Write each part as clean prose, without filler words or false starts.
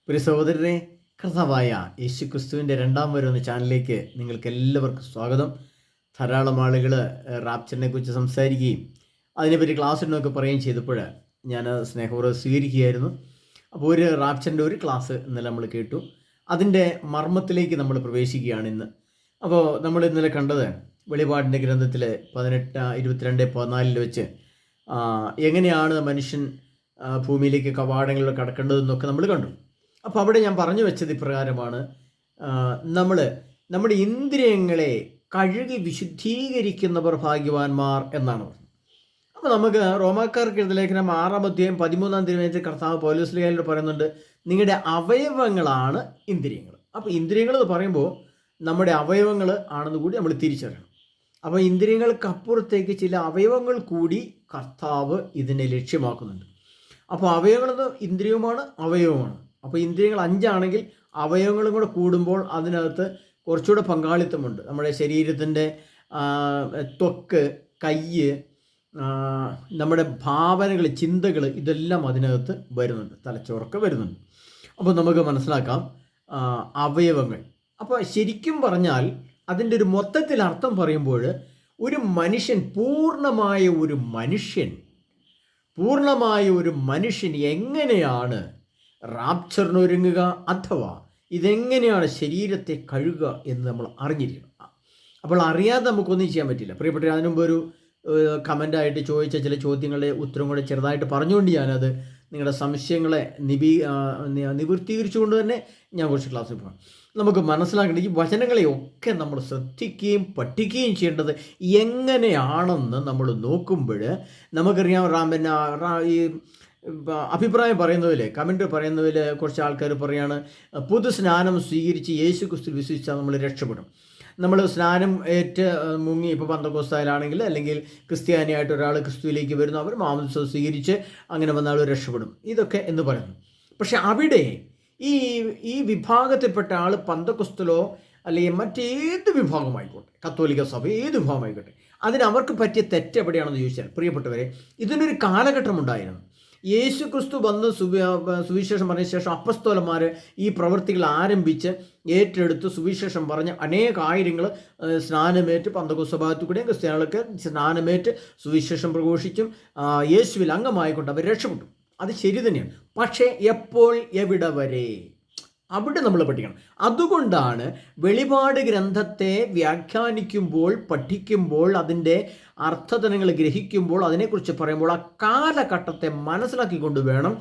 പ്രിയ സഹോദരരെ, കർത്താവായ യേശു ക്രിസ്തുവിൻ്റെ രണ്ടാം വരുന്ന ചാനലിലേക്ക് നിങ്ങൾക്ക് എല്ലാവർക്കും സ്വാഗതം. ധാരാളം ആളുകൾ റാപ്ചറിനെ കുറിച്ച് സംസാരിക്കുകയും അതിനെപ്പറ്റി ക്ലാസ്സിനൊക്കെ പറയുകയും ചെയ്തപ്പോൾ ഞാൻ സ്നേഹപൂർവ്വം സ്വീകരിക്കുകയായിരുന്നു. അപ്പോൾ ഒരു റാപ്ചറിൻ്റെ ഒരു ക്ലാസ് ഇന്നലെ നമ്മൾ കേട്ടു. അതിൻ്റെ മർമ്മത്തിലേക്ക് നമ്മൾ പ്രവേശിക്കുകയാണ് ഇന്ന്. അപ്പോൾ നമ്മൾ ഇന്നലെ കണ്ടത് വെളിപാടിൻ്റെ ഗ്രന്ഥത്തിൽ 18:22-14 വെച്ച് എങ്ങനെയാണ് മനുഷ്യൻ ഭൂമിയിലേക്ക് കവാടങ്ങളിൽ കടക്കേണ്ടതെന്നൊക്കെ നമ്മൾ കണ്ടു. അപ്പോൾ അവിടെ ഞാൻ പറഞ്ഞു വെച്ചത് ഇപ്രകാരമാണ്: നമ്മൾ നമ്മുടെ ഇന്ദ്രിയങ്ങളെ കഴുകി വിശുദ്ധീകരിക്കുന്നവർ ഭാഗ്യവാന്മാർ എന്നാണ് പറഞ്ഞത്. അപ്പോൾ നമുക്ക് റോമാക്കാർക്ക് എഴുതിയ ലേഖനം 6-13 കർത്താവ് പൗലോസ്ലീഹയിൽ പറയുന്നുണ്ട്, നിങ്ങളുടെ അവയവങ്ങളാണ് ഇന്ദ്രിയങ്ങൾ. അപ്പോൾ ഇന്ദ്രിയങ്ങൾ എന്ന് പറയുമ്പോൾ നമ്മുടെ അവയവങ്ങൾ ആണെന്ന് കൂടി നമ്മൾ തിരിച്ചറിയണം. അപ്പോൾ ഇന്ദ്രിയങ്ങൾക്കപ്പുറത്തേക്ക് ചില അവയവങ്ങൾ കൂടി കർത്താവ് ഇതിനെ ലക്ഷ്യമാക്കുന്നുണ്ട്. അപ്പോൾ അവയവങ്ങളെന്ന് ഇന്ദ്രിയവുമാണ്, അവയവമാണ്. അപ്പോൾ ഇന്ദ്രിയങ്ങൾ 5 ആണെങ്കിൽ അവയവങ്ങളും കൂടെ കൂടുമ്പോൾ അതിനകത്ത് കുറച്ചുകൂടെ പങ്കാളിത്തമുണ്ട്. നമ്മുടെ ശരീരത്തിൻ്റെ ത്വക്ക്, കയ്യ്, നമ്മുടെ ഭാവനകൾ, ചിന്തകൾ, ഇതെല്ലാം അതിനകത്ത് വരുന്നുണ്ട്, തലച്ചോറൊക്കെ വരുന്നുണ്ട്. അപ്പോൾ നമുക്ക് മനസ്സിലാക്കാം അവയവങ്ങൾ. അപ്പോൾ ശരിക്കും പറഞ്ഞാൽ അതിൻ്റെ ഒരു മൊത്തത്തിൽ അർത്ഥം പറയുമ്പോൾ ഒരു മനുഷ്യൻ, പൂർണ്ണമായ ഒരു മനുഷ്യൻ എങ്ങനെയാണ് റാപ്ചറിനൊരുങ്ങുക, അഥവാ ഇതെങ്ങനെയാണ് ശരീരത്തെ കഴുകുക എന്ന് നമ്മൾ അറിഞ്ഞിരിക്കണം. അപ്പോൾ അറിയാതെ നമുക്കൊന്നും ചെയ്യാൻ പറ്റില്ല. പ്രിയപ്പെട്ട, അതിനു മുമ്പ് ഒരു കമൻ്റായിട്ട് ചോദിച്ച ചില ചോദ്യങ്ങളുടെ ഉത്തരം കൂടെ ചെറുതായിട്ട് പറഞ്ഞുകൊണ്ട് ഞാനത് നിങ്ങളുടെ സംശയങ്ങളെ നിവൃത്തീകരിച്ചുകൊണ്ട് തന്നെ ഞാൻ കുറച്ച് ക്ലാസ്സിൽ പോകാം. നമുക്ക് മനസ്സിലാക്കേണ്ടത് ഈ വചനങ്ങളെയൊക്കെ നമ്മൾ ശ്രദ്ധിക്കുകയും പഠിക്കുകയും ചെയ്യേണ്ടത് എങ്ങനെയാണെന്ന് നമ്മൾ നോക്കുമ്പോൾ നമുക്കറിയാം. ഈ അഭിപ്രായം പറയുന്നതിൽ, കമൻറ്റ് പറയുന്നതിൽ കുറച്ച് ആൾക്കാർ പറയാണ്, പുതു സ്നാനം സ്വീകരിച്ച് യേശു ക്രിസ്തു വിശ്വസിച്ചാൽ നമ്മൾ രക്ഷപ്പെടും. നമ്മൾ സ്നാനം മുങ്ങി, ഇപ്പോൾ പന്തക്കോസ്തായിലാണെങ്കിൽ അല്ലെങ്കിൽ ക്രിസ്ത്യാനിയായിട്ട് ഒരാൾ ക്രിസ്തുവിലേക്ക് വരുന്നു, അവർ മാമോദീസ സ്വീകരിച്ച് അങ്ങനെ വന്നാൽ രക്ഷപ്പെടും, ഇതൊക്കെ എന്ന് പറയുന്നു. പക്ഷെ അവിടെ ഈ വിഭാഗത്തിൽപ്പെട്ട ആൾ പന്തക്കോസ്തലോ അല്ലെങ്കിൽ മറ്റേത് വിഭാഗമായിക്കോട്ടെ, കത്തോലിക്ക സഭ ഏത് വിഭാഗമായിക്കോട്ടെ, അവർക്ക് പറ്റിയ തെറ്റ് എവിടെയാണെന്ന് ചോദിച്ചാൽ, പ്രിയപ്പെട്ടവരെ, ഇതിനൊരു കാലഘട്ടമുണ്ടായിരുന്നു. യേശു ക്രിസ്തു വന്ന് സുവിശേഷം പറഞ്ഞ ശേഷം അപ്പസ്തോലന്മാർ ഈ പ്രവൃത്തികൾ ആരംഭിച്ച് ഏറ്റെടുത്ത് സുവിശേഷം പറഞ്ഞ് അനേകായിരങ്ങൾ സ്നാനമേറ്റ്, പന്തക്കോസ്ത് ഭാഗത്തു കൂടെയും ക്രിസ്ത്യാനികൾക്ക് സ്നാനമേറ്റ് സുവിശേഷം പ്രഘോഷിച്ചും യേശുവിൽ അംഗമായിക്കൊണ്ട് അവർ രക്ഷപ്പെട്ടു. അത് ശരി തന്നെയാണ്. പക്ഷേ എപ്പോൾ, എവിടെ വരെ, അവിടെ നമ്മൾ പഠിക്കണം. അതുകൊണ്ടാണ് വെളിപാട് ഗ്രന്ഥത്തെ വ്യാഖ്യാനിക്കുമ്പോൾ, പഠിക്കുമ്പോൾ, അതിൻ്റെ അർത്ഥതലങ്ങൾ ഗ്രഹിക്കുമ്പോൾ, അതിനെക്കുറിച്ച് പറയുമ്പോൾ ആ കാലഘട്ടത്തെ മനസ്സിലാക്കിക്കൊണ്ട് വേണം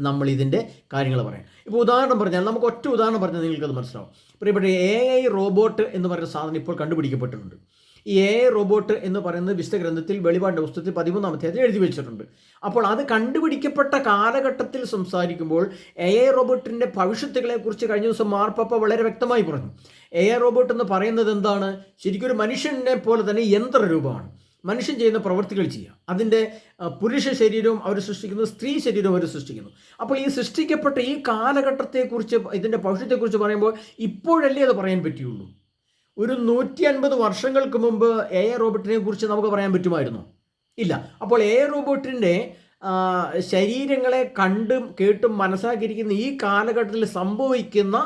നമ്മൾ ഇതിൻ്റെ കാര്യങ്ങൾ പറയാൻ. ഇപ്പോൾ ഉദാഹരണം പറഞ്ഞാൽ, നമുക്ക് ഒറ്റ ഉദാഹരണം പറഞ്ഞാൽ നിങ്ങൾക്കത് മനസ്സിലാവും. പ്രിയപ്പെട്ട, AI റോബോട്ട് എന്ന് പറയുന്ന സാധനം ഇപ്പോൾ കണ്ടുപിടിക്കപ്പെട്ടിട്ടുണ്ട്. ഈ AI റോബോട്ട് എന്ന് പറയുന്നത് വിശുദ്ധ ഗ്രന്ഥത്തിൽ, വെളിപാടിൻ്റെ പുസ്തകത്തിൽ 13-ാം അധ്യായത്തിൽ എഴുതി വെച്ചിട്ടുണ്ട്. അപ്പോൾ അത് കണ്ടുപിടിക്കപ്പെട്ട കാലഘട്ടത്തിൽ സംസാരിക്കുമ്പോൾ AI റോബോട്ടിൻ്റെ ഭവിഷ്യത്തുകളെക്കുറിച്ച് കഴിഞ്ഞ ദിവസം മാർപ്പാപ്പ വളരെ വ്യക്തമായി പറഞ്ഞു. AI റോബോട്ട് എന്ന് പറയുന്നത് എന്താണ്? ശരിക്കും ഒരു മനുഷ്യനെ പോലെ തന്നെ യന്ത്രരൂപമാണ്. മനുഷ്യൻ ചെയ്യുന്ന പ്രവൃത്തികൾ ചെയ്യുക. അതിൻ്റെ പുരുഷ ശരീരവും അവർ സൃഷ്ടിക്കുന്നു, സ്ത്രീ ശരീരവും അവർ സൃഷ്ടിക്കുന്നു. അപ്പോൾ ഈ സൃഷ്ടിക്കപ്പെട്ട ഈ കാലഘട്ടത്തെക്കുറിച്ച്, ഇതിൻ്റെ ഭവിഷ്യത്തെക്കുറിച്ച് പറയുമ്പോൾ ഇപ്പോഴല്ലേ അത് പറയാൻ പറ്റുള്ളൂ. ഒരു 150 വർഷങ്ങൾക്ക് മുമ്പ് AI റോബോട്ടിനെ കുറിച്ച് നമുക്ക് പറയാൻ പറ്റുമായിരുന്നോ? ഇല്ല. അപ്പോൾ AI റോബോട്ടിൻ്റെ ശരീരങ്ങളെ കണ്ടും കേട്ടും മനസ്സിലാക്കിയിരിക്കുന്ന ഈ കാലഘട്ടത്തിൽ സംഭവിക്കുന്ന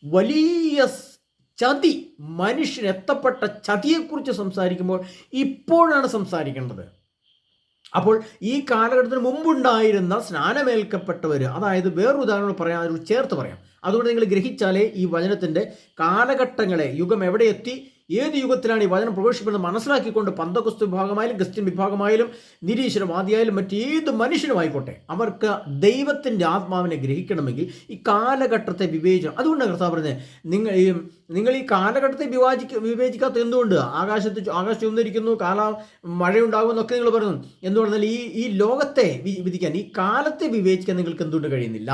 വലിയ ചതി, മനുഷ്യൻ എത്തപ്പെട്ട ചതിയെക്കുറിച്ച് സംസാരിക്കുമ്പോൾ ഇപ്പോഴാണ് സംസാരിക്കേണ്ടത്. അപ്പോൾ ഈ കാലഘട്ടത്തിന് മുമ്പുണ്ടായിരുന്ന സ്നാനമേൽക്കപ്പെട്ടവർ, അതായത് വേറൊരു ഉദാഹരണം പറയാൻ ചേർത്ത് പറയാം. അതുകൊണ്ട് നിങ്ങൾ ഗ്രഹിച്ചാലേ ഈ വചനത്തിൻ്റെ കാലഘട്ടങ്ങളെ, യുഗം എവിടെ എത്തി, ഏത് യുഗത്തിലാണ് ഈ വചനം പ്രവേശിക്കുന്നത് മനസ്സിലാക്കിക്കൊണ്ട് പന്തക്കോസ്ത് വിഭാഗമായാലും ക്രിസ്ത്യൻ വിഭാഗമായാലും നിരീശ്വരവാദിയായാലും മറ്റേത് മനുഷ്യനുമായിക്കോട്ടെ, അവർക്ക് ദൈവത്തിൻ്റെ ആത്മാവിനെ ഗ്രഹിക്കണമെങ്കിൽ ഈ കാലഘട്ടത്തെ വിവേചനം. അതുകൊണ്ടാണ് കർത്താവ് പറഞ്ഞത്, നിങ്ങൾ ഈ കാലഘട്ടത്തെ വിവേചിക്കാത്ത എന്തുകൊണ്ട്? ആകാശത്ത് ചുമന്നിരിക്കുന്നു, മഴയുണ്ടാകുമെന്നൊക്കെ നിങ്ങൾ പറയുന്നു. എന്തുകൊണ്ടെന്നാൽ ഈ ലോകത്തെ വിധിക്കാൻ, ഈ കാലത്തെ വിവേചിക്കാൻ നിങ്ങൾക്ക് എന്തുകൊണ്ട് കഴിയുന്നില്ല?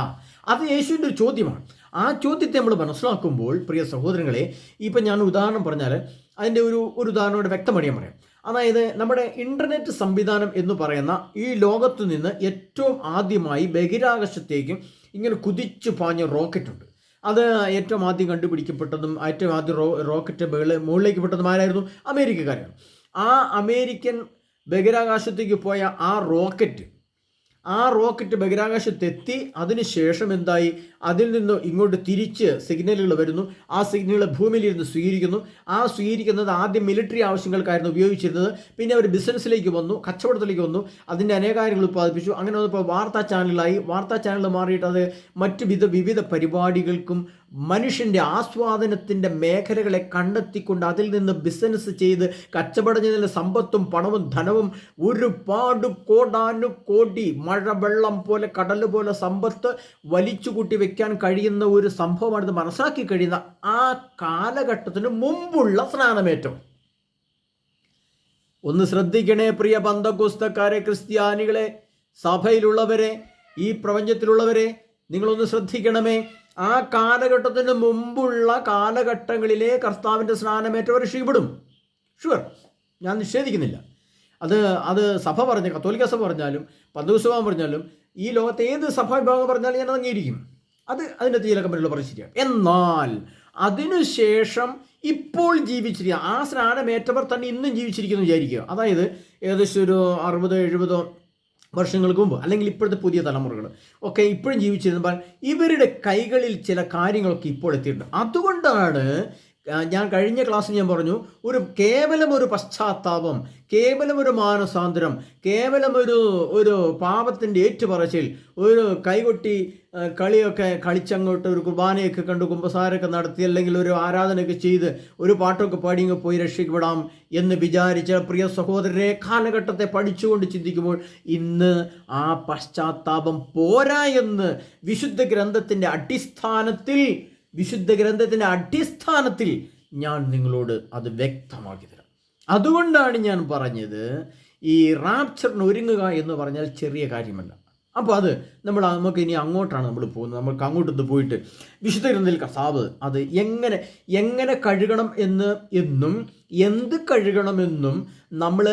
അത് യേശുവിൻ്റെ ഒരു ചോദ്യമാണ്. ആ ചോദ്യത്തെ നമ്മൾ മനസ്സിലാക്കുമ്പോൾ, പ്രിയ സഹോദരങ്ങളെ, ഇപ്പം ഞാൻ ഉദാഹരണം പറഞ്ഞാൽ അതിൻ്റെ ഒരു ഉദാഹരണം ഇവിടെ വ്യക്തമായി ഞാൻ പറയാം. അതായത് നമ്മുടെ ഇൻ്റർനെറ്റ് സംവിധാനം എന്ന് പറയുന്ന ഈ ലോകത്തു നിന്ന് ഏറ്റവും ആദ്യമായി ബഹിരാകാശത്തേക്കും ഇങ്ങനെ കുതിച്ചു പാഞ്ഞ റോക്കറ്റുണ്ട്. അത് ഏറ്റവും ആദ്യം കണ്ടുപിടിക്കപ്പെട്ടതും ഏറ്റവും ആദ്യം റോക്കറ്റ് മുകളിലേക്ക് വിട്ടതും ആരായിരുന്നു? അമേരിക്കക്കാരായിരുന്നു. ആ അമേരിക്കൻ ബഹിരാകാശത്തേക്ക് പോയ ആ റോക്കറ്റ് ആ റോക്കറ്റ് ബഹിരാകാശത്തെത്തി. അതിനുശേഷം എന്തായി, അതിൽ നിന്ന് ഇങ്ങോട്ട് തിരിച്ച് സിഗ്നലുകൾ വരുന്നു. ആ സിഗ്നലുകൾ ഭൂമിയിലിരുന്ന് സ്വീകരിക്കുന്നു. ആ സ്വീകരിക്കുന്നത് ആദ്യം മിലിറ്ററി ആവശ്യങ്ങൾക്കായിരുന്നു ഉപയോഗിച്ചിരുന്നത്. പിന്നെ അവർ ബിസിനസ്സിലേക്ക് വന്നു, കച്ചവടത്തിലേക്ക് വന്നു, അതിൻ്റെ അനേക കാര്യങ്ങൾ ഉത്പാദിപ്പിച്ചു. അങ്ങനെ വന്നപ്പോൾ വാർത്താ ചാനലായി. വാർത്താ ചാനൽ മാറിയിട്ട് അത് മറ്റ് വിവിധ പരിപാടികൾക്കും മനുഷ്യൻ്റെ ആസ്വാദനത്തിൻ്റെ മേഖലകളെ കണ്ടെത്തിക്കൊണ്ട് അതിൽ നിന്ന് ബിസിനസ് ചെയ്ത് കച്ചവടം ചെയ്തതിൻ്റെ സമ്പത്തും പണവും ധനവും ഒരുപാട് കോടാനുകോടി മഴവെള്ളം പോലെ കടൽ പോലെ സമ്പത്ത് വലിച്ചു കൂട്ടി വെക്കാൻ കഴിയുന്ന ഒരു സംഭവമാണിത്. മനസ്സിലാക്കി കഴിയുന്ന ആ കാലഘട്ടത്തിന് മുമ്പുള്ള സ്നാനമേറ്റം. ഒന്ന് ശ്രദ്ധിക്കണേ പ്രിയ പന്തക്കോസ്തക്കാരെ, ക്രിസ്ത്യാനികളെ, സഭയിലുള്ളവരെ, ഈ പ്രപഞ്ചത്തിലുള്ളവരെ, നിങ്ങളൊന്ന് ശ്രദ്ധിക്കണമേ. ആ കാലഘട്ടത്തിന് മുമ്പുള്ള കാലഘട്ടങ്ങളിലെ കർത്താവിൻ്റെ സ്നാനമേറ്റവർ രക്ഷപ്പെടും. ഷുവർ, ഞാൻ നിഷേധിക്കുന്നില്ല. അത് സഭ പറഞ്ഞ കത്തോലിക്ക സഭ പറഞ്ഞാലും പന്തക്കോസ്ത് പറഞ്ഞാലും ഈ ലോകത്തെ ഏത് സഭാ വിഭാഗം പറഞ്ഞാലും ഞാൻ അംഗീകരിക്കും. അതിൻ്റെ ചില കമ്പനികൾ പറഞ്ഞ് ശരിയാണ്. എന്നാൽ അതിനുശേഷം ഇപ്പോൾ ജീവിച്ചിരിക്കുക ആ സ്നാനമേറ്റവർ തന്നെ ഇന്നും ജീവിച്ചിരിക്കുന്നു വിചാരിക്കുക. അതായത് ഏകദേശം ഒരു 60-70 വർഷങ്ങൾക്ക് മുമ്പ്, അല്ലെങ്കിൽ ഇപ്പോഴത്തെ പുതിയ തലമുറകൾ ഒക്കെ ഇപ്പോഴും ജീവിച്ചിരുന്നപ്പോൾ ഇവരുടെ കൈകളിൽ ചില കാര്യങ്ങളൊക്കെ ഇപ്പോൾ എത്തിയിട്ടുണ്ട്. അതുകൊണ്ടാണ് ഞാൻ കഴിഞ്ഞ ക്ലാസ്സിൽ ഞാൻ പറഞ്ഞു, കേവലം ഒരു പശ്ചാത്താപം, കേവലം ഒരു മാനസാന്തരം, കേവലം ഒരു പാപത്തിൻ്റെ ഏറ്റുപറച്ചിൽ, ഒരു കൈകൊട്ടി കളിയൊക്കെ കളിച്ചങ്ങോട്ട് ഒരു കുർബാനയൊക്കെ കണ്ട് കുമ്പസാരമൊക്കെ നടത്തി, അല്ലെങ്കിൽ ഒരു ആരാധനയൊക്കെ ചെയ്ത് ഒരു പാട്ടൊക്കെ പാടി പോയി രക്ഷപ്പെടാം എന്ന് വിചാരിച്ച പ്രിയ സഹോദരരെ, കാലഘട്ടത്തെ പഠിച്ചുകൊണ്ട് ചിന്തിക്കുമ്പോൾ ഇന്ന് ആ പശ്ചാത്താപം പോരാ എന്ന് വിശുദ്ധ ഗ്രന്ഥത്തിൻ്റെ അടിസ്ഥാനത്തിൽ ഞാൻ നിങ്ങളോട് അത് വ്യക്തമാക്കി തരാം. അതുകൊണ്ടാണ് ഞാൻ പറഞ്ഞത്, ഈ റാപ്ചറിന് ഒരുങ്ങുക എന്ന് പറഞ്ഞാൽ ചെറിയ കാര്യമല്ല. അപ്പോൾ അത് നമുക്ക് ഇനി അങ്ങോട്ടാണ് നമ്മൾ പോകുന്നത്. നമുക്ക് അങ്ങോട്ടൊന്ന് പോയിട്ട് വിശുദ്ധ ഗ്രന്ഥത്തിൽ കർത്താവ് അത് എങ്ങനെ കഴുകണം എന്നും എന്ത് കഴുകണമെന്നും നമ്മൾ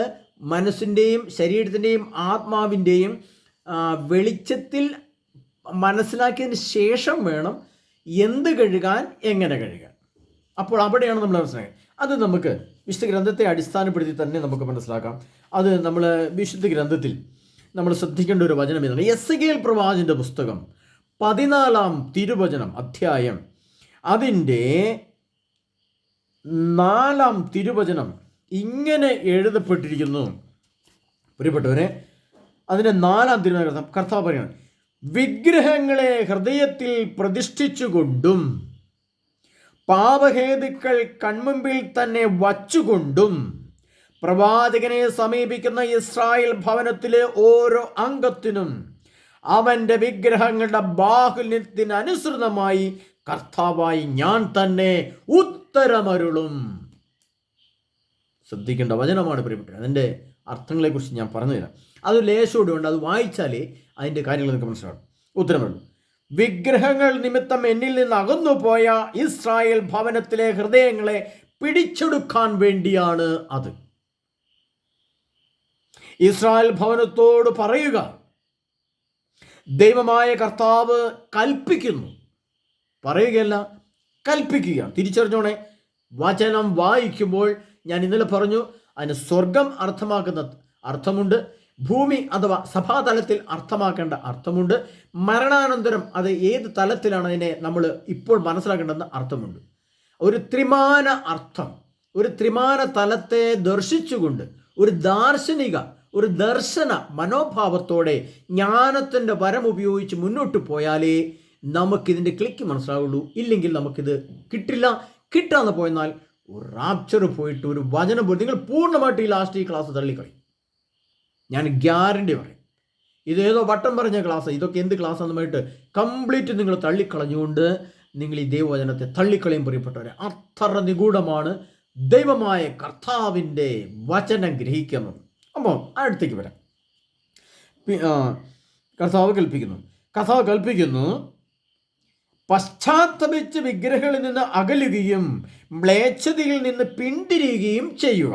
മനസ്സിൻ്റെയും ശരീരത്തിൻ്റെയും ആത്മാവിൻ്റെയും വെളിച്ചത്തിൽ മനസ്സിലാക്കിയതിന് ശേഷം വേണം എന്ത് കഴുകാൻ, എങ്ങനെ കഴുകാൻ. അപ്പോൾ അവിടെയാണ് നമ്മൾ മനസ്സിലാക്കുക. അത് നമുക്ക് വിശുദ്ധ ഗ്രന്ഥത്തെ അടിസ്ഥാനപ്പെടുത്തി തന്നെ നമുക്ക് മനസ്സിലാക്കാം. അത് നമ്മൾ വിശുദ്ധ ഗ്രന്ഥത്തിൽ നമ്മൾ ശ്രദ്ധിക്കേണ്ട ഒരു വചനം ഇതാണ്. എസെക്കിയേൽ പ്രവാചകന്റെ പുസ്തകം 14-ാം തിരുവചനം അധ്യായം, അതിൻ്റെ 4-ാം തിരുവചനം ഇങ്ങനെ എഴുതപ്പെട്ടിരിക്കുന്നു. പ്രിയപ്പെട്ടവരെ, അതിൻ്റെ 4-ാം തിരുവചനം കർത്താവ് പറയുന്നത്, വിഗ്രഹങ്ങളെ ഹൃദയത്തിൽ പ്രതിഷ്ഠിച്ചുകൊണ്ടും പാപഹേതുക്കൾ കൺമുമ്പിൽ തന്നെ വച്ചുകൊണ്ടും പ്രവാചകനെ സമീപിക്കുന്ന ഇസ്രായേൽ ഭവനത്തിലെ ഓരോ അംഗത്തിനും അവൻ്റെ വിഗ്രഹങ്ങളുടെ ബാഹുല്യത്തിനനുസൃതമായി കർത്താവായി ഞാൻ തന്നെ ഉത്തരമരുളും. ശ്രദ്ധിക്കേണ്ട വചനമാണ് പ്രിയപ്പെട്ടത്. അതിൻ്റെ അർത്ഥങ്ങളെക്കുറിച്ച് ഞാൻ പറഞ്ഞു തരാം. അത് ലേശോടുണ്ട്, അത് വായിച്ചാലേ അതിൻ്റെ കാര്യങ്ങൾ നിങ്ങൾക്ക് മനസ്സിലാവും. ഉത്തരമരുളും. വിഗ്രഹങ്ങൾ നിമിത്തം എന്നിൽ നിന്ന് അകന്നുപോയ ഇസ്രായേൽ ഭവനത്തിലെ ഹൃദയങ്ങളെ പിടിച്ചെടുക്കാൻ വേണ്ടിയാണ് അത്. ഇസ്രായേൽ ഭവനത്തോട് പറയുക, ദൈവമായ കർത്താവ് കൽപ്പിക്കുന്നു, പറയുകയല്ല കൽപ്പിക്കുക. തിരിച്ചറിഞ്ഞോണേ, വചനം വായിക്കുമ്പോൾ ഞാൻ ഇന്നലെ പറഞ്ഞു, അതിന് സ്വർഗം അർത്ഥമാക്കുന്ന അർത്ഥമുണ്ട്, ഭൂമി അഥവാ സഭാതലത്തിൽ അർത്ഥമാക്കേണ്ട അർത്ഥമുണ്ട്, മരണാനന്തരം അത് ഏത് തലത്തിലാണ് അതിനെ നമ്മൾ ഇപ്പോൾ മനസ്സിലാക്കേണ്ടെന്ന് അർത്ഥമുണ്ട്. ഒരു ത്രിമാന അർത്ഥം, ഒരു ത്രിമാന തലത്തെ ദർശിച്ചുകൊണ്ട് ഒരു ദർശന മനോഭാവത്തോടെ ജ്ഞാനത്തിൻ്റെ വരം ഉപയോഗിച്ച് മുന്നോട്ട് പോയാലേ നമുക്കിതിൻ്റെ ക്ലിക്ക് മനസ്സിലാവുള്ളൂ. ഇല്ലെങ്കിൽ നമുക്കിത് കിട്ടാന്ന് പോയെന്നാൽ ഒരു റാപ്ചർ പോയിട്ട് ഒരു വചനം പോയി നിങ്ങൾ പൂർണ്ണമായിട്ട് ഈ ക്ലാസ് തള്ളിക്കളയും. ഞാൻ ഗ്യാരണ്ടി പറയും. ഇതേതോ വട്ടം പറഞ്ഞ ക്ലാസ്, ഇതൊക്കെ എന്ത് ക്ലാസ് എന്നുമായിട്ട് കംപ്ലീറ്റ് നിങ്ങൾ തള്ളിക്കളഞ്ഞുകൊണ്ട് നിങ്ങൾ ഈ ദൈവവചനത്തെ തള്ളിക്കളയും. പ്രിയപ്പെട്ടവരെ, അത്ര നിഗൂഢമാണ് ദൈവമായ കർത്താവിൻ്റെ വചനം ഗ്രഹിക്കുന്നത്. അപ്പോൾ അടുത്തേക്ക് വരാം. കർത്താവ് കൽപ്പിക്കുന്നു, പശ്ചാത്തപിച്ച് വിഗ്രഹങ്ങളിൽ നിന്ന് അകലുകയും മ്ലേച്ഛതയിൽ നിന്ന് പിന്തിരിയുകയും ചെയ്യുക.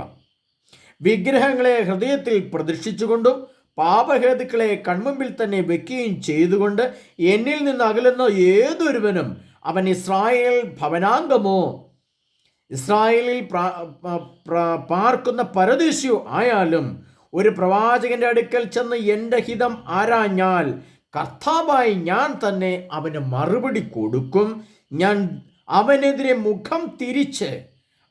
വിഗ്രഹങ്ങളെ ഹൃദയത്തിൽ പ്രതിഷ്ഠിച്ചുകൊണ്ടും പാപഹേതുക്കളെ കൺമുമ്പിൽ തന്നെ വെക്കുകയും ചെയ്തുകൊണ്ട് എന്നിൽ നിന്ന് അകലുന്ന ഏതൊരുവനും അവൻ ഇസ്രായേൽ ഭവനാംഗമോ ഇസ്രായേലിൽ പാർക്കുന്ന പരദേശിയോ ആയാലും ഒരു പ്രവാചകന്റെ അടുക്കൽ ചെന്ന് എൻ്റെ ഹിതം ആരാഞ്ഞാൽ കർത്താവായി ഞാൻ തന്നെ അവന് മറുപടി കൊടുക്കും. ഞാൻ അവനെതിരെ മുഖം തിരിച്ച്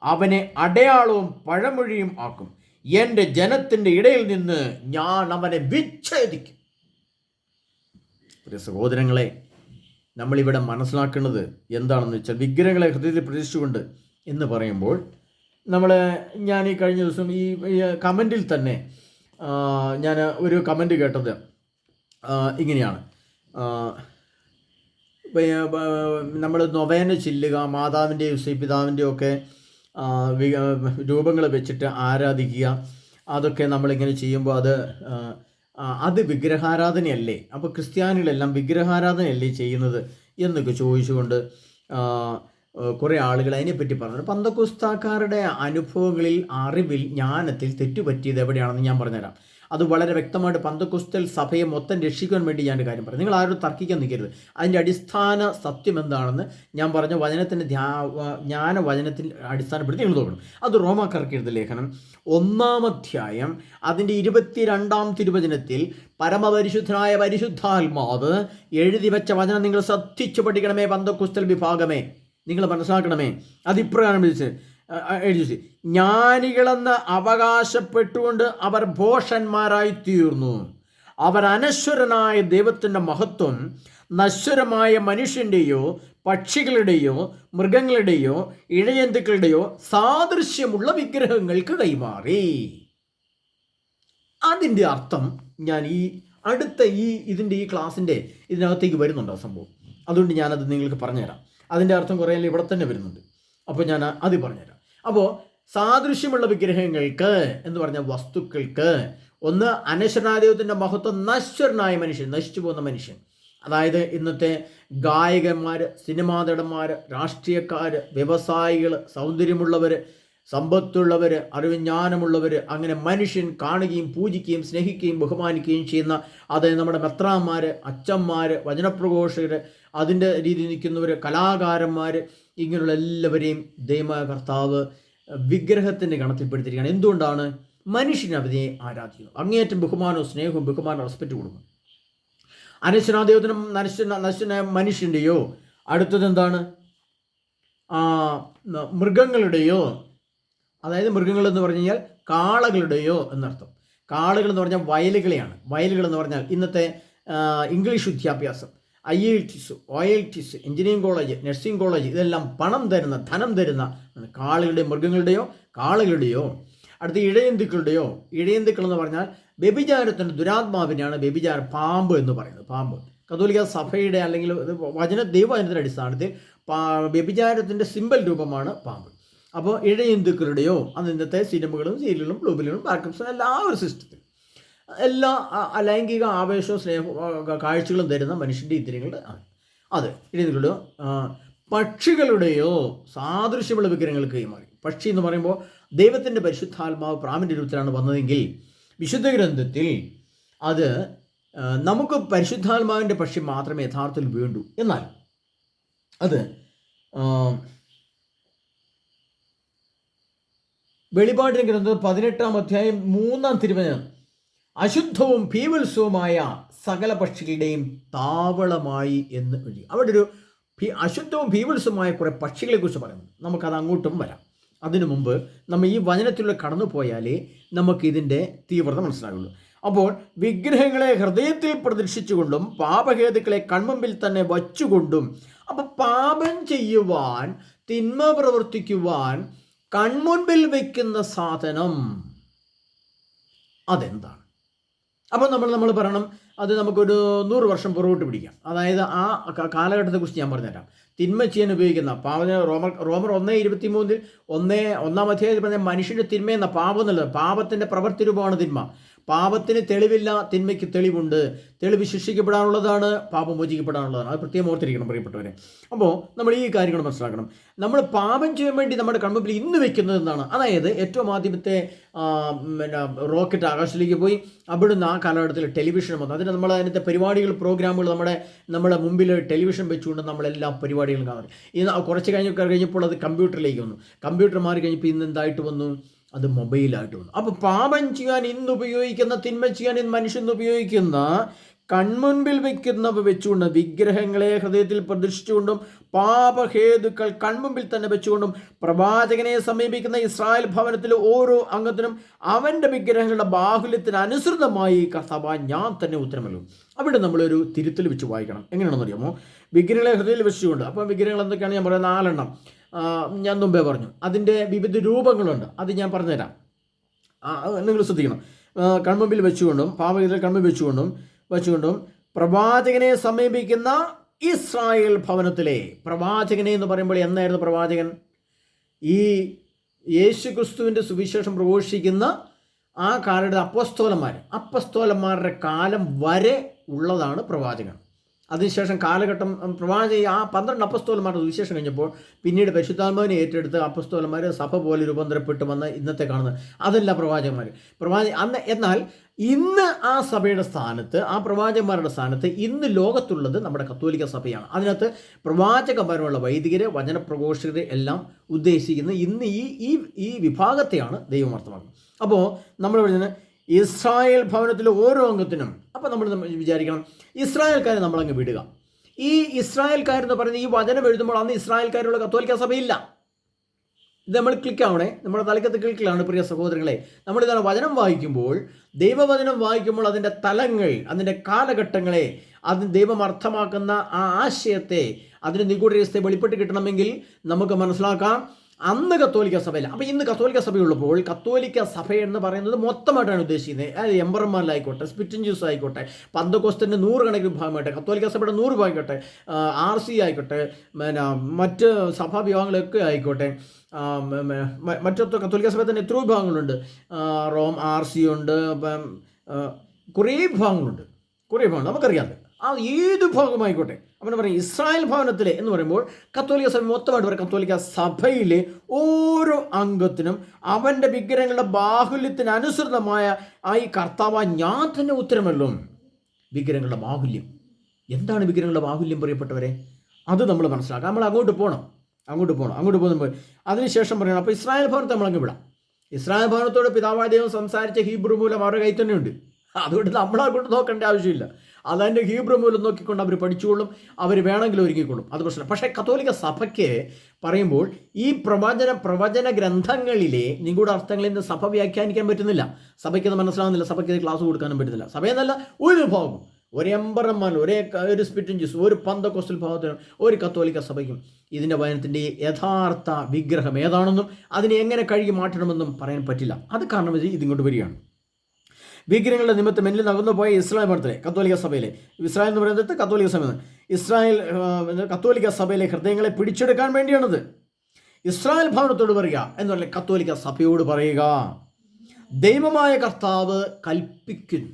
അവനെ അടയാളവും പഴമൊഴിയും ആക്കും. എൻ്റെ ജനത്തിൻ്റെ ഇടയിൽ നിന്ന് ഞാൻ അവനെ വിച്ഛേദിക്കും. പ്രിയ സഹോദരങ്ങളെ, നമ്മളിവിടെ മനസ്സിലാക്കുന്നത് എന്താണെന്ന് വെച്ചാൽ, വിഗ്രഹങ്ങളെ ഹൃദയത്തിൽ പ്രതിഷ്ഠിച്ചുകൊണ്ട് എന്ന് പറയുമ്പോൾ ഞാൻ ഈ കഴിഞ്ഞ ദിവസം ഈ കമൻറ്റിൽ തന്നെ ഞാൻ ഒരു കമൻറ്റ് കേട്ടത് ഇങ്ങനെയാണ്. നമ്മൾ നൊവേന ചെല്ലുക, മാതാവിൻ്റെയും ശ്രീപിതാവിൻ്റെയും ഒക്കെ രൂപങ്ങൾ വെച്ചിട്ട് ആരാധിക്കുക, അതൊക്കെ നമ്മളിങ്ങനെ ചെയ്യുമ്പോൾ അത് വിഗ്രഹാരാധനയല്ലേ? അപ്പോൾ ക്രിസ്ത്യാനികളെല്ലാം വിഗ്രഹാരാധനയല്ലേ ചെയ്യുന്നത് എന്നൊക്കെ ചോദിച്ചുകൊണ്ട് കുറേ ആളുകൾ അതിനെപ്പറ്റി പറഞ്ഞു. പന്തക്കുസ്താക്കാരുടെ അനുഭവങ്ങളിൽ, അറിവിൽ, ജ്ഞാനത്തിൽ തെറ്റുപറ്റിയത് എവിടെയാണെന്ന് ഞാൻ പറഞ്ഞുതരാം. അത് വളരെ വ്യക്തമായിട്ട് പന്തക്കുസ്തൽ സഭയെ മൊത്തം രക്ഷിക്കാൻ വേണ്ടി ഞാൻ ഒരു കാര്യം പറഞ്ഞു. നിങ്ങൾ ആരും തർക്കിക്കാൻ നിൽക്കരുത്. അതിൻ്റെ അടിസ്ഥാന സത്യം എന്താണെന്ന് ഞാൻ പറഞ്ഞ വചനത്തിൻ്റെ ജ്ഞാനവചനത്തിൽ അടിസ്ഥാനപ്പെടുത്തി നിങ്ങൾ നോക്കണം. അത് റോമാക്കാർക്ക് എഴുതിയ ലേഖനം 1-ാം അധ്യായം അതിൻ്റെ 22-ാം തിരുവചനത്തിൽ പരമപരിശുദ്ധനായ പരിശുദ്ധാത്മാവ് എഴുതി വെച്ച വചനം നിങ്ങൾ ശ്രദ്ധിച്ചു പഠിക്കണമേ. പന്തക്കുസ്തൽ വിഭാഗമേ, നിങ്ങൾ മനസ്സിലാക്കണമേ. അതിപ്രകാരം എഴുതി, ജ്ഞാനികളെന്ന് അവകാശപ്പെട്ടുകൊണ്ട് അവർ ഭോഷന്മാരായി തീർന്നു. അവർ അനശ്വരനായ ദൈവത്തിൻ്റെ മഹത്വം നശ്വരമായ മനുഷ്യൻ്റെയോ പക്ഷികളുടെയോ മൃഗങ്ങളുടെയോ ഇഴജന്തുക്കളുടെയോ സാദൃശ്യമുള്ള വിഗ്രഹങ്ങൾക്ക് കൈമാറി. അതിൻ്റെ അർത്ഥം ഞാൻ ഇതിൻ്റെ ഈ ക്ലാസ്സിൻ്റെ ഇതിനകത്തേക്ക് വരുന്നുണ്ട് ആ സംഭവം. അതുകൊണ്ട് ഞാനത് നിങ്ങൾക്ക് പറഞ്ഞുതരാം. അതിൻ്റെ അർത്ഥം കുറേ ഇവിടെ തന്നെ വരുന്നുണ്ട്. അപ്പോൾ ഞാൻ അത് പറഞ്ഞുതരാം. അപ്പോൾ സാദൃശ്യമുള്ള വിഗ്രഹങ്ങൾക്ക് എന്ന് പറഞ്ഞ വസ്തുക്കൾക്ക്, ഒന്ന് അനശ്വരനായ ദൈവത്തിൻ്റെ മഹത്വം, നശ്വരനായ മനുഷ്യൻ, നശിച്ചു പോകുന്ന മനുഷ്യൻ. അതായത് ഇന്നത്തെ ഗായകന്മാർ, സിനിമാ നടന്മാർ, രാഷ്ട്രീയക്കാർ, വ്യവസായികൾ, സൗന്ദര്യമുള്ളവർ, സമ്പത്തുള്ളവർ, അറിവിജ്ഞാനമുള്ളവർ, അങ്ങനെ മനുഷ്യൻ കാണുകയും പൂജിക്കുകയും സ്നേഹിക്കുകയും ബഹുമാനിക്കുകയും ചെയ്യുന്ന, അതായത് നമ്മുടെ മെത്രാന്മാർ, അച്ചന്മാർ, വചനപ്രഘോഷകർ, അതിൻ്റെ രീതിയിൽ നിൽക്കുന്നവർ, കലാകാരന്മാർ, ഇങ്ങനെയുള്ള എല്ലാവരെയും ദൈവമായ കർത്താവ് വിഗ്രഹത്തിൻ്റെ ഗണത്തിൽപ്പെടുത്തിയിരിക്കുകയാണ്. എന്തുകൊണ്ടാണ്? മനുഷ്യനെ അതിനെ ആരാധിക്കുന്നു. അങ്ങേയറ്റം ബഹുമാനവും സ്നേഹവും റെസ്പെക്റ്റ് കൊടുക്കും. അനശ്വരനാദൈവത്തിനും നശ്വരനായ മനുഷ്യൻ്റെയോ, അടുത്തത് എന്താണ്? മൃഗങ്ങളുടെയോ, അതായത് മൃഗങ്ങൾ എന്ന് പറഞ്ഞു കഴിഞ്ഞാൽ കാളകളുടെയോ എന്നർത്ഥം. കാളകൾ എന്ന് പറഞ്ഞാൽ വയലുകളെയാണ്. വയലുകൾ എന്ന് പറഞ്ഞാൽ ഇന്നത്തെ ഇംഗ്ലീഷ് വിദ്യാഭ്യാസം, IITs, OILTs, engineering college, nursing college, ഇതെല്ലാം ധനം തരുന്ന കാളുകളുടെയോ മൃഗങ്ങളുടെയോ കാളുകളുടെയോ. അടുത്ത ഇഴയന്തുക്കളുടെയോ. ഇഴയന്തുക്കൾ എന്ന് പറഞ്ഞാൽ വ്യഭിചാരത്തിൻ്റെ ദുരാത്മാവിനെയാണ് പാമ്പ് എന്ന് പറയുന്നത്. പാമ്പ് കത്തോലിക്ക സഭയുടെ അല്ലെങ്കിൽ ദൈവവചനത്തിൻ്റെ അടിസ്ഥാനത്തിൽ വ്യഭിചാരത്തിൻ്റെ സിമ്പൽ രൂപമാണ് പാമ്പ്. അപ്പോൾ ഇഴയന്തുക്കളുടെയോ, അത് ഇന്നത്തെ സിനിമകളും സീരിയലുകളും ബ്ലൂബിലും ബാക്കപ്സും എല്ലാ ഒരു സിസ്റ്റത്തിൽ എല്ലാ ലൈംഗിക ആവേശവും കാഴ്ചകളും തരുന്ന മനുഷ്യൻ്റെ ഇന്ദ്രിയങ്ങൾ ആണ്. അത് ഇഴയന്തുക്കളുടെയോ. പക്ഷികളുടെയോ സാദൃശ്യമുള്ള വിഗ്രഹങ്ങൾക്ക് കൈമാറി. പക്ഷി എന്ന് പറയുമ്പോൾ ദൈവത്തിൻ്റെ പരിശുദ്ധാത്മാവ് പ്രാമിൻ്റെ രൂപത്തിലാണ് വന്നതെങ്കിൽ വിശുദ്ധ ഗ്രന്ഥത്തിൽ അത് നമുക്ക് പരിശുദ്ധാത്മാവിൻ്റെ പക്ഷി മാത്രമേ യഥാർത്ഥത്തിൽ വേണ്ടൂ. എന്നാൽ അത് വെളിപാടിൻ്റെ ഗ്രന്ഥം 18-ാം അധ്യായം 3-ാം തിരുവചനം, അശുദ്ധവും ഭീവത്സവുമായ സകല പക്ഷികളുടെയും താവളമായി എന്ന് എഴുതി. അവിടെ ഒരു അശുദ്ധവും ഭീവത്സവുമായ കുറേ പക്ഷികളെക്കുറിച്ച് പറയുന്നു. നമുക്കത് അങ്ങോട്ടും വരാം. അതിനു മുമ്പ് നമ്മൾ ഈ വചനത്തിലൂടെ കടന്നു പോയാലേ നമുക്കിതിൻ്റെ തീവ്രത മനസ്സിലാകുള്ളൂ. അപ്പോൾ വിഗ്രഹങ്ങളെ ഹൃദയത്തിൽ പ്രദർശിച്ചുകൊണ്ടും പാപഹേതുക്കളെ കൺമുമ്പിൽ തന്നെ വച്ചുകൊണ്ടും, അപ്പോൾ പാപം ചെയ്യുവാൻ, തിന്മ പ്രവർത്തിക്കുവാൻ കൺമുൻപിൽ വയ്ക്കുന്ന സാധനം അതെന്താണ്? അപ്പോൾ നമ്മൾ പറയണം, അത് നമുക്കൊരു 100 വർഷം പുറകോട്ട് പിടിക്കാം. അതായത് ആ കാലഘട്ടത്തെക്കുറിച്ച് ഞാൻ പറഞ്ഞുതരാം. തിന്മ ചെയ്യാൻ ഉപയോഗിക്കുന്ന റോമർ 1:23 1-ാം അധ്യായത്തിൽ പറഞ്ഞ മനുഷ്യൻ്റെ തിന്മ എന്ന പാപം എന്നുള്ളത് പാപത്തിൻ്റെ പ്രവൃത്തി രൂപമാണ് തിന്മ. പാപത്തിന് തെളിവില്ല, തിന്മയ്ക്ക് തെളിവുണ്ട്. തെളിവ് ശിക്ഷിക്കപ്പെടാനുള്ളതാണ്, പാപം മോചിക്കപ്പെടാനുള്ളതാണ്. അത് പ്രത്യേകം ഓർത്തിരിക്കണം പ്രിയപ്പെട്ടവരെ. അപ്പോൾ നമ്മൾ ഈ കാര്യങ്ങൾ മനസ്സിലാക്കണം. നമ്മൾ പാപം ചെയ്യാൻ വേണ്ടി നമ്മുടെ കൺമുമ്പിൽ ഇന്ന് വെക്കുന്നത് എന്താണ്? അതായത് ഏറ്റവും ആദ്യമത്തെ റോക്കറ്റ് ആകാശത്തിലേക്ക് പോയി, അവിടുന്ന് ആ കാലഘട്ടത്തിൽ ടെലിവിഷൻ വന്നു. അതിന് അതിനകത്തെ പരിപാടികൾ, പ്രോഗ്രാമുകൾ നമ്മുടെ മുമ്പിൽ ടെലിവിഷൻ വെച്ചുകൊണ്ട് നമ്മളെല്ലാ പരിപാടികളും കാണുന്നത്. ഇന്ന് കുറച്ച് കഴിഞ്ഞപ്പോൾ അത് കമ്പ്യൂട്ടറിലേക്ക് വന്നു. കമ്പ്യൂട്ടർ മാറി കഴിഞ്ഞപ്പോൾ ഇന്ന് എന്തായിട്ട് വന്നു? അത് മൊബൈലായിട്ട് വന്നു. അപ്പോൾ പാപം ചെയ്യാൻ ഇന്ന് ഉപയോഗിക്കുന്ന, തിന്മ ചെയ്യാൻ ഇന്ന് മനുഷ്യൻ ഉപയോഗിക്കുന്ന, കൺമുൻപിൽ വയ്ക്കുന്നവ വെച്ചുകൊണ്ട്, വിഗ്രഹങ്ങളെ ഹൃദയത്തിൽ പ്രതിഷ്ഠിച്ചുകൊണ്ടും പാപഹേതുക്കൾ കൺമുമ്പിൽ തന്നെ വെച്ചുകൊണ്ടും പ്രവാചകനെ സമീപിക്കുന്ന ഇസ്രായേൽ ഭവനത്തിലെ ഓരോ അംഗത്തിനും അവൻ്റെ വിഗ്രഹങ്ങളുടെ ബാഹുല്യത്തിന് അനുസൃതമായി കർത്താവ് ഞാൻ തന്നെ ഉത്തരമല്ലോ. അവിടെ നമ്മളൊരു തിരുത്തൽ വെച്ച് വായിക്കണം. എങ്ങനെയാണെന്ന് അറിയാമോ? വിഗ്രഹങ്ങളെ ഹൃദയത്തിൽ വെച്ചുകൊണ്ട്, അപ്പോൾ വിഗ്രഹങ്ങൾ എന്തൊക്കെയാണ് ഞാൻ പറയുന്നത്? 4 ഞാൻ മുമ്പേ പറഞ്ഞു. അതിൻ്റെ വിവിധ രൂപങ്ങളുണ്ട്, അത് ഞാൻ പറഞ്ഞുതരാം. നിങ്ങൾ ശ്രദ്ധിക്കണം. കൺമുമ്പിൽ വെച്ചുകൊണ്ടും പാപഹേതുക്കൾ കൺമുമ്പിൽ വെച്ചുകൊണ്ടും പ്രവാചകനെ സമീപിക്കുന്ന ഇസ്രായേൽ ഭവനത്തിലെ, പ്രവാചകനെ എന്ന് പറയുമ്പോൾ എന്നായിരുന്നു പ്രവാചകൻ? ഈ യേശു ക്രിസ്തുവിൻ്റെ സുവിശേഷം പ്രഘോഷിക്കുന്ന ആ കാലയുടെ അപ്പസ്തോലന്മാരുടെ കാലം വരെ ഉള്ളതാണ് പ്രവാചകൻ. അതിനുശേഷം കാലഘട്ടം ആ 12 അപ്പസ്തോലന്മാരുടെ സുവിശേഷം കഴിഞ്ഞപ്പോൾ പിന്നീട് പരിശുദ്ധാത്മാവിനെ ഏറ്റെടുത്ത് അപ്പസ്തോലന്മാർ സഭ പോലെ രൂപാന്തരപ്പെട്ട് വന്ന് ഇന്നത്തെ കാണുന്നത് അതല്ല പ്രവാചകന്മാർ. അന്ന് എന്നാൽ ഇന്ന് ആ സഭയുടെ സ്ഥാനത്ത്, ആ പ്രവാചകന്മാരുടെ സ്ഥാനത്ത് ഇന്ന് ലോകത്തുള്ളത് നമ്മുടെ കത്തോലിക്ക സഭയാണ്. അതിനകത്ത് പ്രവാചകന്മാരുള്ള വൈദികരെ, വചനപ്രഘോഷകരെ എല്ലാം ഉദ്ദേശിക്കുന്നത് ഇന്ന് ഈ വിഭാഗത്തെയാണ് ദൈവം അർത്ഥമാക്കുന്നത്. അപ്പോൾ നമ്മൾ പറയുന്നത് ഇസ്രായേൽ ഭവനത്തിലെ ഓരോ അംഗത്തിനും. അപ്പോൾ നമ്മൾ വിചാരിക്കണം, ഇസ്രായേൽക്കാരെ നമ്മളങ്ങ് വിടുക. ഈ ഇസ്രായേൽക്കാരെന്ന് പറയുന്നത് ഈ വചനം എഴുതുമ്പോൾ അന്ന് ഇസ്രായേൽക്കാരുള്ള കത്തോലിക്ക സഭയില്ല. ഇത് നമ്മൾ ക്ലിക്കാവണേ, നമ്മുടെ തലക്കത്ത് ക്ലിക്കിലാണ് പ്രിയ സഹോദരങ്ങളെ. നമ്മളിതാണ് വചനം വായിക്കുമ്പോൾ, ദൈവവചനം വായിക്കുമ്പോൾ അതിൻ്റെ തലങ്ങൾ, അതിൻ്റെ കാലഘട്ടങ്ങളെ, അതിന് ദൈവം അർത്ഥമാക്കുന്ന ആ ആശയത്തെ, അതിൻ്റെ നിഗൂഢരഹസ്യത്തെ വെളിപ്പെട്ട് കിട്ടണമെങ്കിൽ നമുക്ക് മനസ്സിലാക്കാം അന്ന് കത്തോലിക്ക സഭയില്ല. അപ്പോൾ ഇന്ന് കത്തോലിക്ക സഭയുള്ളപ്പോൾ, കത്തോലിക്ക സഭ എന്ന് പറയുന്നത് മൊത്തമായിട്ടാണ് ഉദ്ദേശിക്കുന്നത്. അതായത് എംബർമാരിലായിക്കോട്ടെ, സ്പിറ്റിൻ ജ്യൂസ് ആയിക്കോട്ടെ, പന്തക്കോസ്തിൻ്റെ 100 കണക്കിന് വിഭാഗമായിട്ടെ, കത്തോലിക്ക സഭയുടെ 100 വിഭാഗമായിക്കോട്ടെ, RC ആയിക്കോട്ടെ, മറ്റ് സഭാ വിഭാഗങ്ങളൊക്കെ ആയിക്കോട്ടെ, മറ്റൊക്കെ കത്തോലിക്ക സഭയിൽ തന്നെ എത്രയോ വിഭാഗങ്ങളുണ്ട്. RC ഉണ്ട്, കുറേ വിഭാഗങ്ങളുണ്ട്, നമുക്കറിയാതെ. ആ ഏത് വിഭാഗമായിക്കോട്ടെ. അപ്പം പറയും ഇസ്രായേൽ ഭവനത്തിലെ എന്ന് പറയുമ്പോൾ കത്തോലിക്ക സഭ മൊത്തമായിട്ട് പറയും, കത്തോലിക്ക സഭയിലെ ഓരോ അംഗത്തിനും അവൻ്റെ വിഗ്രഹങ്ങളുടെ ബാഹുല്യത്തിന് അനുസൃതമായ ഈ കർത്താവ് ഞാൻ തന്നെ ഉത്തരമല്ലോ. വിഗ്രഹങ്ങളുടെ ബാഹുല്യം എന്താണ്? വിഗ്രഹങ്ങളുടെ ബാഹുല്യം പ്രിയപ്പെട്ടവരെ, അത് നമ്മൾ മനസ്സിലാക്കാം. നമ്മൾ അങ്ങോട്ട് പോകുമ്പോൾ അതിനുശേഷം പറയണം. അപ്പോൾ ഇസ്രായേൽ ഭവനത്തെ നമ്മളങ്ങ് വിടാം. ഇസ്രായേൽ ഭവനത്തോട് പിതാവായ ദൈവം സംസാരിച്ച ഹീബ്രു മൂലം അവരുടെ കയ്യിൽ തന്നെയുണ്ട്. അതുകൊണ്ട് നമ്മളങ്ങോട്ട് നോക്കേണ്ട ആവശ്യമില്ല. അതതിൻ്റെ ഹീബ്രു മൂലം നോക്കിക്കൊണ്ട് അവർ പഠിച്ചുകൊള്ളും, അവർ വേണമെങ്കിലും ഒരുങ്ങിക്കൊള്ളും, അത് പ്രശ്നം. പക്ഷേ കത്തോലിക്ക സഭയ്ക്ക് പറയുമ്പോൾ ഈ പ്രവചന ഗ്രന്ഥങ്ങളിലെ നിഗൂഢ അർത്ഥങ്ങളിൽ നിന്ന് സഭ വ്യാഖ്യാനിക്കാൻ പറ്റുന്നില്ല. സഭയ്ക്കത് മനസ്സിലാകുന്നില്ല, സഭയ്ക്ക് ക്ലാസ് കൊടുക്കാനും പറ്റുന്നില്ല. സഭയെന്നല്ല ഒരു വിഭാഗം, ഒരു എംബറന്മാർ, ഒരു സ്പിറ്റിൻ ജ്യൂസ്, ഒരു പന്തക്കോസ്റ്റൽ ഭാഗത്തിനും ഒരു കത്തോലിക്ക സഭയ്ക്കും ഇതിൻ്റെ വചനത്തിൻ്റെ യഥാർത്ഥ വിഗ്രഹം ഏതാണെന്നും അതിനെ എങ്ങനെ കഴുകി മാറ്റണമെന്നും പറയാൻ പറ്റില്ല. അത് കാരണം ഇതിങ്ങോട്ട് വരികയാണ്. വിഗ്രഹങ്ങളുടെ നിമിത്തം എന്നിൽ നകന്നു പോയ ഇസ്രായേൽ ഭവനത്തിലെ കത്തോലിക്ക സഭയിലെ, ഇസ്രായേൽ എന്ന് പറയുന്നത് കത്തോലിക്ക സഭ, ഇസ്രായേൽ കത്തോലിക്ക സഭയിലെ ഹൃദയങ്ങളെ പിടിച്ചെടുക്കാൻ വേണ്ടിയാണത്. ഇസ്രായേൽ ഭവനത്തോട് പറയുക എന്നല്ല, കത്തോലിക്ക സഭയോട് പറയുക. ദൈവമായ കർത്താവ് കൽപ്പിക്കുന്നു.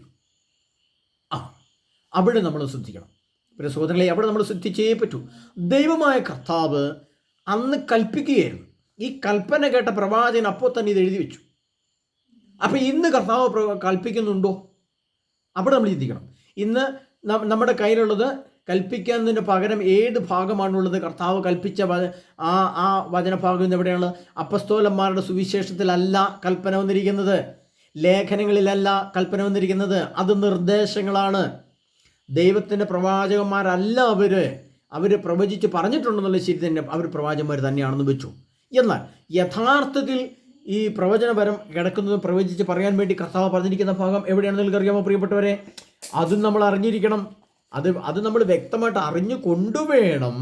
അവിടെ നമ്മൾ ശ്രദ്ധിക്കണം പിന്നെ സഹോദരങ്ങളെ, അവിടെ നമ്മൾ ശ്രദ്ധിച്ചേ പറ്റൂ. ദൈവമായ കർത്താവ് അന്ന് കൽപ്പിക്കുകയായിരുന്നു. ഈ കൽപ്പന കേട്ട പ്രവാചകൻ അപ്പോൾ തന്നെ ഇത് എഴുതി വെച്ചു. അപ്പോൾ ഇന്ന് കർത്താവ് കൽപ്പിക്കുന്നുണ്ടോ? അവിടെ നമ്മൾ ചിന്തിക്കണം. ഇന്ന് നമ്മുടെ കയ്യിലുള്ളത് കൽപ്പിക്കുന്നതിന് പകരം ഏത് ഭാഗമാണുള്ളത്? കർത്താവ് കൽപ്പിച്ച ആ വചനഭാഗം ഇന്ന് എവിടെയാണുള്ളത്? അപ്പസ്തോലന്മാരുടെ സുവിശേഷത്തിലല്ല കൽപ്പന വന്നിരിക്കുന്നത്, ലേഖനങ്ങളിലല്ല കൽപ്പന വന്നിരിക്കുന്നത്. അത് നിർദ്ദേശങ്ങളാണ്. ദൈവത്തിൻ്റെ പ്രവാചകന്മാരല്ല അവർ പ്രവചിച്ച് പറഞ്ഞിട്ടുണ്ടെന്നുള്ള ശരി തന്നെ, അവർ പ്രവാചകന്മാർ തന്നെയാണെന്ന് വെച്ചു. എന്നാൽ യഥാർത്ഥത്തിൽ ഈ പ്രവചനപരം കിടക്കുന്നത് പ്രവചിച്ച് പറയാൻ വേണ്ടി കർത്താവ് പറഞ്ഞിരിക്കുന്ന ഭാഗം എവിടെയാണെന്ന് നിങ്ങൾക്കറിയാമോ പ്രിയപ്പെട്ടവരെ? അതും നമ്മൾ അറിഞ്ഞിരിക്കണം. അത് നമ്മൾ വ്യക്തമായിട്ട് അറിഞ്ഞു കൊണ്ടുവേണം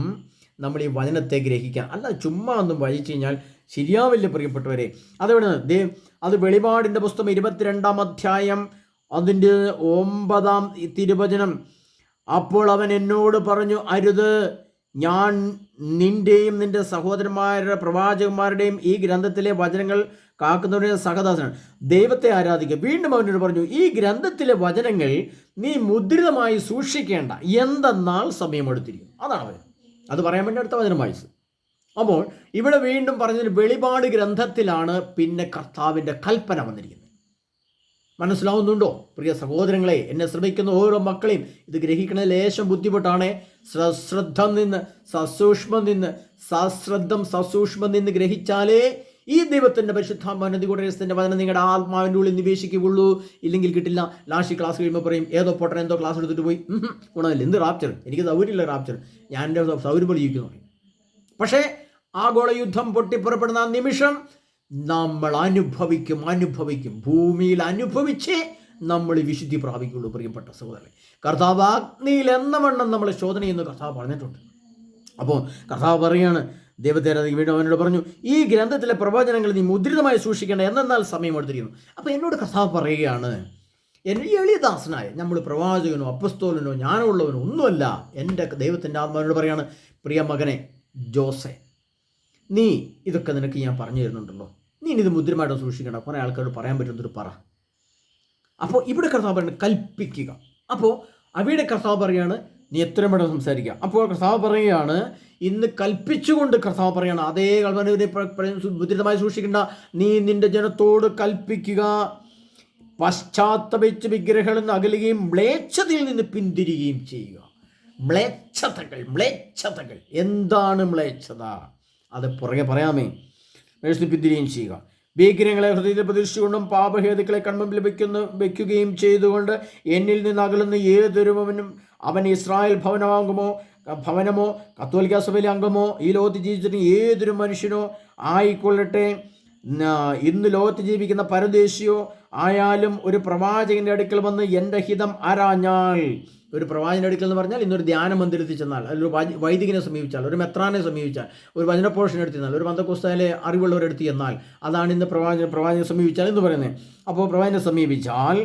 നമ്മൾ ഈ വചനത്തെ ഗ്രഹിക്കാൻ. അല്ല ചുമ്മാ ഒന്നും വായിച്ചു കഴിഞ്ഞാൽ ശരിയാവില്ല പ്രിയപ്പെട്ടവരെ. അതെവിടെ? അത് വെളിപാടിൻ്റെ പുസ്തകം 22-ാം അധ്യായം അതിൻ്റെ 9-ാം തിരുവചനം. അപ്പോൾ അവൻ എന്നോട് പറഞ്ഞു, അരുത്, ഞാൻ നിൻ്റെയും നിൻ്റെ സഹോദരന്മാരുടെ പ്രവാചകന്മാരുടെയും ഈ ഗ്രന്ഥത്തിലെ വചനങ്ങൾ കാക്കുന്നവരുടെ സഹദാസനാണ്, ദൈവത്തെ ആരാധിക്കുക. വീണ്ടും അവനോട് പറഞ്ഞു, ഈ ഗ്രന്ഥത്തിലെ വചനങ്ങൾ നീ മുദ്രിതമായി സൂക്ഷിക്കേണ്ട, എന്തെന്നാൽ സമയമെടുത്തിരിക്കും. അതാണ് അവൻ. അത് പറയാൻ വേണ്ടി അടുത്ത വചനം വായിച്ചു. അപ്പോൾ ഇവിടെ വീണ്ടും പറഞ്ഞൊരു വെളിപാട് ഗ്രന്ഥത്തിലാണ് പിന്നെ കർത്താവിൻ്റെ കൽപ്പന വന്നിരിക്കുന്നത്. മനസ്സിലാവുന്നുണ്ടോ പ്രിയ സഹോദരങ്ങളെ? എന്നെ ശ്രമിക്കുന്ന ഓരോ മക്കളെയും ഇത് ഗ്രഹിക്കണ ലേശം ബുദ്ധിമുട്ടാണ്. സശ്രദ്ധം നിന്ന് ഗ്രഹിച്ചാലേ ഈ ദൈവത്തിൻ്റെ പരിശുദ്ധാത്മാവിൻ്റെ കൂടരസത്തിൻ്റെ വചനം നിങ്ങളുടെ ആത്മാവിൻ്റെ ഉള്ളിൽ നിവേശിക്കുകയുള്ളൂ. ഇല്ലെങ്കിൽ കിട്ടില്ല. ലാസ്റ്റ് ക്ലാസ് കഴിയുമ്പോൾ പറയും ഏതോ പൊട്ടൻ എന്തോ ക്ലാസ് എടുത്തിട്ട് പോയി, ഗുണമില്ല. എന്ത് റാപ്ചർ, എനിക്ക് സൗകര്യമില്ല റാപ്ചർ, ഞാൻ എൻ്റെ സൗകര്യം പോലെ ജീവിക്കുന്നു. പക്ഷേ ആഗോള യുദ്ധം പൊട്ടിപ്പുറപ്പെടുന്ന ആ നിമിഷം നമ്മൾ അനുഭവിക്കും. ഭൂമിയിൽ അനുഭവിച്ചേ നമ്മൾ വിശുദ്ധി പ്രാപിക്കുള്ളൂ. പ്രിയപ്പെട്ട സഹോദരൻ, കർത്താവ് അഗ്നിയിൽ എന്നവണ്ണം നമ്മളെ ശോധന ചെയ്യുന്ന കർത്താവ് പറഞ്ഞിട്ടുണ്ട്. അപ്പോൾ കർത്താവ് പറയാണ്, ദൈവത്തെ വീണ്ടും അവനോട് പറഞ്ഞു, ഈ ഗ്രന്ഥത്തിലെ പ്രവചനങ്ങൾ നീ മുദ്രിതമായി സൂക്ഷിക്കേണ്ട, എന്നാൽ സമയം എടുത്തിരിക്കുന്നു. അപ്പോൾ എന്നോട് കർത്താവ് പറയുകയാണ്, എൻ്റെ എളിയദാസനായ, നമ്മൾ പ്രവാചകനോ അപ്പസ്തോലനോ ജ്ഞാനമുള്ളവനോ ഒന്നുമല്ല, എൻ്റെ ദൈവത്തിൻ്റെ ആത്മാവിനോട് പറയാണ്, പ്രിയ മകനെ ജോസെ, നീ ഇതൊക്കെ നിനക്ക് ഞാൻ പറഞ്ഞു തരുന്നുണ്ടല്ലോ, നീ ഇത് മുദ്രമായിട്ട് സൂക്ഷിക്കേണ്ട. കുറേ ആൾക്കാരോട് പറയാൻ പറ്റുന്നൊരു പറ. അപ്പോൾ ഇവിടെ കർത്താവ് പറയുന്നത് കൽപ്പിക്കുക. അപ്പോൾ അവിടെ കർത്താവ് പറയുകയാണ്, നീ എത്രയും പെട്ടെന്ന് സംസാരിക്കുക. അപ്പോൾ കർത്താവ് പറയുകയാണ്, ഇന്ന് കൽപ്പിച്ചുകൊണ്ട് കർത്താവ് പറയുകയാണ്, അതേ മുദ്രിതമായി സൂക്ഷിക്കേണ്ട, നീ നിന്റെ ജനത്തോട് കൽപ്പിക്കുക, പശ്ചാത്തപിച്ച് വിഗ്രഹങ്ങളിൽ നിന്ന് അകലുകയും മ്ലേച്ഛതയിൽ നിന്ന് പിന്തിരിയുകയും ചെയ്യുക. മ്ലേച്ഛതകൾ എന്താണ് മ്ലേച്ഛത? അത് പുറകെ പറയാമേ. പിന്തിരിയുകയും ചെയ്യുക. വിഗ്രഹങ്ങളെ ഹൃദയത്തിൽ പ്രതിഷ്ഠിച്ചുകൊണ്ടും പാപഹേതുക്കളെ കൺമുമ്പിൽ വയ്ക്കുകയും ചെയ്തുകൊണ്ട് എന്നിൽ നിന്ന് അകലുന്ന ഏതൊരുവനും അവൻ ഇസ്രായേൽ ഭവനമോ കത്തോലിക്ക സഭയിലെ അംഗമോ ഈ ലോകത്ത് ജീവിച്ചിട്ട് ഏതൊരു മനുഷ്യനോ ആയിക്കൊള്ളട്ടെ, ഇന്ന് ലോകത്ത് ജീവിക്കുന്ന പരദേശിയോ ആയാലും ഒരു പ്രവാചകൻ്റെ അടുക്കൽ വന്ന് എൻ്റെ ഹിതം ആരാഞ്ഞാൽ, ഒരു പ്രവാചകൻ്റെ അടുക്കൽ എന്ന് പറഞ്ഞാൽ ഇന്നൊരു ധ്യാന മന്ദിരത്തിൽ ചെന്നാൽ, ഒരു വൈദികനെ സമീപിച്ചാൽ, ഒരു മെത്രാനെ സമീപിച്ചാൽ, ഒരു വചനപോഷനെ എടുത്ത് ചെന്നാൽ, ഒരു പന്തക്കോസ്തായിലെ അറിവുള്ളവരെടുത്ത് ചെന്നാൽ, അതാണ് ഇന്ന് പ്രവാചകനെ സമീപിച്ചാൽ എന്ന് പറയുന്നത്. അപ്പോൾ പ്രവാചകനെ സമീപിച്ചാൽ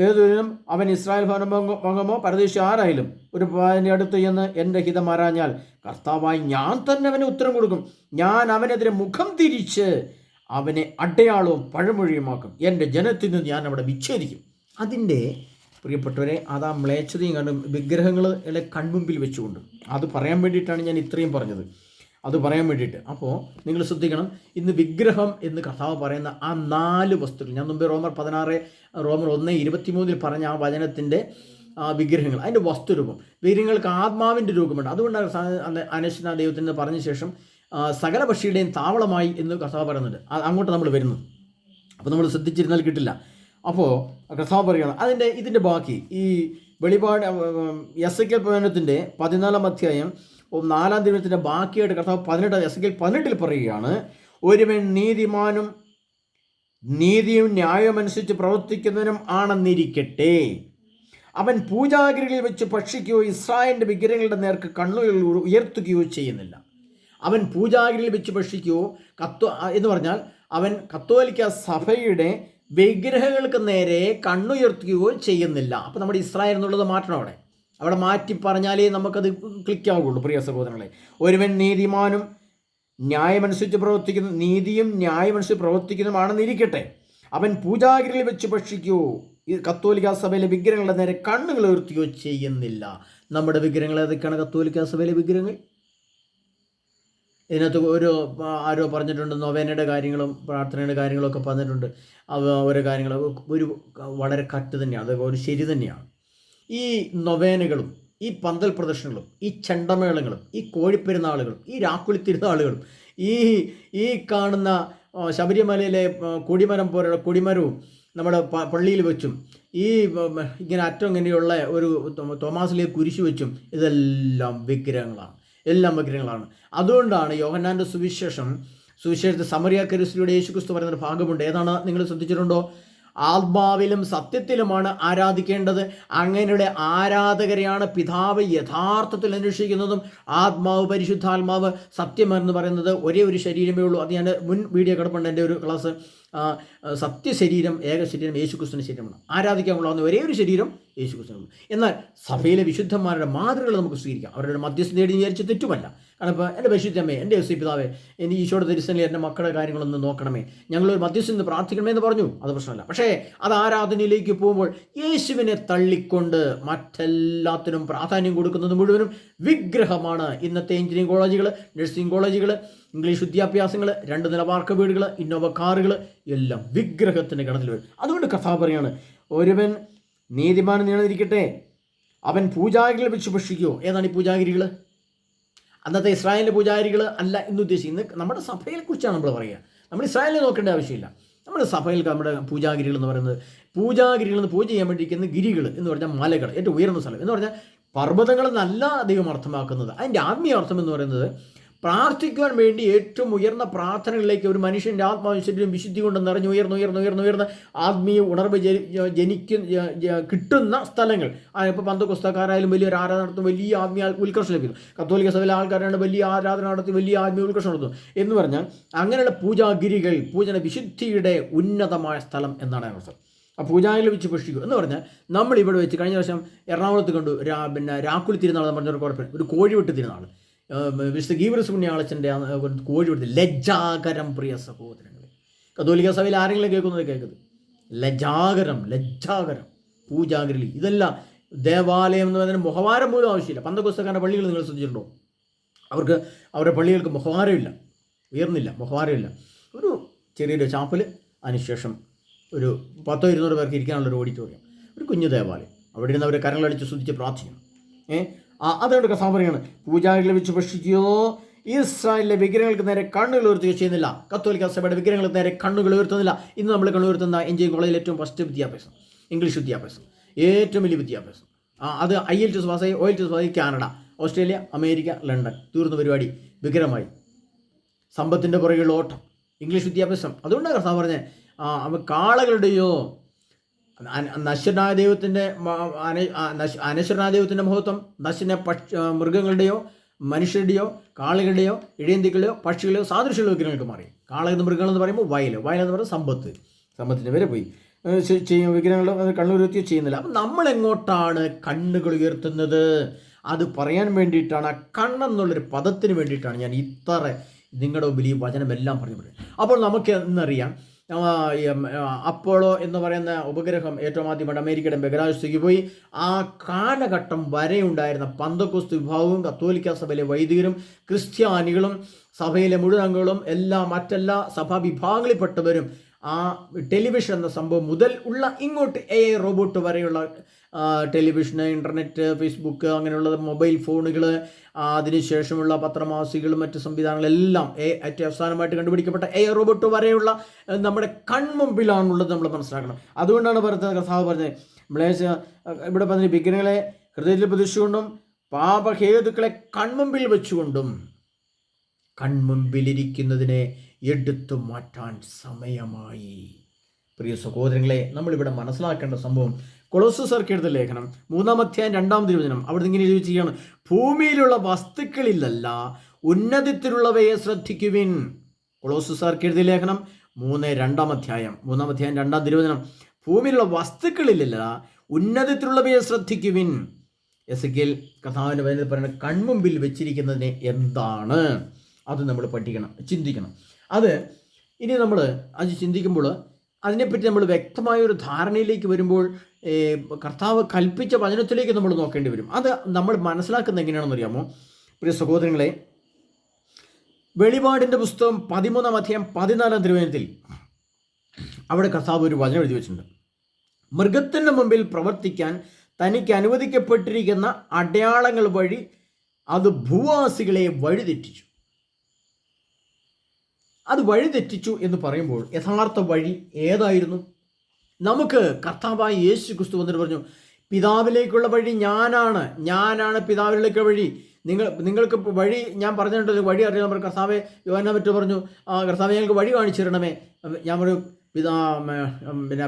ഏതൊരു അവൻ ഇസ്രായേൽ ഭവനമോ പരദേശി ആരായാലും ഒരു പ്രവാചകൻ്റെ അടുത്ത് ചെന്ന് എൻ്റെ ഹിതം ആരാഞ്ഞാൽ കർത്താവായി ഞാൻ തന്നെ അവന് ഉത്തരം കൊടുക്കും. ഞാൻ അവനെതിരെ മുഖം തിരിച്ച് അവനെ അടയാളവും പഴമൊഴിയുമാക്കും. എൻ്റെ ജനത്തിൽ നിന്ന് ഞാൻ അവിടെ വിച്ഛേദിക്കും. അതിൻ്റെ പ്രിയപ്പെട്ടവരെ, അതാ മ്ലേച്ഛതയും കണ്ടും വിഗ്രഹങ്ങളെ കൺമുമ്പിൽ വെച്ചുകൊണ്ട് അത് പറയാൻ വേണ്ടിയിട്ടാണ് ഞാൻ ഇത്രയും പറഞ്ഞത്. അത് പറയാൻ വേണ്ടിയിട്ട്. അപ്പോൾ നിങ്ങൾ ശ്രദ്ധിക്കണം, ഇന്ന് വിഗ്രഹം എന്ന് കർത്താവ് പറയുന്ന ആ 4 വസ്തുക്കൾ, ഞാൻ മുമ്പ് റോമർ 1:23 പറഞ്ഞ ആ വചനത്തിൻ്റെ വിഗ്രഹങ്ങൾ, അതിൻ്റെ വസ്തുരൂപം, വിഗ്രഹങ്ങൾക്ക് ആത്മാവിൻ്റെ രൂപമുണ്ട്. അതുകൊണ്ടാണ് അനശ്വര ദൈവത്തിന് പറഞ്ഞ ശേഷം സകല പക്ഷിയുടെയും താവളമായി എന്ന് കർത്താവ് പറയുന്നുണ്ട്. അങ്ങോട്ട് നമ്മൾ വരുന്നു. അപ്പോൾ നമ്മൾ ശ്രദ്ധിച്ചിരുന്നാൽ കിട്ടില്ല. അപ്പോൾ കർത്താവ് പറയുകയാണ് ഇതിൻ്റെ ബാക്കി ഈ വെളിപാട് എസെക്കിയേൽ പ്രവചനത്തിൻ്റെ 14-ാം അധ്യായം 4-ാം ദിനത്തിൻ്റെ ബാക്കിയായിട്ട് കർത്താവ് എസെക്കിയേൽ 18 പറയുകയാണ്, ഒരുവൻ നീതിമാനും നീതിയും ന്യായമനുസരിച്ച് പ്രവർത്തിക്കുന്നവനും ആണെന്നിരിക്കട്ടെ, അവൻ പൂജാഗിരികളിൽ വെച്ച് ഭക്ഷിക്കുകയോ ഇസ്രായേലിൻ്റെ വിഗ്രഹങ്ങളുടെ നേർക്ക് കണ്ണുകൾ ഉയർത്തുകയോ ചെയ്യുന്നില്ല. അവൻ പൂജാഗിരിയിൽ വെച്ച് ഭക്ഷിക്കുകയോ എന്ന് പറഞ്ഞാൽ അവൻ കത്തോലിക്ക സഭയുടെ വിഗ്രഹങ്ങൾക്ക് നേരെ കണ്ണുയർത്തുകയോ ചെയ്യുന്നില്ല. അപ്പോൾ നമ്മുടെ ഇസ്രായേൽ എന്നുള്ളത് മാറ്റണം. അവിടെ മാറ്റി പറഞ്ഞാലേ നമുക്കത് ക്ലിക്കാവുകയുള്ളൂ. പ്രിയ സഹോദരങ്ങളെ, ഒരുവൻ നീതിമാനും നീതിയും ന്യായമനുസരിച്ച് പ്രവർത്തിക്കുന്നതുമാണെന്നിരിക്കട്ടെ, അവൻ പൂജാഗിരിയിൽ വെച്ച് ഭക്ഷിക്കുകയോ ഈ കത്തോലിക്ക സഭയിലെ വിഗ്രഹങ്ങളുടെ നേരെ കണ്ണുകൾ ഉയർത്തുകയോ ചെയ്യുന്നില്ല. നമ്മുടെ വിഗ്രഹങ്ങൾ ഏതൊക്കെയാണ്? കത്തോലിക്ക സഭയിലെ വിഗ്രഹങ്ങൾ. ഇതിനകത്ത് ആരോ പറഞ്ഞിട്ടുണ്ട്, നൊവേനയുടെ കാര്യങ്ങളും പ്രാർത്ഥനയുടെ കാര്യങ്ങളൊക്കെ പറഞ്ഞിട്ടുണ്ട്. ഓരോ കാര്യങ്ങളും വളരെ കട്ട് തന്നെയാണ്, അത് ഒരു ശരി തന്നെയാണ്. ഈ നൊവേനകളും ഈ പന്തൽ പ്രദർശനങ്ങളും ഈ ചെണ്ടമേളങ്ങളും ഈ കോഴിപ്പെരുന്നാളുകളും ഈ രാക്കുളി തിരുനാളുകളും ഈ കാണുന്ന ശബരിമലയിലെ കൊടിമരം പോലുള്ള കൊടിമരവും നമ്മുടെ പള്ളിയിൽ വെച്ചും ഈ ഇങ്ങനെ അറ്റം ഇങ്ങനെയുള്ള ഒരു തോമാസിലെ കുരിശു വെച്ചും ഇതെല്ലാം വിഗ്രഹങ്ങളാണ്. അതുകൊണ്ടാണ് യോഹന്നാൻ്റെ സുവിശേഷത്തിൽ സമറിയാക്കരുസിലൂടെ യേശുക്രിസ്തു പറയുന്ന ഭാഗമുണ്ട്. ഏതാണ് നിങ്ങൾ ശ്രദ്ധിച്ചിട്ടുണ്ടോ? ആത്മാവിലും സത്യത്തിലുമാണ് ആരാധിക്കേണ്ടത്. അങ്ങനെയുള്ള ആരാധകരെയാണ് പിതാവ് യഥാർത്ഥത്തിൽ അന്വേഷിക്കുന്നതും. ആത്മാവ്, പരിശുദ്ധാത്മാവ്, സത്യമെന്ന് പറയുന്നത് ഒരേ ഒരു ശരീരമേ ഉള്ളൂ. അത് ഞാൻ മുൻ വീഡിയോ കിടപ്പുണ്ട്, എൻ്റെ ഒരു ക്ലാസ്. സത്യശരീരം, ഏകശരീരം യേശുക്രിസ്തുവിൻ്റെ ശരീരമാണ്. ആരാധിക്കാൻ കൊള്ളാവുന്ന ഒരേ ഒരു ശരീരം യേശുക്രിസ്തുവിനുള്ളൂ. എന്നാൽ സഭയിലെ വിശുദ്ധന്മാരുടെ മാതൃകൾ നമുക്ക് സ്വീകരിക്കാം. അവരുടെ മധ്യസ്ഥ നേടി വിചാരിച്ച് തെറ്റുമല്ല. കാരണം ഇപ്പോൾ എൻ്റെ പരിശുദ്ധമ്മേ, എൻ്റെ യേശു പിതാവേ, എനിക്ക് ഈശോയുടെ തിരുസന്നിധിയിൽ എൻ്റെ മക്കളുടെ കാര്യങ്ങളൊന്ന് നോക്കണമേ, ഞങ്ങളൊരു മധ്യസ്ഥ നിന്ന് പ്രാർത്ഥിക്കണമേ എന്ന് പറഞ്ഞു, അത് പ്രശ്നമല്ല. പക്ഷേ അത് ആരാധനയിലേക്ക് പോകുമ്പോൾ യേശുവിനെ തള്ളിക്കൊണ്ട് മറ്റെല്ലാത്തിനും പ്രാധാന്യം കൊടുക്കുന്നത് മുഴുവനും വിഗ്രഹമാണ്. ഇന്നത്തെ എഞ്ചിനീയറിംഗ് കോളേജുകൾ, നഴ്സിംഗ് കോളേജുകൾ, ഇംഗ്ലീഷ് വിദ്യാഭ്യാസങ്ങൾ, 2 നില വാർക്ക വീടുകൾ, ഇന്നോവ കാറുകൾ എല്ലാം വിഗ്രഹത്തിൻ്റെ ഗണത്തിൽ വരും. അതുകൊണ്ട് കർത്താവ് പറയാണ്, ഒരുവൻ നീതിമാൻ നീണ്ടിരിക്കട്ടെ, അവൻ പൂജാഗിരികൾ വെച്ച് ഭക്ഷിക്കുമോ? ഏതാണ് ഈ പൂജാഗിരികൾ? അന്നത്തെ ഇസ്രായേലിലെ പൂജാരികൾ അല്ല എന്ന് ഉദ്ദേശിക്കുന്നത്. നമ്മുടെ സഭയെക്കുറിച്ചാണ് നമ്മൾ പറയുക. നമ്മൾ ഇസ്രായേലിനെ നോക്കേണ്ട ആവശ്യമില്ല. നമ്മുടെ സഭയിൽ നമ്മുടെ പൂജാഗിരികൾ എന്ന് പറയുന്നത്, പൂജാഗിരികൾ എന്ന് പൂജ ചെയ്യാൻ വേണ്ടിയിരിക്കുന്ന ഗിരികൾ എന്ന് പറഞ്ഞാൽ മലകൾ, ഏറ്റവും ഉയർന്ന സ്ഥലം എന്ന് പറഞ്ഞാൽ പർവ്വതങ്ങളെന്നല്ല അധികം അർത്ഥമാക്കുന്നത്. അതിൻ്റെ ആത്മീയ അർത്ഥം എന്ന് പറയുന്നത് പ്രാർത്ഥിക്കുവാൻ വേണ്ടി ഏറ്റവും ഉയർന്ന പ്രാർത്ഥനകളിലേക്ക് ഒരു മനുഷ്യൻ്റെ ആത്മാവും ശരീരം വിശുദ്ധി കൊണ്ട് നിറഞ്ഞ് ഉയർന്ന് ആത്മീയ ഉണർവ് കിട്ടുന്ന സ്ഥലങ്ങൾ. ഇപ്പോൾ പന്തക്കൊസ്തക്കാരായാലും വലിയൊരു ആരാധന നടത്തും, വലിയ ആത്മീയ ഉത്കർഷം ലഭിക്കുന്നു. കത്തോലിക്ക സഭയിലെ ആൾക്കാരാണ് വലിയ ആരാധന നടത്തി വലിയ ആത്മീയ ഉത്കർഷം നടത്തുന്നു എന്ന് പറഞ്ഞാൽ അങ്ങനെയുള്ള പൂജാഗിരികൾ, പൂജന വിശുദ്ധിയുടെ ഉന്നതമായ സ്ഥലം എന്നാണ് അർത്ഥം. ആ പൂജാരികൾ വെച്ച് പുഷ്ടിക്കും എന്ന് പറഞ്ഞാൽ നമ്മളിവിടെ വെച്ച് കഴിഞ്ഞ വർഷം എറണാകുളത്ത് കണ്ടു രാക്കുളി തിരുനാൾ എന്ന് പറഞ്ഞൊരു കുഴപ്പമില്ല, ഒരു കോഴിവെട്ട് തിരുനാൾ. വിശുദ്ധ ഗീവർസ് പുണ്യാളച്ചൻ്റെ കോഴിവെട്ട് ലജ്ജാകരം. പ്രിയ സഹോദരങ്ങളെ, കത്തോലിക്ക സഭയിൽ ആരെങ്കിലും കേൾക്കുന്നത് ലജ്ജാകരം പൂജാഗിരി. ഇതെല്ലാം ദേവാലയം എന്ന് പറയുന്നതിന് മുഖവാരം പോലും ആവശ്യമില്ല. പന്തക്കൊസ്തക്കാരുടെ പള്ളികൾ നിങ്ങൾ ശ്രദ്ധിച്ചിട്ടുണ്ടോ? അവർക്ക് അവരുടെ പള്ളികൾക്ക് മുഖവാരമില്ല, ഉയർന്നില്ല, മുഖവാരമില്ല. ഒരു ചെറിയൊരു ചാപ്പൽ, അതിനുശേഷം ഒരു 100-200 പേർക്ക് ഇരിക്കാനുള്ളൊരു ഓഡിറ്റോറിയം, ഒരു കുഞ്ഞു ദേവാലയം. അവിടെ ഇരുന്ന് അവരെ കരങ്ങളടിച്ച് സ്തുതിച്ച് പ്രാർത്ഥിക്കണം. അതുകൊണ്ട് കഥാ പറയുകയാണ്, പൂജാരികളെ വെച്ച് ഭക്ഷിക്കുകയോ ഇസ്രായേലിലെ വിഗ്രഹങ്ങൾക്ക് നേരെ കണ്ണുകൾ ഉയർത്തുകയോ ചെയ്യുന്നില്ല. കത്തോലിക്ക സഭയുടെ വിഗ്രഹങ്ങൾക്ക് നേരെ കണ്ണുകൾ ഉയർത്തുന്നില്ല. ഇന്ന് നമ്മൾ കണ്ണുയർത്തുന്ന എഞ്ചിനീയറിംഗ് കോളേജിൽ ഏറ്റവും ഫസ്റ്റ് വിദ്യാഭ്യാസം ഇംഗ്ലീഷ് വിദ്യാഭ്യാസം, ഏറ്റവും വലിയ വിദ്യാഭ്യാസം. അത് IELTS പാസ്സായി, OLTS പാസ്സായി, കാനഡ, ഓസ്ട്രേലിയ, അമേരിക്ക, ലണ്ടൻ, തീർന്ന പരിപാടി, വിഗ്രഹമായി. സമ്പത്തിൻ്റെ പുറകെയുള്ള ഓട്ടം, ഇംഗ്ലീഷ് വിദ്യാഭ്യാസം. അതുകൊണ്ടാണ് കഥാ പറഞ്ഞത്, കാളകളുടെയോ നശ്വരനായ ദൈവത്തിൻ്റെ അനശ്വരനായ ദൈവത്തിൻ്റെ മഹത്വം നശ്വര മൃഗങ്ങളുടെയോ മനുഷ്യരുടെയോ കാളകളുടെയോ ഇഴയന്തികളുടെയോ പക്ഷികളെയോ സാദൃശ്യമുള്ള വിഗ്രഹങ്ങൾക്ക് മാറി. കാള എന്ന് മൃഗങ്ങളെന്ന് പറയുമ്പോൾ വയലെന്ന് പറയുമ്പോൾ സമ്പത്തിൻ്റെ വരെ പോയി വിഗ്രഹങ്ങൾ കണ്ണുയർത്തിയോ ചെയ്യുന്നില്ല. അപ്പം നമ്മളെങ്ങോട്ടാണ് കണ്ണുകൾ ഉയർത്തുന്നത്? അത് പറയാൻ വേണ്ടിയിട്ടാണ്, ആ കണ്ണെന്നുള്ളൊരു പദത്തിന് വേണ്ടിയിട്ടാണ് ഞാൻ ഇത്ര നിങ്ങളുടെ മുമ്പിൽ ഈ വചനമെല്ലാം പറഞ്ഞു. അപ്പോൾ നമുക്ക് എന്നറിയാം, അപ്പോളോ എന്ന് പറയുന്ന ഉപഗ്രഹം ഏറ്റവും ആദ്യമായിട്ട് അമേരിക്കയുടെ ബഹിരാകാശത്തേക്ക് പോയി. ആ കാലഘട്ടം വരെ ഉണ്ടായിരുന്ന പന്തക്കോസ്ത് വിഭാഗവും കത്തോലിക്ക സഭയിലെ വൈദികരും ക്രിസ്ത്യാനികളും സഭയിലെ മുഴുവൻ അംഗങ്ങളും മറ്റെല്ലാ സഭാ വിഭാഗങ്ങളിൽപ്പെട്ടവരും ആ ടെലിവിഷൻ എന്ന സംഭവം മുതൽ ഉള്ള ഇങ്ങോട്ട് AI റോബോട്ട് വരെയുള്ള ടെലിവിഷന്, ഇൻ്റർനെറ്റ്, ഫേസ്ബുക്ക്, അങ്ങനെയുള്ള മൊബൈൽ ഫോണുകൾ, അതിനുശേഷമുള്ള പത്രമാസികകളും മറ്റ് സംവിധാനങ്ങളെല്ലാം ഏറ്റവും അവസാനമായിട്ട് കണ്ടുപിടിക്കപ്പെട്ട AI റോബോട്ട് വരെയുള്ള നമ്മുടെ കൺമുമ്പിലാണുള്ളത് നമ്മൾ മനസ്സിലാക്കണം. അതുകൊണ്ടാണ് കർത്താവ് പറഞ്ഞത്, ഇവിടെ പറഞ്ഞ വിഗ്രഹങ്ങളെ ഹൃദയത്തിൽ പ്രതിഷ്ഠിച്ചുകൊണ്ടും പാപഹേതുക്കളെ കൺമുമ്പിൽ വെച്ചുകൊണ്ടും കൺമുമ്പിലിരിക്കുന്നതിനെ എടുത്തു മാറ്റാൻ സമയമായി. പ്രിയ സഹോദരങ്ങളെ, നമ്മളിവിടെ മനസ്സിലാക്കേണ്ട സംഭവം കൊളോസ്യർക്ക് എഴുതിയ ലേഖനം 3-ാം അധ്യായം 2-ാം തിരുവചനം, അവിടെ ഇങ്ങനെ എഴുതി ചെയ്യുകയാണ്, ഭൂമിയിലുള്ള വസ്തുക്കളിലല്ല ഉന്നതത്തിലുള്ളവയെ ശ്രദ്ധിക്കുവിൻ. കൊളോസ്യർക്ക് എഴുതിയ ലേഖനം 3-ാം അധ്യായം 2-ാം തിരുവചനം, ഭൂമിയിലുള്ള വസ്തുക്കളിലല്ല ഉന്നതത്തിലുള്ളവയെ ശ്രദ്ധിക്കുവിൻ. എസെക്കിയേൽ കർത്താവിൻ്റെ വചനത്തിൽ പറയുന്നത് കൺമുമ്പിൽ വെച്ചിരിക്കുന്നതിനെ എന്താണ് അത് നമ്മൾ പഠിക്കണം, ചിന്തിക്കണം. അത് ഇനി നമ്മൾ അത് ചിന്തിക്കുമ്പോൾ അതിനെപ്പറ്റി നമ്മൾ വ്യക്തമായൊരു ധാരണയിലേക്ക് വരുമ്പോൾ കർത്താവ് കൽപ്പിച്ച വചനത്തിലേക്ക് നമ്മൾ നോക്കേണ്ടി വരും. അത് നമ്മൾ മനസ്സിലാക്കുന്നത് എങ്ങനെയാണെന്ന് അറിയാമോ പ്രിയ സഹോദരങ്ങളെ? വെളിപാടിൻ്റെ പുസ്തകം 13-ാം അധ്യായം 14-ാം തിരുവചനത്തിൽ അവിടെ കർത്താവ് ഒരു വചനം എഴുതി വെച്ചിട്ടുണ്ട്. മൃഗത്തിൻ്റെ മുമ്പിൽ പ്രവർത്തിക്കാൻ തനിക്ക് അനുവദിക്കപ്പെട്ടിരിക്കുന്ന അടയാളങ്ങൾ വഴി അത് ഭൂവാസികളെ വഴിതെറ്റിച്ചു. അത് വഴിതെറ്റിച്ചു എന്ന് പറയുമ്പോൾ യഥാർത്ഥ വഴി ഏതായിരുന്നു? നമുക്ക് കർത്താവായ യേശു ക്രിസ്തു വന്നിട്ട് പറഞ്ഞു, പിതാവിലേക്കുള്ള വഴി ഞാനാണ് പിതാവിലേക്കുള്ള വഴി. നിങ്ങൾക്ക് വഴി ഞാൻ പറഞ്ഞിട്ടുണ്ടല്ലോ, വഴി അറിയാൻ കർത്താവെ യോഹന്നാൻ പറ്റി പറഞ്ഞു, കർത്താവെ ഞങ്ങൾക്ക് വഴി കാണിച്ചു തരണമേ. ഞാൻ പറഞ്ഞു,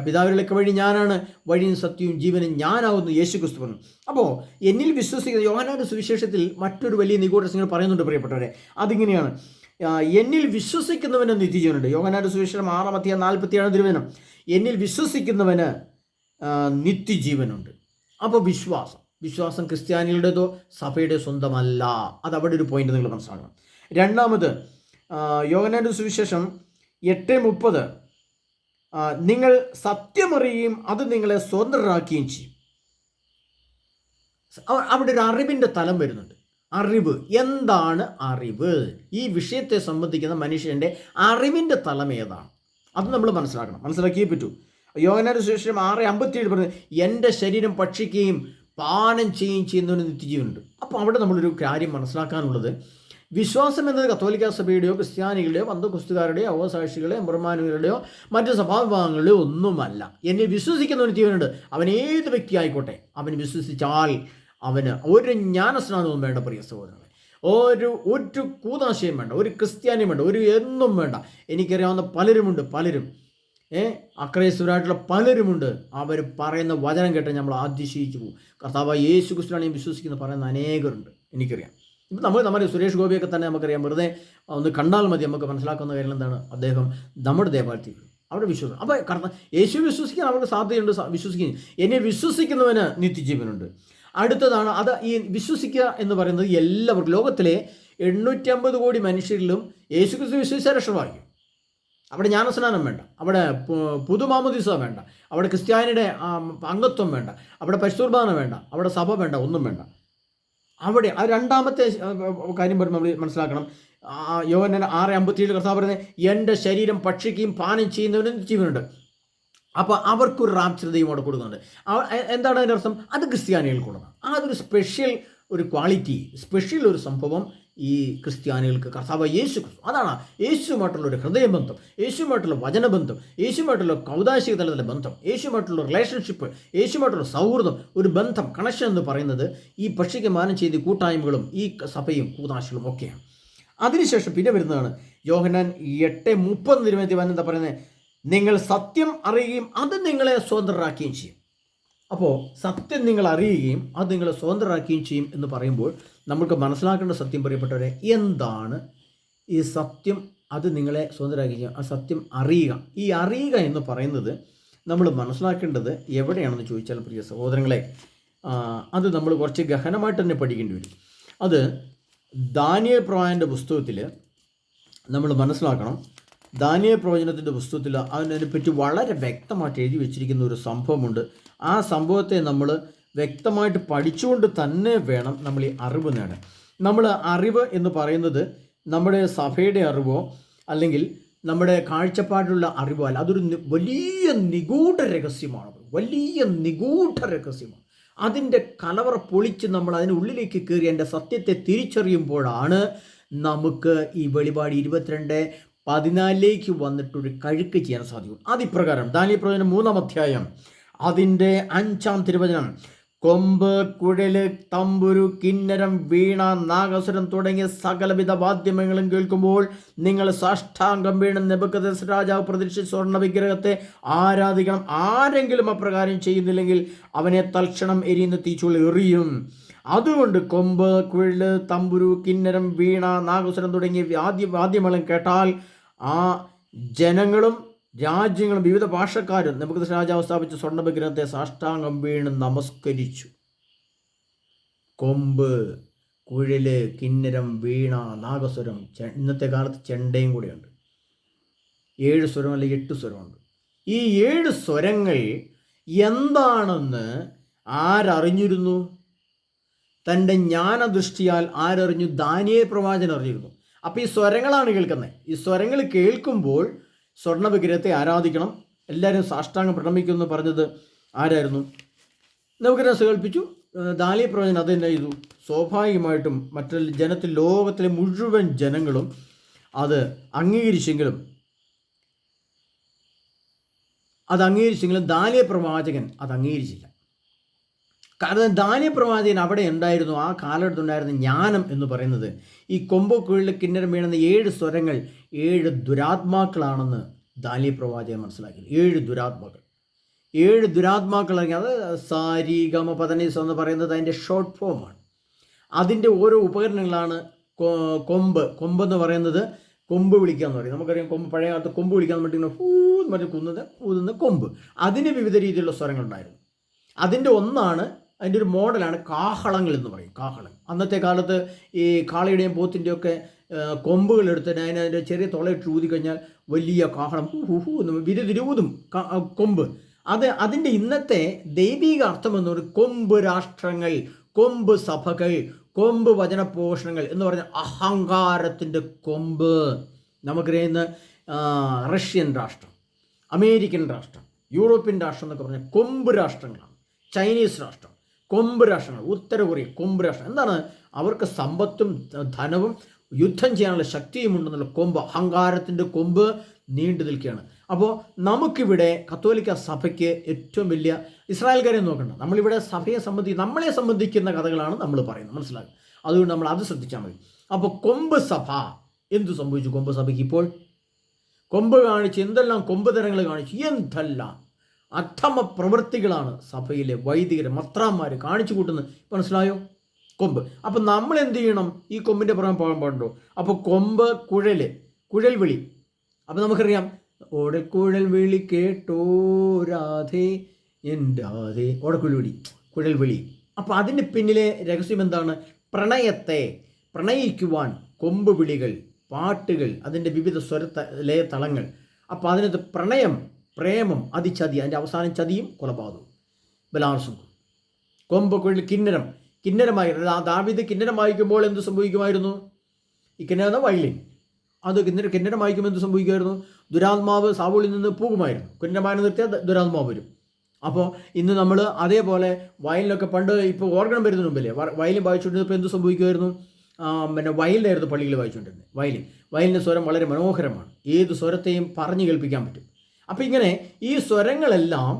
പിതാവിലേക്ക് വഴി ഞാനാണ്, വഴിയും സത്യവും ജീവനും ഞാനാവുന്നു യേശു ക്രിസ്തു പറഞ്ഞു. അപ്പോൾ എന്നിൽ വിശ്വസിക്കുന്ന യോഹന്നാന്റെ സുവിശേഷത്തിൽ മറ്റൊരു വലിയ നിഗൂഢ പറയുന്നുണ്ട് പ്രിയപ്പെട്ടവരെ. അതിങ്ങനെയാണ്, എന്നിൽ വിശ്വസിക്കുന്നവന് നിത്യജീവനുണ്ട്. യോഹന്നാന്റെ സുവിശേഷം 6-ാം അധ്യായം 47-ാം തിരുവചനം, എന്നിൽ വിശ്വസിക്കുന്നവന് നിത്യജീവനുണ്ട്. അപ്പോൾ വിശ്വാസം ക്രിസ്ത്യാനികളുടേതോ സഭയുടെ സ്വന്തമല്ല. അതവിടെ ഒരു പോയിന്റ് നിങ്ങൾ മനസ്സിലാക്കണം. രണ്ടാമത് യോഹന്നാന്റെ സുവിശേഷം 8:30, നിങ്ങൾ സത്യമറിയുകയും അത് നിങ്ങളെ സ്വതന്ത്രരാക്കുകയും ചെയ്യും. അവിടെ ഒരു അറിവിൻ്റെ തലം വരുന്നുണ്ട്. അറിവ് എന്താണ്? അറിവ് ഈ വിഷയത്തെ സംബന്ധിക്കുന്ന മനുഷ്യൻ്റെ അറിവിൻ്റെ തലം ഏതാണ്? അത് നമ്മൾ മനസ്സിലാക്കിയേ പറ്റൂ. യോഹന്നാന്റെ സുവിശേഷം 6:57 പറഞ്ഞത്, എൻ്റെ ശരീരം ഭക്ഷിക്കുകയും പാനം ചെയ്യുകയും ചെയ്യുന്നവന് നിത്യജീവനുണ്ട്. അപ്പോൾ അവിടെ നമ്മളൊരു കാര്യം മനസ്സിലാക്കാനുള്ളത്, വിശ്വാസം എന്നത് കത്തോലിക്ക സഭയുടെയോ ക്രിസ്ത്യാനികളുടെയോ പന്തക്കുസ്തുകാരുടെയോ അവസാക്ഷികളുടെയോ എംബ്രമാനുകളുടെയോ മറ്റ് സഭാവിഭാഗങ്ങളുടെയോ ഒന്നുമല്ല. എന്നിൽ വിശ്വസിക്കുന്നവന് ജീവനുണ്ട്. അവൻ ഏത് വ്യക്തി ആയിക്കോട്ടെ, അവൻ വിശ്വസിച്ചാൽ അവന് ഒരു ജ്ഞാനസ്നാനവും വേണ്ട പ്രിയ സഹോദരങ്ങളെ, ഒരു കൂതാശയും വേണ്ട, ഒരു ക്രിസ്ത്യാനിയും വേണ്ട, ഒരു എന്നും വേണ്ട. എനിക്കറിയാവുന്ന പലരും അക്രൈസ്തവരായിട്ടുള്ള പലരുമുണ്ട്. അവർ പറയുന്ന വചനം കേട്ട് നമ്മൾ അതിശയിച്ചു പോകും. കർത്താവായ യേശു ക്രിസ്തുവിനെ വിശ്വസിക്കുന്ന പറയുന്ന അനേകരുണ്ട്, എനിക്കറിയാം. ഇപ്പം നമ്മുടെ സുരേഷ് ഗോപിയൊക്കെ തന്നെ നമുക്കറിയാം. വെറുതെ ഒന്ന് കണ്ടാൽ മതി നമുക്ക് മനസ്സിലാക്കുന്ന കാര്യം എന്താണ്, അദ്ദേഹം നമ്മുടെ ദേവാലയത്തിൽ അവിടെ വിശ്വസിക്കും. അപ്പോൾ യേശു വിശ്വസിക്കാൻ അവർക്ക് സാധ്യതയുണ്ട്, വിശ്വസിക്കുന്നു. എന്നെ വിശ്വസിക്കുന്നവന് നിത്യജീവനുണ്ട്. അടുത്തതാണ് അത് ഈ വിശ്വസിക്കുക എന്ന് പറയുന്നത് എല്ലാവർക്കും, ലോകത്തിലെ 850 കോടി മനുഷ്യരിലും യേശു ക്രിസ്തു വിശ്വസിച്ച രക്ഷമായിരിക്കും. അവിടെ ജ്ഞാനസ്നാനം വേണ്ട, അവിടെ പുതുമാമോദീസ വേണ്ട, അവിടെ ക്രിസ്ത്യാനിയുടെ അംഗത്വം വേണ്ട, അവിടെ പരിശുദ്ധ വേണ്ട, അവിടെ സഭ വേണ്ട, ഒന്നും വേണ്ട. അവിടെ ആ രണ്ടാമത്തെ കാര്യം നമ്മൾ മനസ്സിലാക്കണം. യോഹന്നാൻ 6:57 കർത്താവ് പറയുന്നത്, എൻ്റെ ശരീരം ഭക്ഷിക്കുകയും പാനം ചെയ്യുന്നവനും ജീവനുണ്ട്. അപ്പോൾ അവർക്കൊരു റാപ്ചർ ദൈവം അവിടെ കൊടുക്കുന്നുണ്ട്. എന്താണ് അതിൻ്റെ അർത്ഥം? അത് ക്രിസ്ത്യാനികൾക്കുള്ളതാണ്. അതൊരു സ്പെഷ്യൽ ഒരു ക്വാളിറ്റി, സ്പെഷ്യൽ ഒരു സംഭവം ഈ ക്രിസ്ത്യാനികൾക്ക് കർത്താവ് യേശു ക്രിസ്തു. അതാണ് യേശുമായിട്ടുള്ള ഒരു ഹൃദയബന്ധം, യേശുമായിട്ടുള്ള വചനബന്ധം, യേശുമായിട്ടുള്ള കൗതാശിക തലത്തിലെ ബന്ധം, യേശുമായിട്ടുള്ള റിലേഷൻഷിപ്പ്, യേശുമായിട്ടുള്ള സൗഹൃദം, ഒരു ബന്ധം, കണക്ഷൻ എന്ന് പറയുന്നത് ഈ പക്ഷിക്ക് മാനം ചെയ്ത കൂട്ടായ്മകളും ഈ സഭയും കൂതാശികളും ഒക്കെയാണ്. അതിനുശേഷം പിന്നെ വരുന്നതാണ് യോഹന്നാൻ 8:30 എന്താ പറയുന്നത്, നിങ്ങൾ സത്യം അറിയുകയും അത് നിങ്ങളെ സ്വതന്ത്രരാക്കുകയും ചെയ്യും. അപ്പോൾ സത്യം നിങ്ങൾ അറിയുകയും അത് നിങ്ങളെ സ്വതന്ത്രരാക്കുകയും ചെയ്യും എന്ന് പറയുമ്പോൾ നമുക്ക് മനസ്സിലാക്കേണ്ട സത്യം പറയപ്പെട്ടവരെ, എന്താണ് ഈ സത്യം? അത് നിങ്ങളെ സ്വതന്ത്രരാക്കുകയും ചെയ്യും. ആ സത്യം അറിയുക. ഈ അറിയുക എന്ന് പറയുന്നത് നമ്മൾ മനസ്സിലാക്കേണ്ടത് എവിടെയാണെന്ന് ചോദിച്ചാൽ പ്രിയ സഹോദരങ്ങളെ, അത് നമ്മൾ കുറച്ച് ഗഹനമായിട്ട് തന്നെ പഠിക്കേണ്ടി വരും. അത് ദാനിയേൽ പ്രവാചകൻ്റെ പുസ്തകത്തിൽ നമ്മൾ മനസ്സിലാക്കണം. ദാനിയേൽ പ്രവചനത്തിൻ്റെ പുസ്തകത്തിൽ അതിനെപ്പറ്റി വളരെ വ്യക്തമായിട്ട് എഴുതി വെച്ചിരിക്കുന്ന ഒരു സംഭവമുണ്ട്. ആ സംഭവത്തെ നമ്മൾ വ്യക്തമായിട്ട് പഠിച്ചുകൊണ്ട് തന്നെ വേണം നമ്മൾ ഈ അറിവ് നേടാൻ. നമ്മൾ അറിവ് എന്ന് പറയുന്നത് നമ്മുടെ സഭയുടെ അറിവോ അല്ലെങ്കിൽ നമ്മുടെ കാഴ്ചപ്പാടിലുള്ള അറിവോ അല്ല. അതൊരു വലിയ നിഗൂഢ രഹസ്യമാണ്, വലിയ നിഗൂഢ രഹസ്യമാണ്. അതിൻ്റെ കലവറ പൊളിച്ച് നമ്മൾ അതിനുള്ളിലേക്ക് കയറി അതിൻ്റെ സത്യത്തെ തിരിച്ചറിയുമ്പോഴാണ് നമുക്ക് ഈ വെളിപാട് 22:14 വന്നിട്ടൊരു കഴുക്ക് ചെയ്യാൻ സാധിക്കും. അതിപ്രകാരം ദാനിയേൽ പ്രവചനം 3-ാം അധ്യായം അതിൻ്റെ 5-ാം തിരുവചനം, കൊമ്പ്, കുഴല്, തമ്പുരു, കിന്നരം, വീണ, നാഗസ്വരം തുടങ്ങിയ സകലവിധ വാദ്യമങ്ങളും കേൾക്കുമ്പോൾ നിങ്ങൾ സാഷ്ടാംഗം വീണ് നെബൂഖദ്നേസർ രാജാവ് പ്രതിഷ്ഠിച്ച സ്വർണ്ണ വിഗ്രഹത്തെ ആരാധിക്കണം. ആരെങ്കിലും അപ്രകാരം ചെയ്യുന്നില്ലെങ്കിൽ അവനെ തൽക്ഷണം എരിയുന്ന തീച്ചുള്ളിൽ എറിയും. അതുകൊണ്ട് കൊമ്പ്, കുഴല്, തമ്പുരു, കിന്നരം, വീണ, നാഗസ്വരം തുടങ്ങിയ വാദ്യമേളം കേട്ടാൽ ആ ജനങ്ങളും രാജ്യങ്ങളും വിവിധ ഭാഷക്കാരും നെബൂഖദ്നേസർ രാജാവ് സ്ഥാപിച്ച സ്വർണ്ണ വിഗ്രഹത്തെ സാഷ്ടാംഗം വീണ് നമസ്കരിച്ചു. കൊമ്പ്, കുഴല്, കിന്നരം, വീണ, നാഗസ്വരം, ഇന്നത്തെ കാലത്ത് ചെണ്ടയും കൂടെയുണ്ട്. 7 സ്വരം അല്ലെങ്കിൽ 8 സ്വരമുണ്ട്. ഈ 7 സ്വരങ്ങൾ എന്താണെന്ന് ആരറിഞ്ഞിരുന്നു? തൻ്റെ ജ്ഞാനദൃഷ്ടിയാൽ ആരറിഞ്ഞു? ദാനിയേൽ പ്രവാചകൻ അറിഞ്ഞിരുന്നു. അപ്പോൾ ഈ സ്വരങ്ങളാണ് കേൾക്കുന്നത്. ഈ സ്വരങ്ങൾ കേൾക്കുമ്പോൾ സ്വർണ്ണ വിഗ്രഹത്തെ ആരാധിക്കണം, എല്ലാവരും സാഷ്ടാംഗം പ്രണമിക്കുമെന്ന് പറഞ്ഞത് ആരായിരുന്നു? നെബൂഖദ്നേസർ കൽപ്പിച്ചു. ദാനിയേൽ പ്രവചനം അത് തന്നെ ചെയ്തു. സ്വാഭാവികമായിട്ടും മറ്റുള്ള ജനത്തിൽ, ലോകത്തിലെ മുഴുവൻ ജനങ്ങളും അത് അംഗീകരിച്ചെങ്കിലും ദാനിയേൽ പ്രവാചകൻ അത് അംഗീകരിച്ചില്ല. കാരണം ദാനിയേൽ പ്രവാചകൻ അവിടെ ഉണ്ടായിരുന്നു, ആ കാലഘട്ടത്തിൽ ഉണ്ടായിരുന്ന ജ്ഞാനം എന്ന് പറയുന്നത് ഈ കൊമ്പോ, കുഴലിൽ, കിന്നരം വീണുന്ന 7 സ്വരങ്ങൾ 7 ദുരാത്മാക്കളാണെന്ന് ദാനിയേൽ പ്രവാചകൻ മനസ്സിലാക്കി. 7 ദുരാത്മാക്കൾ, 7 ദുരാത്മാക്കൾ. അത് സാരി ഗമ പതനീസ എന്ന് പറയുന്നത് അതിൻ്റെ ഷോർട്ട് ഫോമാണ്. അതിൻ്റെ ഓരോ ഉപകരണങ്ങളാണ് കൊമ്പെന്ന് പറയുന്നത്. കൊമ്പ് വിളിക്കുക എന്ന് പറയും. നമുക്കറിയാം, കൊമ്പ് പഴയ കാലത്ത് കൊമ്പ് വിളിക്കാൻ വേണ്ടി മറ്റേ ഊതുന്ന കൊമ്പ്. അതിന് വിവിധ രീതിയിലുള്ള സ്വരങ്ങളുണ്ടായിരുന്നു. അതിൻ്റെ ഒന്നാണ്, അതിൻ്റെ ഒരു മോഡലാണ് കാഹളങ്ങൾ എന്ന് പറയും. കാഹളം അന്നത്തെ കാലത്ത് ഈ കാളയുടെയും പോത്തിൻ്റെയൊക്കെ കൊമ്പുകൾ എടുത്തിട്ട് അതിൻ്റെ ചെറിയ തുളയിട്ട് ഊതി കഴിഞ്ഞാൽ വലിയ കാഹളം വിരുതിരൂതും കൊമ്പ്. അതിൻ്റെ ഇന്നത്തെ ദൈവിക അർത്ഥം എന്ന് പറയുന്നത് കൊമ്പ് രാഷ്ട്രങ്ങൾ, കൊമ്പ് സഭകൾ, കൊമ്പ് വചനപോഷണങ്ങൾ എന്ന് പറഞ്ഞ അഹങ്കാരത്തിൻ്റെ കൊമ്പ്. നമുക്കറിയുന്ന റഷ്യൻ രാഷ്ട്രം, അമേരിക്കൻ രാഷ്ട്രം, യൂറോപ്യൻ രാഷ്ട്രം എന്നൊക്കെ പറഞ്ഞാൽ കൊമ്പ് രാഷ്ട്രങ്ങളാണ്. ചൈനീസ് രാഷ്ട്രം കൊമ്പ് രാഷ്ട്രങ്ങൾ, ഉത്തര കൊറിയ കൊമ്പ് രാഷ്ട്രം. എന്താണ്? അവർക്ക് സമ്പത്തും ധനവും യുദ്ധം ചെയ്യാനുള്ള ശക്തിയുമുണ്ടെന്നുള്ള കൊമ്പ്, അഹങ്കാരത്തിൻ്റെ കൊമ്പ് നീണ്ടു നിൽക്കുകയാണ്. അപ്പോൾ നമുക്കിവിടെ കത്തോലിക്ക സഭയ്ക്ക് ഏറ്റവും വലിയ, ഇസ്രായേൽക്കാരെ നോക്കണ്ട, നമ്മളിവിടെ സഭയെ നമ്മളെ സംബന്ധിക്കുന്ന കഥകളാണ് നമ്മൾ പറയുന്നത്, മനസ്സിലാക്കുക. അതുകൊണ്ട് നമ്മൾ അത് ശ്രദ്ധിച്ചാൽ മതി. അപ്പോൾ കൊമ്പ് സഭ എന്തു സംഭവിച്ചു? കൊമ്പ് സഭയ്ക്ക് ഇപ്പോൾ കൊമ്പ് കാണിച്ച് എന്തെല്ലാം കൊമ്പ് തരങ്ങൾ കാണിച്ചു, എന്തെല്ലാം അധമ പ്രവൃത്തികളാണ് സഭയിലെ വൈദികർ മത്രാന്മാർ കാണിച്ചു കൂട്ടുന്നത്. മനസ്സിലായോ? കൊമ്പ്. അപ്പം നമ്മൾ എന്ത് ചെയ്യണം? ഈ കൊമ്പിൻ്റെ പുറമെ പോകാൻ പാടുണ്ടോ? അപ്പോൾ കൊമ്പ്, കുഴൽ വിളി. അപ്പം നമുക്കറിയാം, ഓടക്കുഴൽ വിളി കേട്ടോ രാധേ എൻ്റെ രാധേ, കുഴൽ വിളി. അപ്പോൾ അതിന് പിന്നിലെ രഹസ്യം എന്താണ്? പ്രണയത്തെ പ്രണയിക്കുവാൻ കൊമ്പ് വിളികൾ, പാട്ടുകൾ, അതിൻ്റെ വിവിധ ലയ തളങ്ങൾ. അപ്പോൾ അതിനകത്ത് പ്രണയം, പ്രേമം, അതിചതി, അതിൻ്റെ അവസാനം ചതിയും കൊലപാതകവും, ബലാത്സംഗം. കൊമ്പ്, കുഴൽ, കിന്നരമായി. ദാവീദ് കിന്നരം വായിക്കുമ്പോൾ എന്ത് സംഭവിക്കുമായിരുന്നു? ഈ കിന്നരം വയലിൻ, അത് കിന്നരം വായിക്കുമ്പോൾ എന്ത് സംഭവിക്കുമായിരുന്നു? ദുരാത്മാവ് സാവൂളിൽ നിന്ന് പോകുമായിരുന്നു. കിന്നരമായി നിർത്തിയാൽ ദുരാത്മാവ് വരും. അപ്പോൾ ഇന്ന് നമ്മൾ അതേപോലെ വയലിനൊക്കെ പണ്ട്, ഇപ്പോൾ ഓർഗണം വരുന്നതിന് മുമ്പില്ലേ വയലിൻ വായിച്ചുകൊണ്ടിരുന്നപ്പോൾ എന്ത് സംഭവിക്കുമായിരുന്നു? പിന്നെ വയലിനായിരുന്നു പള്ളിയിൽ വായിച്ചുകൊണ്ടിരുന്നത്. വയലിൻ്റെ സ്വരം വളരെ മനോഹരമാണ്, ഏത് സ്വരത്തെയും പറഞ്ഞു കേൾപ്പിക്കാൻ പറ്റും. അപ്പോൾ ഇങ്ങനെ ഈ സ്വരങ്ങളെല്ലാം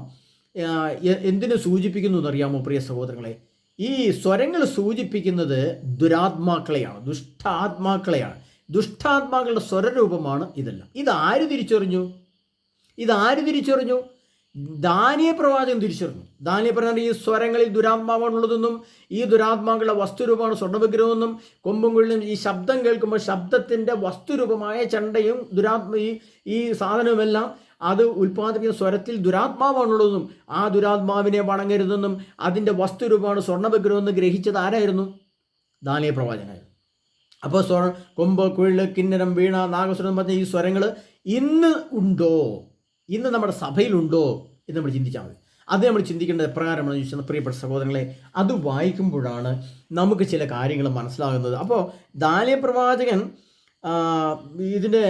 എന്തിനു സൂചിപ്പിക്കുന്നു എന്നറിയാമോ പ്രിയ സഹോദരങ്ങളെ? ഈ സ്വരങ്ങൾ സൂചിപ്പിക്കുന്നത് ദുരാത്മാക്കളെയാണ്, ദുഷ്ടാത്മാക്കളെയാണ്. ദുഷ്ടാത്മാക്കളുടെ സ്വരരൂപമാണ് ഇതെല്ലാം. ഇതാര് തിരിച്ചറിഞ്ഞു? ദാനിയേൽ പ്രവാചകൻ തിരിച്ചറിഞ്ഞു. ദാനിയേൽ പ്രവാചകൻ ഈ സ്വരങ്ങളിൽ ദുരാത്മാവാണുള്ളതെന്നും ഈ ദുരാത്മാക്കളുടെ വസ്തുരൂപമാണ് സ്വർണ്ണവിഗ്രഹമെന്നും കൊമ്പും കുഴലും ഈ ശബ്ദം കേൾക്കുമ്പോൾ ശബ്ദത്തിൻ്റെ വസ്തുരൂപമായ ചണ്ടയും ഈ സാധനവുമെല്ലാം അത് ഉൽപ്പാദിപ്പിക്കുന്ന സ്വരത്തിൽ ദുരാത്മാവാണുള്ളതെന്നും ആ ദുരാത്മാവിനെ വണങ്ങരുതെന്നും അതിൻ്റെ വസ്തുരൂപമാണ് സ്വർണ്ണവിഗ്രഹമെന്ന് ഗ്രഹിച്ചത് ആരായിരുന്നു? ദാനിയേൽ പ്രവാചകനായിരുന്നു. അപ്പോൾ കൊമ്പ്, കുഴൽ, കിന്നരം, വീണ, നാഗസ്വരം പറഞ്ഞ ഈ സ്വരങ്ങൾ ഇന്ന് നമ്മുടെ സഭയിലുണ്ടോ എന്ന് നമ്മൾ ചിന്തിച്ചാൽ മതി. അത് നമ്മൾ ചിന്തിക്കേണ്ടത് എപ്രകാരമാണെന്ന് ചോദിച്ചാൽ, പ്രിയപ്പെട്ട സഹോദരങ്ങളെ, അത് വായിക്കുമ്പോഴാണ് നമുക്ക് ചില കാര്യങ്ങൾ മനസ്സിലാകുന്നത്. അപ്പോൾ ദാനിയേൽ പ്രവാചകൻ ഇതിൻ്റെ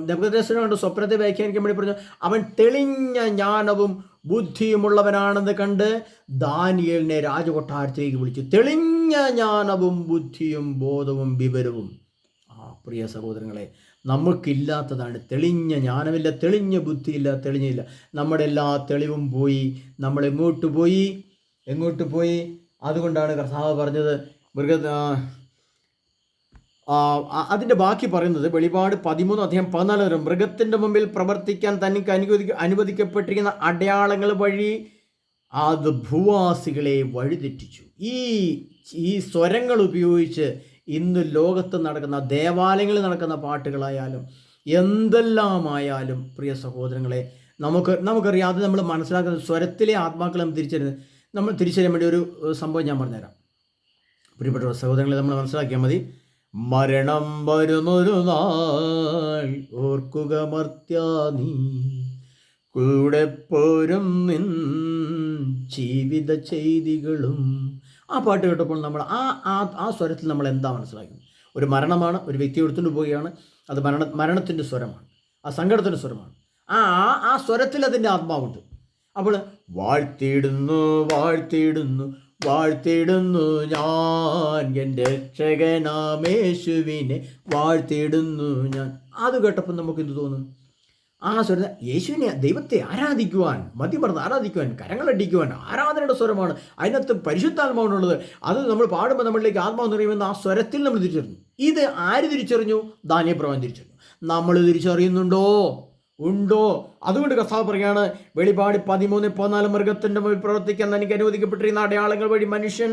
നെബൂഖദ്നേസറിന്റെ സ്വപ്നത്തെ വ്യാഖ്യാനിക്കാൻ വേണ്ടി പറഞ്ഞു, അവൻ തെളിഞ്ഞ ജ്ഞാനവും ബുദ്ധിയുമുള്ളവനാണെന്ന് കണ്ട് ദാനിയേലിനെ രാജകൊട്ടാരത്തിലേക്ക് വിളിച്ചു. തെളിഞ്ഞ ജ്ഞാനവും ബുദ്ധിയും ബോധവും വിവരവും. പ്രിയ സഹോദരങ്ങളെ, നമുക്കില്ലാത്തതാണ്. തെളിഞ്ഞ ജ്ഞാനമില്ല, തെളിഞ്ഞ ബുദ്ധിയില്ല, തെളിഞ്ഞില്ല. നമ്മുടെ എല്ലാ തെളിവും പോയി. നമ്മൾ എങ്ങോട്ട് പോയി? അതുകൊണ്ടാണ് കർത്താവ് പറഞ്ഞത്, അതിൻ്റെ ബാക്കി പറയുന്നത് വെളിപാട് 13:14 മൃഗത്തിൻ്റെ മുമ്പിൽ പ്രവർത്തിക്കാൻ തനിക്ക് അനുവദിക്കപ്പെട്ടിരിക്കുന്ന അടയാളങ്ങൾ വഴി അത് ഭൂവാസികളെ വഴിതെറ്റിച്ചു. ഈ സ്വരങ്ങൾ ഉപയോഗിച്ച് ഇന്ന് ലോകത്ത് നടക്കുന്ന, ദേവാലയങ്ങളിൽ നടക്കുന്ന പാട്ടുകളായാലും എന്തെല്ലാമായാലും പ്രിയ സഹോദരങ്ങളെ, നമുക്കറിയാം. അത് നമ്മൾ മനസ്സിലാക്കുന്നത് സ്വരത്തിലെ ആത്മാക്കളെ നമ്മൾ തിരിച്ചറിയാൻ വേണ്ടി ഒരു സംഭവം ഞാൻ പറഞ്ഞുതരാം. പ്രിയപ്പെട്ട സഹോദരങ്ങളെ, നമ്മൾ മനസ്സിലാക്കിയാൽ മതി. മരണം വരുന്നൊരു നാൾ ഓർക്കുക മർത്യാ നീ, കൂടെ പോരും നിൻ ജീവിത ചെയ്തികളും. ആ പാട്ട് കേട്ടപ്പോൾ നമ്മൾ ആ സ്വരത്തിൽ നമ്മൾ എന്താ മനസ്സിലാക്കുന്നത്? ഒരു മരണമാണ്, ഒരു വ്യക്തി എടുത്തുകൊണ്ട് പോവുകയാണ്. അത് മരണത്തിൻ്റെ സ്വരമാണ്, ആ സങ്കടത്തിൻ്റെ സ്വരമാണ്. ആ സ്വരത്തിൽ അതിൻ്റെ ആത്മാവുണ്ട്. അപ്പോൾ വാഴ്ത്തിയിടുന്നു ഞാൻ എൻ്റെ രക്ഷകനാമേശുവിനെ വാഴ്ത്തിയിടുന്നു ഞാൻ. അത് കേട്ടപ്പോൾ നമുക്ക് എന്ത് തോന്നും? ആ സ്വരം യേശുവിനെ, ദൈവത്തെ ആരാധിക്കുവാൻ, മതിമറന്ന് ആരാധിക്കുവാൻ, കരങ്ങളടിക്കുവാൻ ആരാധനയുടെ സ്വരമാണ്. അതിനകത്ത് പരിശുദ്ധാത്മാവാണുള്ളത്. അത് നമ്മൾ പാടുമ്പോൾ നമ്മളിലേക്ക് ആത്മാവ് നിറയുമെന്ന് ആ സ്വരത്തിൽ നമ്മൾ തിരിച്ചറിഞ്ഞു. ഇത് ആര് തിരിച്ചറിഞ്ഞു? ദാനിയേൽ പ്രവാചകൻ തിരിച്ചറിഞ്ഞു. നമ്മൾ തിരിച്ചറിയുന്നുണ്ടോ? ഉണ്ടോ? അതുകൊണ്ട് കർത്താവ് പറയാണ്, വെളിപാട് 13:14 മൃഗത്തിൻ്റെ മുമ്പിൽ പ്രവർത്തിക്കാൻ തനിക്ക് അനുവദിക്കപ്പെട്ടിരുന്ന അടയാളങ്ങൾ വഴി മനുഷ്യൻ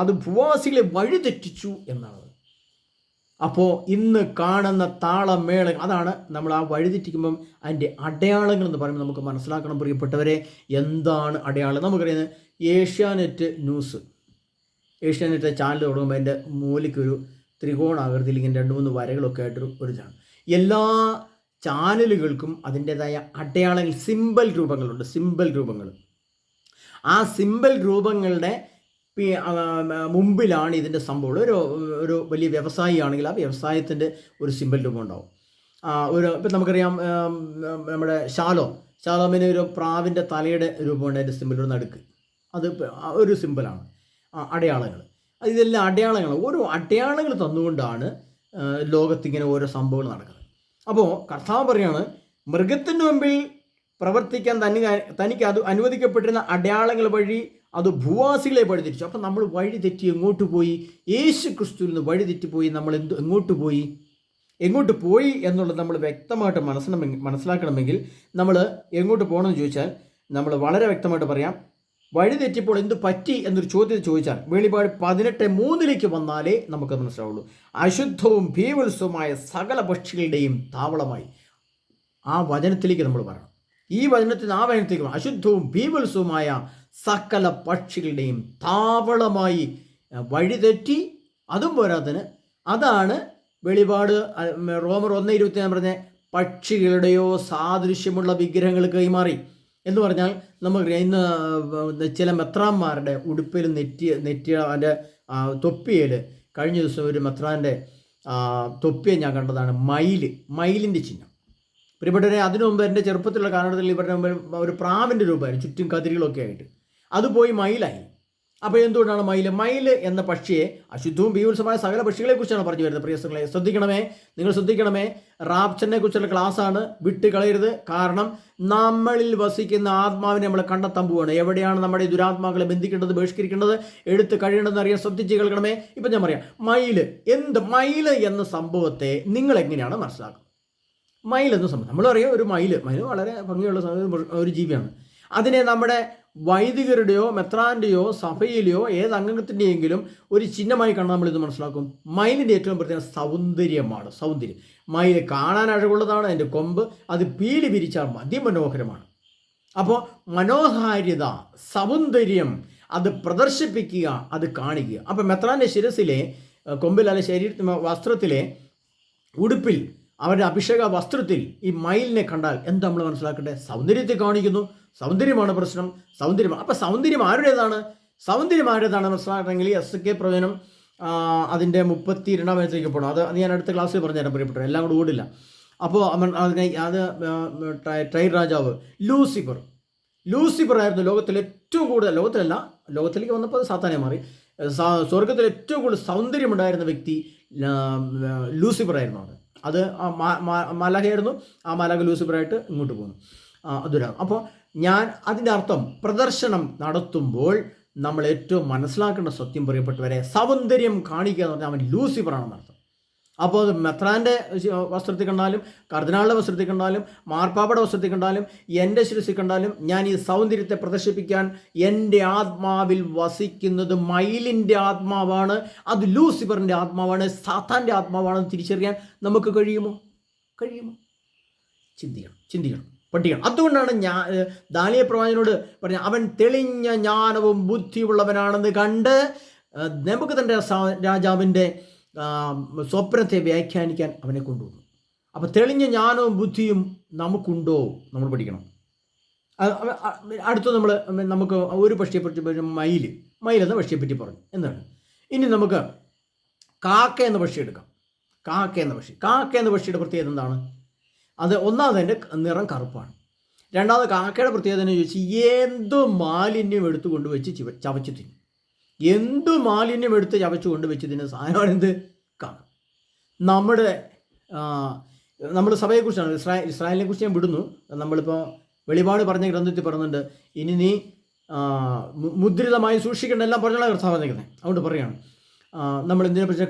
അത് ഭൂവാസികളെ വഴിതെറ്റിച്ചു എന്നാണ്. അപ്പോൾ ഇന്ന് കാണുന്ന താളമേളങ്ങൾ, അതാണ് നമ്മൾ ആ വഴിതെറ്റിക്കുമ്പം അതിൻ്റെ അടയാളങ്ങൾ എന്ന് പറയുമ്പോൾ നമുക്ക് മനസ്സിലാക്കണം പ്രിയപ്പെട്ടവരെ, എന്താണ് അടയാളം. നമുക്കറിയുന്നത് ഏഷ്യാനെറ്റ് ചാനൽ തുടങ്ങുമ്പോൾ അതിൻ്റെ മൂലയ്ക്കൊരു ത്രികോണാകൃതിയിൽ ഇങ്ങനെ 2-3 വരകളൊക്കെ ആയിട്ടൊരു ഇതാണ്. എല്ലാ ചാനലുകൾക്കും അതിൻ്റേതായ അടയാളങ്ങൾ, സിമ്പൽ രൂപങ്ങൾ. ആ സിമ്പൽ രൂപങ്ങളുടെ മുമ്പിലാണ് ഇതിൻ്റെ സംഭവം. ഒരു വലിയ വ്യവസായി ആണെങ്കിൽ ആ വ്യവസായത്തിൻ്റെ ഒരു സിമ്പൽ രൂപം ഉണ്ടാവും. ഇപ്പം നമുക്കറിയാം, നമ്മുടെ ശാലോമിന് ഒരു പ്രാവിൻ്റെ തലയുടെ രൂപമുണ്ട്, അതിൻ്റെ സിമ്പൽ ഒരു നടുക്ക്. അത് ഒരു സിമ്പലാണ്, അടയാളങ്ങൾ. ഇതെല്ലാം അടയാളങ്ങൾ, ഓരോ അടയാളങ്ങൾ തന്നുകൊണ്ടാണ് ലോകത്തിങ്ങനെ ഓരോ സംഭവങ്ങൾ നടക്കുന്നത്. അപ്പോൾ കർത്താവ് പറയാണ്, മൃഗത്തിൻ്റെ മുമ്പിൽ പ്രവർത്തിക്കാൻ തനിക്ക് അത് അനുവദിക്കപ്പെട്ടിരുന്ന അടയാളങ്ങൾ വഴി അത് ഭൂവാസികളെ വഴിതിരിച്ചു. അപ്പം നമ്മൾ വഴി തെറ്റി എങ്ങോട്ട് പോയി? യേശു ക്രിസ്തുവിൽ നിന്ന് വഴി തെറ്റിപ്പോയി. നമ്മൾ എങ്ങോട്ട് പോയി എന്നുള്ളത് നമ്മൾ വ്യക്തമായിട്ട് മനസ്സിലാക്കണമെങ്കിൽ നമ്മൾ എങ്ങോട്ട് പോകണമെന്ന് ചോദിച്ചാൽ നമ്മൾ വളരെ വ്യക്തമായിട്ട് പറയാം. വഴി തെറ്റിപ്പോൾ എന്ത് പറ്റി എന്നൊരു ചോദ്യം ചോദിച്ചാൽ വെളിപാട് 18:3 വന്നാലേ നമുക്ക് മനസ്സിലാവുള്ളൂ. അശുദ്ധവും ഭീവത്സവുമായ സകല പക്ഷികളുടെയും താവളമായി. ആ വചനത്തിലേക്ക് നമ്മൾ പറയണം. ഈ വചനത്തിൽ ആ വചനത്തിലേക്ക് അശുദ്ധവും ഭീവത്സവുമായ സകല പക്ഷികളുടെയും താവളമായി വഴിതെറ്റി. അതും പോരാത്തിന് അതാണ് വെളിപാട് റോമർ 1:21 പറഞ്ഞ പക്ഷികളുടെയോ സാദൃശ്യമുള്ള വിഗ്രഹങ്ങൾ കൈമാറി എന്ന് പറഞ്ഞാൽ നമുക്ക് ഇന്ന് ചില മെത്രാന്മാരുടെ ഉടുപ്പിൽ നെറ്റിയുടെ തൊപ്പിയിൽ കഴിഞ്ഞ ദിവസം ഒരു മെത്രാൻ്റെ തൊപ്പിയെ ഞാൻ കണ്ടതാണ് മയിലിൻ്റെ ചിഹ്നം. പ്രിയപ്പെട്ടവരെ, അതിനു മുമ്പ് എൻ്റെ ചെറുപ്പത്തിലുള്ള കാലഘട്ടത്തിൽ ഇവരുടെ മുമ്പ് ഒരു പ്രാവിൻ്റെ രൂപമായിരുന്നു, ചുറ്റും കതിരുകളൊക്കെ ആയിട്ട്. അത് പോയി മയിലായി. അപ്പോൾ എന്തുകൊണ്ടാണ് മയിൽ എന്ന പക്ഷിയെ അശുദ്ധവും ഭീവത്സമായ സകല പക്ഷികളെ കുറിച്ചാണ് പറഞ്ഞു വരുന്നത്. പ്രിയസുകളെ നിങ്ങൾ ശ്രദ്ധിക്കണമേ. റാപ്ചറിനെ കുറിച്ചുള്ള ക്ലാസ്സാണ്, വിട്ട് കളയരുത്. കാരണം നമ്മളിൽ വസിക്കുന്ന ആത്മാവിനെ നമ്മൾ കണ്ടെത്താൻ പോവുകയാണ്. എവിടെയാണ് നമ്മുടെ ഈ ദുരാത്മാക്കളെ ബന്ധിക്കേണ്ടത്, ബഹിഷ്കരിക്കേണ്ടത്, എടുത്ത് കഴിയേണ്ടതെന്ന് അറിയാൻ ശ്രദ്ധിച്ച് കേൾക്കണമേ. ഇപ്പം ഞാൻ പറയാം, മയിൽ എന്ന സംഭവത്തെ നിങ്ങൾ എങ്ങനെയാണ് മനസ്സിലാക്കുന്നത്? മയിൽ എന്ന സംഭവം നമ്മളറിയാം, ഒരു മയിൽ വളരെ ഭംഗിയുള്ള ഒരു ജീവിയാണ്. അതിനെ നമ്മുടെ വൈദികരുടെയോ മെത്രാൻ്റെയോ സഭയിലെയോ ഏത് അംഗത്തിൻ്റെയെങ്കിലും ഒരു ചിഹ്നമായി കണ്ടാൽ നമ്മളിത് മനസ്സിലാക്കും. മയിലിൻ്റെ ഏറ്റവും പ്രത്യേക സൗന്ദര്യമാണ്. മയിൽ കാണാൻ അഴകുള്ളതാണ്. അതിൻ്റെ കൊമ്പ് അത് പീലി വിരിച്ചാൽ അതിമനോഹരമാണ്. അപ്പോൾ മനോഹാരിത, സൗന്ദര്യം അത് പ്രദർശിപ്പിക്കുക, അത് കാണിക്കുക. അപ്പം മെത്രാൻ്റെ ശിരസിലെ കൊമ്പിൽ അല്ലെ വസ്ത്രത്തിലെ ഉടുപ്പിൽ അവരുടെ അഭിഷേക വസ്ത്രത്തിൽ ഈ മയിലിനെ കണ്ടാൽ എന്താ നമ്മൾ മനസ്സിലാക്കട്ടെ? സൗന്ദര്യത്തെ കാണിക്കുന്നു. സൗന്ദര്യമാണ് പ്രശ്നം. അപ്പം സൗന്ദര്യം ആരുടേതാണ് മനസ്സിലാക്കണമെങ്കിൽ SK പ്രവചനം അതിൻ്റെ 32 പോകണം. അത് ഞാൻ അടുത്ത ക്ലാസ്സിൽ പറഞ്ഞുതരാം പ്രിയപ്പെട്ടു, എല്ലാം കൂടെ ഓടില്ല. അപ്പോൾ അത് ടൈർ രാജാവ് ലൂസിഫർ ആയിരുന്നു ലോകത്തിൽ ഏറ്റവും കൂടുതൽ, ലോകത്തിലേക്ക് വന്നപ്പോൾ അത് സാത്താനെ മാറി. സ്വർഗത്തിൽ ഏറ്റവും കൂടുതൽ സൗന്ദര്യമുണ്ടായിരുന്ന വ്യക്തി ലൂസിഫർ ആയിരുന്നു. അത് മലകയായിരുന്നു. ആ മലക ലൂസിഫറായിട്ട് ഇങ്ങോട്ട് പോകുന്നു. അതൊരാണ്. അപ്പോൾ അതിൻ്റെ അർത്ഥം പ്രദർശനം നടത്തുമ്പോൾ നമ്മൾ ഏറ്റവും മനസ്സിലാക്കേണ്ട സത്യം പ്രിയപ്പെട്ടവരെ, സൗന്ദര്യം കാണിക്കുക എന്ന് പറഞ്ഞാൽ അവൻ ലൂസിഫറാണെന്നർത്ഥം. അപ്പോൾ അത് മെത്രാൻ്റെ വസ്ത്രത്തിൽ കണ്ടാലും, കർദിനാളുടെ വസ്ത്രത്തിൽ കണ്ടാലും, മാർപ്പാപ്പയുടെ വസ്ത്രത്തിൽ കണ്ടാലും, എൻ്റെ ശിരസിൽ കണ്ടാലും, ഞാൻ ഈ സൗന്ദര്യത്തെ പ്രദർശിപ്പിക്കാൻ എൻ്റെ ആത്മാവിൽ വസിക്കുന്നത് മയിലിൻ്റെ ആത്മാവാണ്, അത് ലൂസിഫറിൻ്റെ ആത്മാവാണ്, സാത്താൻ്റെ ആത്മാവാണെന്ന് തിരിച്ചറിയാൻ നമുക്ക് കഴിയുമോ? ചിന്തിക്കണം, പഠിക്കണം. അതുകൊണ്ടാണ് ദാനിയേൽ പ്രവാചകനോട് പറഞ്ഞ, അവൻ തെളിഞ്ഞ ജ്ഞാനവും ബുദ്ധിയുള്ളവനാണെന്ന് കണ്ട് നെബൂഖദ്നേസർ രാജാവിൻ്റെ സ്വപ്നത്തെ വ്യാഖ്യാനിക്കാൻ അവനെ കൊണ്ടുവന്നു. അപ്പോൾ തെളിഞ്ഞ ജ്ഞാനവും ബുദ്ധിയും നമുക്കുണ്ടോ? നമ്മൾ പഠിക്കണം. അടുത്ത് നമുക്ക് ഒരു പക്ഷിയെപ്പറ്റി മയിൽ എന്ന പക്ഷിയെപ്പറ്റി പറഞ്ഞു. എന്താണ്? ഇനി നമുക്ക് കാക്ക എന്ന പക്ഷി എടുക്കാം. കാക്ക എന്ന പക്ഷിയുടെ പ്രത്യേകത എന്താണ്? അത് ഒന്നാമത് അതിൻ്റെ നിറം കറുപ്പാണ്. രണ്ടാമത് കാക്കയുടെ പ്രത്യേകത എന്ന് ചോദിച്ചാൽ എന്ത് മാലിന്യം എടുത്തു കൊണ്ടുവച്ച് ചവച്ച് തിന്നും. എന്തു മാലിന്യം എടുത്ത് ചവച്ചു കൊണ്ട് വെച്ച് തിന്ന സാധനമാണ് എന്ത്? കാക്ക. നമ്മൾ സഭയെക്കുറിച്ചാണ്, ഇസ്രായേലിനെ കുറിച്ച് ഞാൻ വിടുന്നു. നമ്മളിപ്പോൾ വെളിപാട് പറഞ്ഞ ഗ്രന്ഥത്തിൽ പറയുന്നുണ്ട്, ഇനി നീ മുദ്രിതമായി സൂക്ഷിക്കേണ്ട എല്ലാം പറഞ്ഞുള്ള കർത്താവ് പറഞ്ഞിരിക്കുന്നത്. അതുകൊണ്ട് പറയുകയാണ്, നമ്മൾ എന്തിനെ പറ്റിയ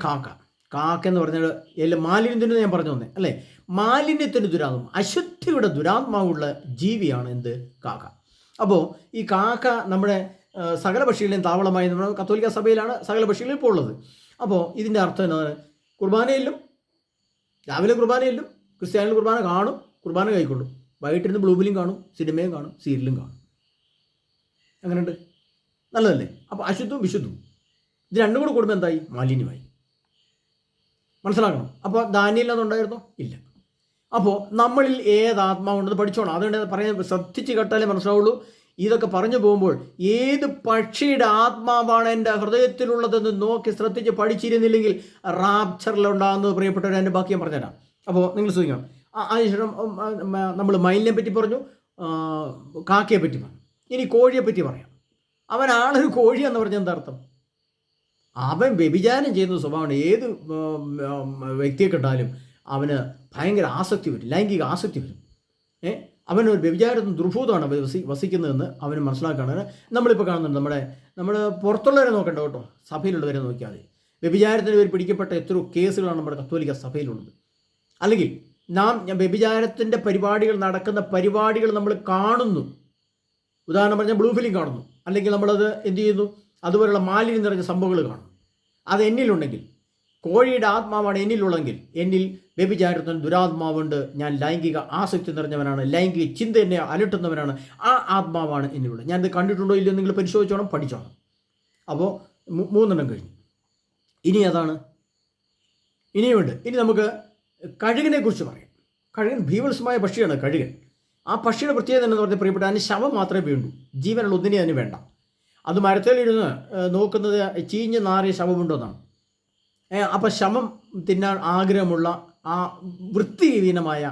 കാക്ക എന്ന് പറഞ്ഞാൽ മാലിന്യത്തിന് ഞാൻ പറഞ്ഞു തന്നെ അല്ലേ? മാലിന്യത്തിൻ്റെ ദുരാത്മം, അശുദ്ധിയുടെ ദുരാത്മാവുള്ള ജീവിയാണ് എന്ത്? കാക്ക. അപ്പോൾ ഈ കാക്ക നമ്മുടെ സകല പക്ഷികളുടെയും താവളമായി നമ്മുടെ കത്തോലിക്ക സഭയിലാണ് സകല പക്ഷികളും ഇപ്പോൾ ഉള്ളത്. അപ്പോൾ ഇതിൻ്റെ അർത്ഥം എന്താണ്? രാവിലെ കുർബാനയിലും ക്രിസ്ത്യാനികൾ കുർബാന കാണും, കുർബാന കൈക്കൊള്ളും, വൈകിട്ടിരുന്ന് ബ്ലൂബിലും കാണും, സിനിമയും കാണും, സീരിയലും കാണും. അങ്ങനെയുണ്ട്, നല്ലതല്ലേ? അപ്പോൾ അശുദ്ധവും വിശുദ്ധവും ഇത് രണ്ടും കൂടെ കൂടുമ്പോൾ എന്തായി? മാലിന്യമായി. മനസ്സിലാക്കണം. അപ്പോൾ ദാനിയേലിൽ അതുണ്ടായിരുന്നോ? ഇല്ല. അപ്പോൾ നമ്മളിൽ ഏത് ആത്മാവുണ്ടെന്ന് പഠിച്ചോണം. അതുകൊണ്ട് പറയാൻ ശ്രദ്ധിച്ച് കേട്ടാലേ മനസ്സിലാവുള്ളൂ. ഇതൊക്കെ പറഞ്ഞു പോകുമ്പോൾ ഏത് പക്ഷിയുടെ ആത്മാവാണ് എൻ്റെ ഹൃദയത്തിലുള്ളതെന്ന് നോക്കി ശ്രദ്ധിച്ച് പഠിച്ചിരുന്നില്ലെങ്കിൽ റാപ്ചറിലുണ്ടാകുന്നത് പ്രിയപ്പെട്ടവർ. എൻ്റെ ബാക്കി ഞാൻ പറഞ്ഞുതരാം. അപ്പോൾ നിങ്ങൾ ശ്രദ്ധിക്കണം. അതിനുശേഷം നമ്മൾ മയിലിനെ പറ്റി പറഞ്ഞു, കാക്കയെ പറ്റി പറഞ്ഞു. ഇനി കോഴിയെ പറ്റി പറയാം. അവനാളൊരു കോഴി എന്ന് പറഞ്ഞാൽ എന്താ അർത്ഥം? അവൻ വ്യഭിചാരം ചെയ്യുന്ന സ്വഭാവമാണ്. ഏത് വ്യക്തിയെ കണ്ടാലും അവന് ഭയങ്കര ആസക്തി വരും, ലൈംഗിക ആസക്തി വരും. അവനൊരു വ്യഭിചാരത്തിന് ദുർഭൂതമാണ് വസിക്കുന്നതെന്ന് അവന് മനസ്സിലാക്കുകയാണ്. നമ്മളിപ്പോൾ കാണുന്നുണ്ട്, നമ്മുടെ പുറത്തുള്ളവരെ നോക്കണ്ട കേട്ടോ, സഭയിലുള്ളവരെ നോക്കിയാൽ മതി. വ്യഭിചാരത്തിന് പേര് പിടിക്കപ്പെട്ട എത്രയോ കേസുകളാണ് നമ്മുടെ കത്തോലിക്ക സഭയിലുള്ളത്. അല്ലെങ്കിൽ വ്യഭിചാരത്തിൻ്റെ പരിപാടികൾ നടക്കുന്ന പരിപാടികൾ നമ്മൾ കാണുന്നു. ഉദാഹരണം പറഞ്ഞാൽ ബ്ലൂ ഫിലിം കാണുന്നു, അല്ലെങ്കിൽ നമ്മളത് എന്ത് ചെയ്യുന്നു, അതുപോലുള്ള മാലിന്യം നിറഞ്ഞ സംഭവങ്ങൾ കാണുന്നു. അത് എന്നിലുണ്ടെങ്കിൽ, കോഴിയുടെ ആത്മാവാണ് എന്നിലുള്ളെങ്കിൽ, എന്നിൽ വ്യഭിചാരത്തിന് ദുരാത്മാവുണ്ട്, ഞാൻ ലൈംഗിക ആസക്തി നിറഞ്ഞവനാണ്, ലൈംഗിക ചിന്ത എന്നെ അലട്ടുന്നവനാണ്, ആ ആത്മാവാണ് എന്നിലുള്ളത്. ഞാനിത് കണ്ടിട്ടുണ്ടോ ഇല്ലയോ നിങ്ങൾ പരിശോധിച്ചോണം, പഠിച്ചോണം. അപ്പോൾ 3 കഴിഞ്ഞു. ഇനി അതാണ്, ഇനിയുമുണ്ട്. ഇനി നമുക്ക് കഴുകനെ കുറിച്ച് പറയാം. കഴുകൻ ഭീവത്സമായ പക്ഷിയാണ് കഴുകൻ. ആ പക്ഷിയുടെ പ്രത്യേകത എന്ന് പറഞ്ഞാൽ പ്രിയപ്പെട്ട, അതിന് ശവം മാത്രമേ വേണ്ടൂ, ജീവനുള്ള ഒന്നിനെ അതിന് വേണ്ട. അത് മരത്തേലിരുന്ന് നോക്കുന്നത് ചീഞ്ഞ് നാറിയ ശവമുണ്ടോ എന്നാണ്. അപ്പം ശവം തിന്നാൻ ആഗ്രഹമുള്ള ആ വൃത്തിഹീനമായ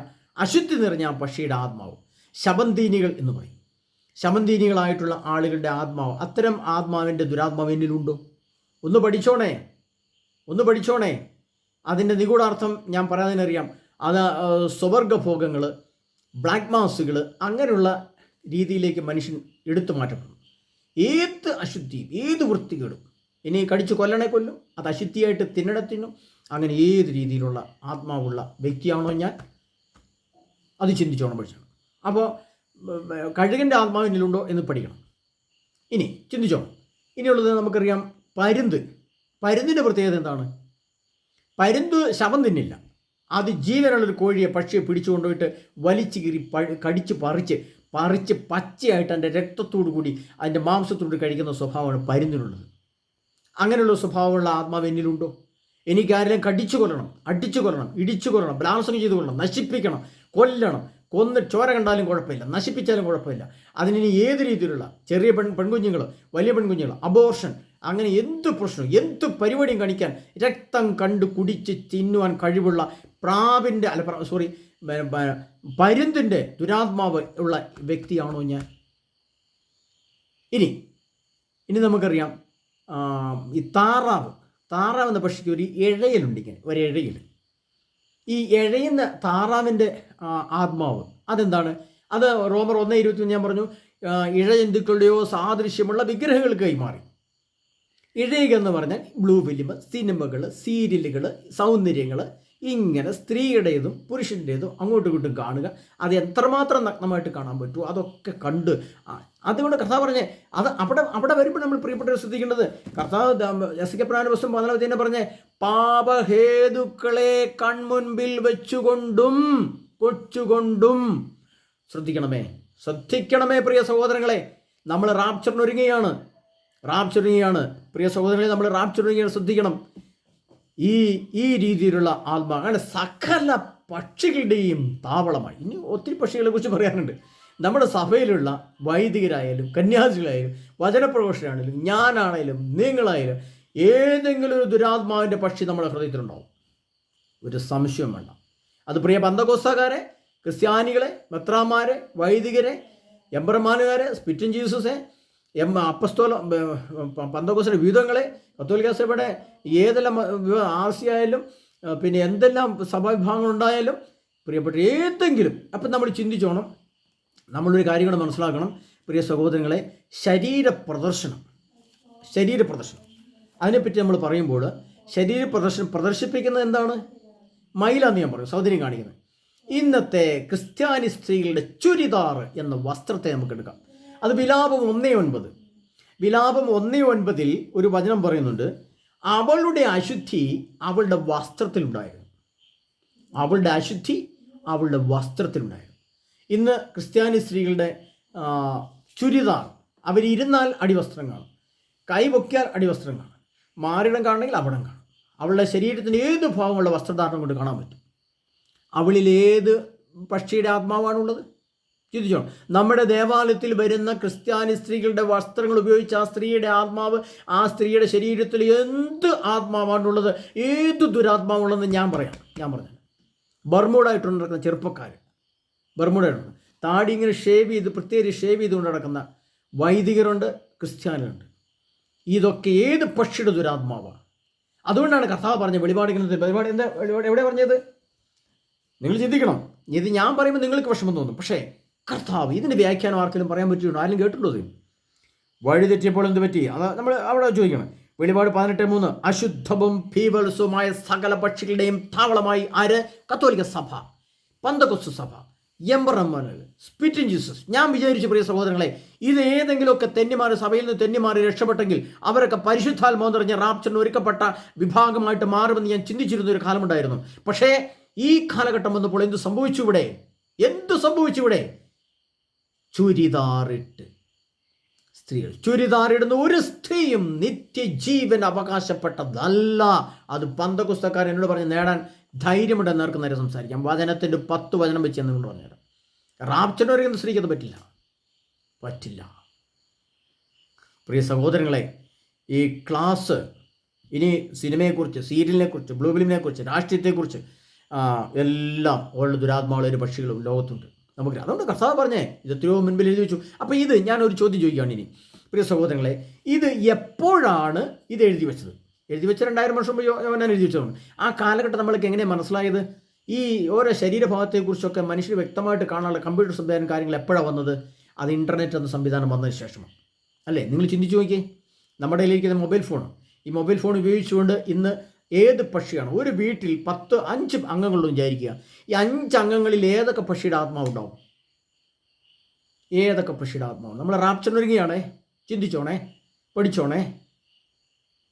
അശുദ്ധി നിറഞ്ഞ ആ പക്ഷിയുടെ ആത്മാവ് ശവന്തീനികൾ എന്ന് പറയും. ശവന്തീനികളായിട്ടുള്ള ആളുകളുടെ ആത്മാവ്, അത്തരം ആത്മാവിൻ്റെ ദുരാത്മാവ് എന്നിലുണ്ടോ? ഒന്ന് പഠിച്ചോണേ. അതിൻ്റെ നിഗൂഢാർത്ഥം ഞാൻ പറയാതിനറിയാം. അത് സ്വവർഗഭോഗങ്ങൾ, ബ്ലാക്ക് മാസുകൾ, അങ്ങനെയുള്ള രീതിയിലേക്ക് മനുഷ്യൻ എടുത്തു മാറ്റപ്പെടും. ഏത് അശുദ്ധിയും ഏത് വൃത്തികേടും, ഇനി കടിച്ചു കൊല്ലണേ കൊല്ലും, അത് അശുദ്ധിയായിട്ട് തിന്നും. അങ്ങനെ ഏത് രീതിയിലുള്ള ആത്മാവുള്ള വ്യക്തിയാണോ ഞാൻ, അത് ചിന്തിച്ചോണം, പഠിച്ചോണം. അപ്പോൾ കഴുകൻ്റെ ആത്മാവിനുണ്ടോ എന്ന് പഠിക്കണം. ഇനി ചിന്തിച്ചോണം. ഇനിയുള്ളത് നമുക്കറിയാം, പരുന്തിൻ്റെ പ്രത്യേകത എന്താണ്? പരുന്ത് ശവം തിന്നില്ല. അത് ജീവനുള്ളൊരു കോഴിയെ, പക്ഷിയെ പിടിച്ചുകൊണ്ടുപോയിട്ട് വലിച്ചു കീറി കടിച്ച് പറിച്ച് പച്ചയായിട്ട് അതിൻ്റെ രക്തത്തോടു കൂടി അതിൻ്റെ മാംസത്തോട് കഴിക്കുന്ന സ്വഭാവമാണ് പരുന്തിനുള്ളത്. അങ്ങനെയുള്ള സ്വഭാവമുള്ള ആത്മാവ് എന്നിലുണ്ടോ? എനിക്ക് ആരെങ്കിലും കടിച്ചു കൊല്ലണം, അടിച്ചു കൊല്ലണം, ഇടിച്ചു കൊല്ലണം, ബലാത്സംഗം ചെയ്ത് കൊല്ലണം, നശിപ്പിക്കണം, കൊല്ലണം, കൊന്ന് ചോര കണ്ടാലും കുഴപ്പമില്ല, നശിപ്പിച്ചാലും കുഴപ്പമില്ല. അതിനി ഏത് രീതിയിലുള്ള ചെറിയ പെൺകുഞ്ഞുങ്ങൾ, വലിയ പെൺകുഞ്ഞുങ്ങൾ, അബോർഷൻ, അങ്ങനെ എന്ത് പ്രശ്നവും എന്ത് പരിപാടിയും കാണിക്കാൻ രക്തം കണ്ട് കുടിച്ച് തിന്നുവാൻ കഴിവുള്ള പരുന്തിൻ്റെ ദുരാത്മാവ് ഉള്ള വ്യക്തിയാണോ ഞാൻ? ഇനി നമുക്കറിയാം, ഈ താറാവ് എന്ന പക്ഷിക്ക് ഒരു ഇഴയലുണ്ട്, ഇങ്ങനെ ഒരു ഇഴയിൽ. ഈ ഇഴയുന്ന താറാവിൻ്റെ ആത്മാവ് അതെന്താണ്? അത് റോമർ 1:21 ഞാൻ പറഞ്ഞു, ഇഴജന്തുക്കളുടെയോ സാദൃശ്യമുള്ള വിഗ്രഹങ്ങൾക്ക് കൈമാറി. ഇഴയുക എന്ന് പറഞ്ഞാൽ ബ്ലൂ ഫിലിം, സിനിമകൾ, സീരിയലുകൾ, സൗന്ദര്യങ്ങൾ, ഇങ്ങനെ സ്ത്രീയുടേതും പുരുഷൻ്റേതും അങ്ങോട്ടും ഇങ്ങോട്ടും കാണുക. അത് എത്രമാത്രം നഗ്നമായിട്ട് കാണാൻ പറ്റുമോ അതൊക്കെ കണ്ട്, അതുകൊണ്ട് കർത്താവ് പറഞ്ഞേ, അത് അവിടെ വരുമ്പോൾ നമ്മൾ പ്രിയപ്പെട്ടവർ ശ്രദ്ധിക്കേണ്ടത്, കർത്താവ് യെശയ്യാ പുസ്തകം 14 പറഞ്ഞേ, പാപഹേതുക്കളെ കൺമുൻപിൽ വെച്ചുകൊണ്ടും കൊച്ചുകൊണ്ടും. ശ്രദ്ധിക്കണമേ പ്രിയ സഹോദരങ്ങളെ, നമ്മൾ റാപ്ചറിനൊരുങ്ങുകയാണ് പ്രിയ സഹോദരങ്ങളെ, നമ്മൾ റാപ്ചറിനൊരുങ്ങുകയാണ്. ശ്രദ്ധിക്കണം. ഈ രീതിയിലുള്ള ആത്മാ അങ്ങനെ സകല പക്ഷികളുടെയും താവളമായി. ഇനി ഒത്തിരി പക്ഷികളെ കുറിച്ച് പറയാനുണ്ട്. നമ്മുടെ സഭയിലുള്ള വൈദികരായാലും കന്യാസികളായാലും വചനപ്രഘോഷകരാണെങ്കിലും ഞാനാണേലും നിങ്ങളായാലും ഏതെങ്കിലും ഒരു ദുരാത്മാവിൻ്റെ പക്ഷി നമ്മുടെ ഹൃദയത്തിലുണ്ടാവും, ഒരു സംശയം വേണ്ട. അത് പ്രിയ പന്തക്കോസ്തക്കാരെ, ക്രിസ്ത്യാനികളെ, മെത്രാന്മാരെ, വൈദികരെ, എംബർമാനുകാരെ, സ്പിറ്റും ജീസസെ, അപ്പസ്തോല പന്തക്കോസ്തിൻ്റെ വിധങ്ങളെ, കത്തോലിക്ക സഭയുടെ ഏതെല്ലാം ആർസിയായാലും പിന്നെ എന്തെല്ലാം സഭാവിഭാഗങ്ങളുണ്ടായാലും പ്രിയപ്പെട്ട ഏതെങ്കിലും, അപ്പം നമ്മൾ ചിന്തിച്ചോണം. നമ്മളൊരു കാര്യം കൂടെ മനസ്സിലാക്കണം പ്രിയ സഹോദരങ്ങളെ, ശരീരപ്രദർശനം അതിനെപ്പറ്റി നമ്മൾ പറയുമ്പോൾ ശരീരപ്രദർശനം പ്രദർശിപ്പിക്കുന്നത് എന്താണ്? മയിലാന്ന് ഞാൻ പറയും, സൗന്ദര്യം കാണിക്കുന്നത്. ഇന്നത്തെ ക്രിസ്ത്യാനി സ്ത്രീകളുടെ ചുരിദാർ എന്ന വസ്ത്രത്തെ നമുക്ക് എടുക്കാം. അത് വിലാപം 1:9 ഒരു വചനം പറയുന്നുണ്ട്, അവളുടെ അശുദ്ധി അവളുടെ വസ്ത്രത്തിലുണ്ടായിരുന്നു. ഇന്ന് ക്രിസ്ത്യാനി സ്ത്രീകളുടെ ചുരിദാർ, അവരിരുന്നാൽ അടിവസ്ത്രം കാണും, കൈപൊക്കിയാൽ അടിവസ്ത്രം കാണും, മാറിടം കാണണമെങ്കിൽ അവിടം കാണും. അവളുടെ ശരീരത്തിൻ്റെ ഏത് ഭാഗമുള്ള വസ്ത്രധാരണം കൊണ്ട് കാണാൻ പറ്റും. അവളിൽ ഏത് പക്ഷിയുടെ ആത്മാവാണുള്ളത്? ചിന്തിച്ചോ. നമ്മുടെ ദേവാലയത്തിൽ വരുന്ന ക്രിസ്ത്യാനി സ്ത്രീകളുടെ വസ്ത്രങ്ങൾ ഉപയോഗിച്ച് ആ സ്ത്രീയുടെ ആത്മാവ്, ആ സ്ത്രീയുടെ ശരീരത്തിൽ എന്ത് ആത്മാവാണുള്ളത്, ഏത് ദുരാത്മാവുള്ളതെന്ന് ഞാൻ പറഞ്ഞു. ബർമൂഡായിട്ട് നടക്കുന്ന ചെറുപ്പക്കാർ, ബർമൂഡായിട്ടുണ്ട്, താടി ഇങ്ങനെ പ്രത്യേകിച്ച് ഷേവ് ചെയ്തുകൊണ്ട് നടക്കുന്ന വൈദികരുണ്ട്, ക്രിസ്ത്യാനികളുണ്ട്. ഇതൊക്കെ ഏത് പക്ഷിയുടെ ദുരാത്മാവാണ്? അതുകൊണ്ടാണ് കർത്താവ് പറഞ്ഞത് വെളിപാട് എവിടെ പറഞ്ഞത്? നിങ്ങൾ ചിന്തിക്കണം. ഇത് ഞാൻ പറയുമ്പോൾ നിങ്ങൾക്ക് വിഷമം തോന്നും. പക്ഷേ കർത്താവ് ഇതിൻ്റെ വ്യാഖ്യാനം ആർക്കെങ്കിലും പറയാൻ പറ്റുമോ? ആരും കേട്ടിട്ടുള്ളൂ? വഴി തെറ്റിയപ്പോൾ എന്ത് പറ്റി? അത് നമ്മൾ അവിടെ ചോദിക്കണം. വെളിപാട് 18:3 അശുദ്ധവും ഭീവത്സവുമായ സകല പക്ഷികളുടെയും താവളമായി ആര്? കത്തോലിക്ക സഭ, പന്തക്കൊസ്തു സഭ, എംബറമ്മനൽ, സ്പിറ്റിൻ ജീസസ്. ഞാൻ വിചാരിച്ചു പ്രിയ സഹോദരങ്ങളെ, ഇത് ഏതെങ്കിലുമൊക്കെ തെന്നിമാറി സഭയിൽ നിന്ന് തെന്നിമാറി രക്ഷപ്പെട്ടെങ്കിൽ അവരൊക്കെ പരിശുദ്ധാത്മാവ് നിറഞ്ഞ റാപ്ചറിന് ഒരുക്കപ്പെട്ട വിഭാഗമായിട്ട് മാറുമെന്ന് ഞാൻ ചിന്തിച്ചിരുന്ന ഒരു കാലമുണ്ടായിരുന്നു. പക്ഷേ ഈ കാലഘട്ടം വന്നപ്പോൾ എന്ത് സംഭവിച്ചു ഇവിടെ? ചുരിദാറിട്ട് സ്ത്രീകൾ, ചുരിദാറിടുന്ന ഒരു സ്ത്രീയും നിത്യജീവൻ അവകാശപ്പെട്ടതല്ല. അത് പന്തക്കുസ്തക്കാരൻ എന്നോട് പറഞ്ഞ് നേടാൻ ധൈര്യമുണ്ടെന്ന് നേർക്ക് നേരെ സംസാരിക്കാം. വചനത്തിൻ്റെ 10 വചനം വെച്ച് എന്നുകൊണ്ട് പറഞ്ഞുതരാം. റാപ്ചറിന് ഒരുക്കുന്ന സ്ത്രീക്ക് അത് പറ്റില്ല. പ്രിയ സഹോദരങ്ങളെ, ഈ ക്ലാസ് ഇനി സിനിമയെക്കുറിച്ച്, സീരിയലിനെക്കുറിച്ച്, ബ്ലൂ ഫിലിമിനെക്കുറിച്ച്, രാഷ്ട്രീയത്തെക്കുറിച്ച് എല്ലാം ഉള്ള ദുരാത്മാവുള്ള ഒരു പക്ഷികളും ലോകത്തുണ്ട്. നമുക്ക് അതുകൊണ്ട് കർത്താവ് പറഞ്ഞേ ഇത് എത്രയോ മുൻപിൽ എഴുതി വെച്ചു. അപ്പോൾ ഇത് ഞാനൊരു ചോദ്യം ചോദിക്കുകയാണ് ഇനി പ്രിയ സഹോദരങ്ങളെ, ഇത് എപ്പോഴാണ് ഇത് എഴുതി വെച്ചത്? 2000 വർഷം മുമ്പ് ഞാൻ എഴുതി വെച്ചതാണ്. ആ കാലഘട്ടം നമ്മൾക്ക് എങ്ങനെയാണ് മനസ്സിലായത്? ഈ ഓരോ ശരീരഭാഗത്തെക്കുറിച്ചൊക്കെ മനുഷ്യർ വ്യക്തമായിട്ട് കാണാനുള്ള കമ്പ്യൂട്ടർ സംവിധാനം കാര്യങ്ങൾ എപ്പോഴാണ് വന്നത്? അത് ഇൻ്റർനെറ്റ് എന്ന സംവിധാനം വന്നതിന് ശേഷമാണ്, അല്ലേ? നിങ്ങൾ ചിന്തിച്ചു നോക്കിയേ. നമ്മുടെ കയ്യിലിരിക്കുന്ന മൊബൈൽ ഫോൺ, ഈ മൊബൈൽ ഫോൺ ഉപയോഗിച്ചുകൊണ്ട് ഇന്ന് ഏത് പക്ഷിയാണ് ഒരു വീട്ടിൽ 5 അംഗങ്ങളുണ്ടെന്ന് വിചാരിക്കുക. ഈ 5 അംഗങ്ങളിൽ ഏതൊക്കെ പക്ഷിയുടെ ആത്മാവുണ്ടാവും? ഏതൊക്കെ പക്ഷിയുടെ ആത്മാവ്? നമ്മൾ റാപ്ചറിനൊരുങ്ങിയാണേ. ചിന്തിച്ചോണേ, പഠിച്ചോണേ.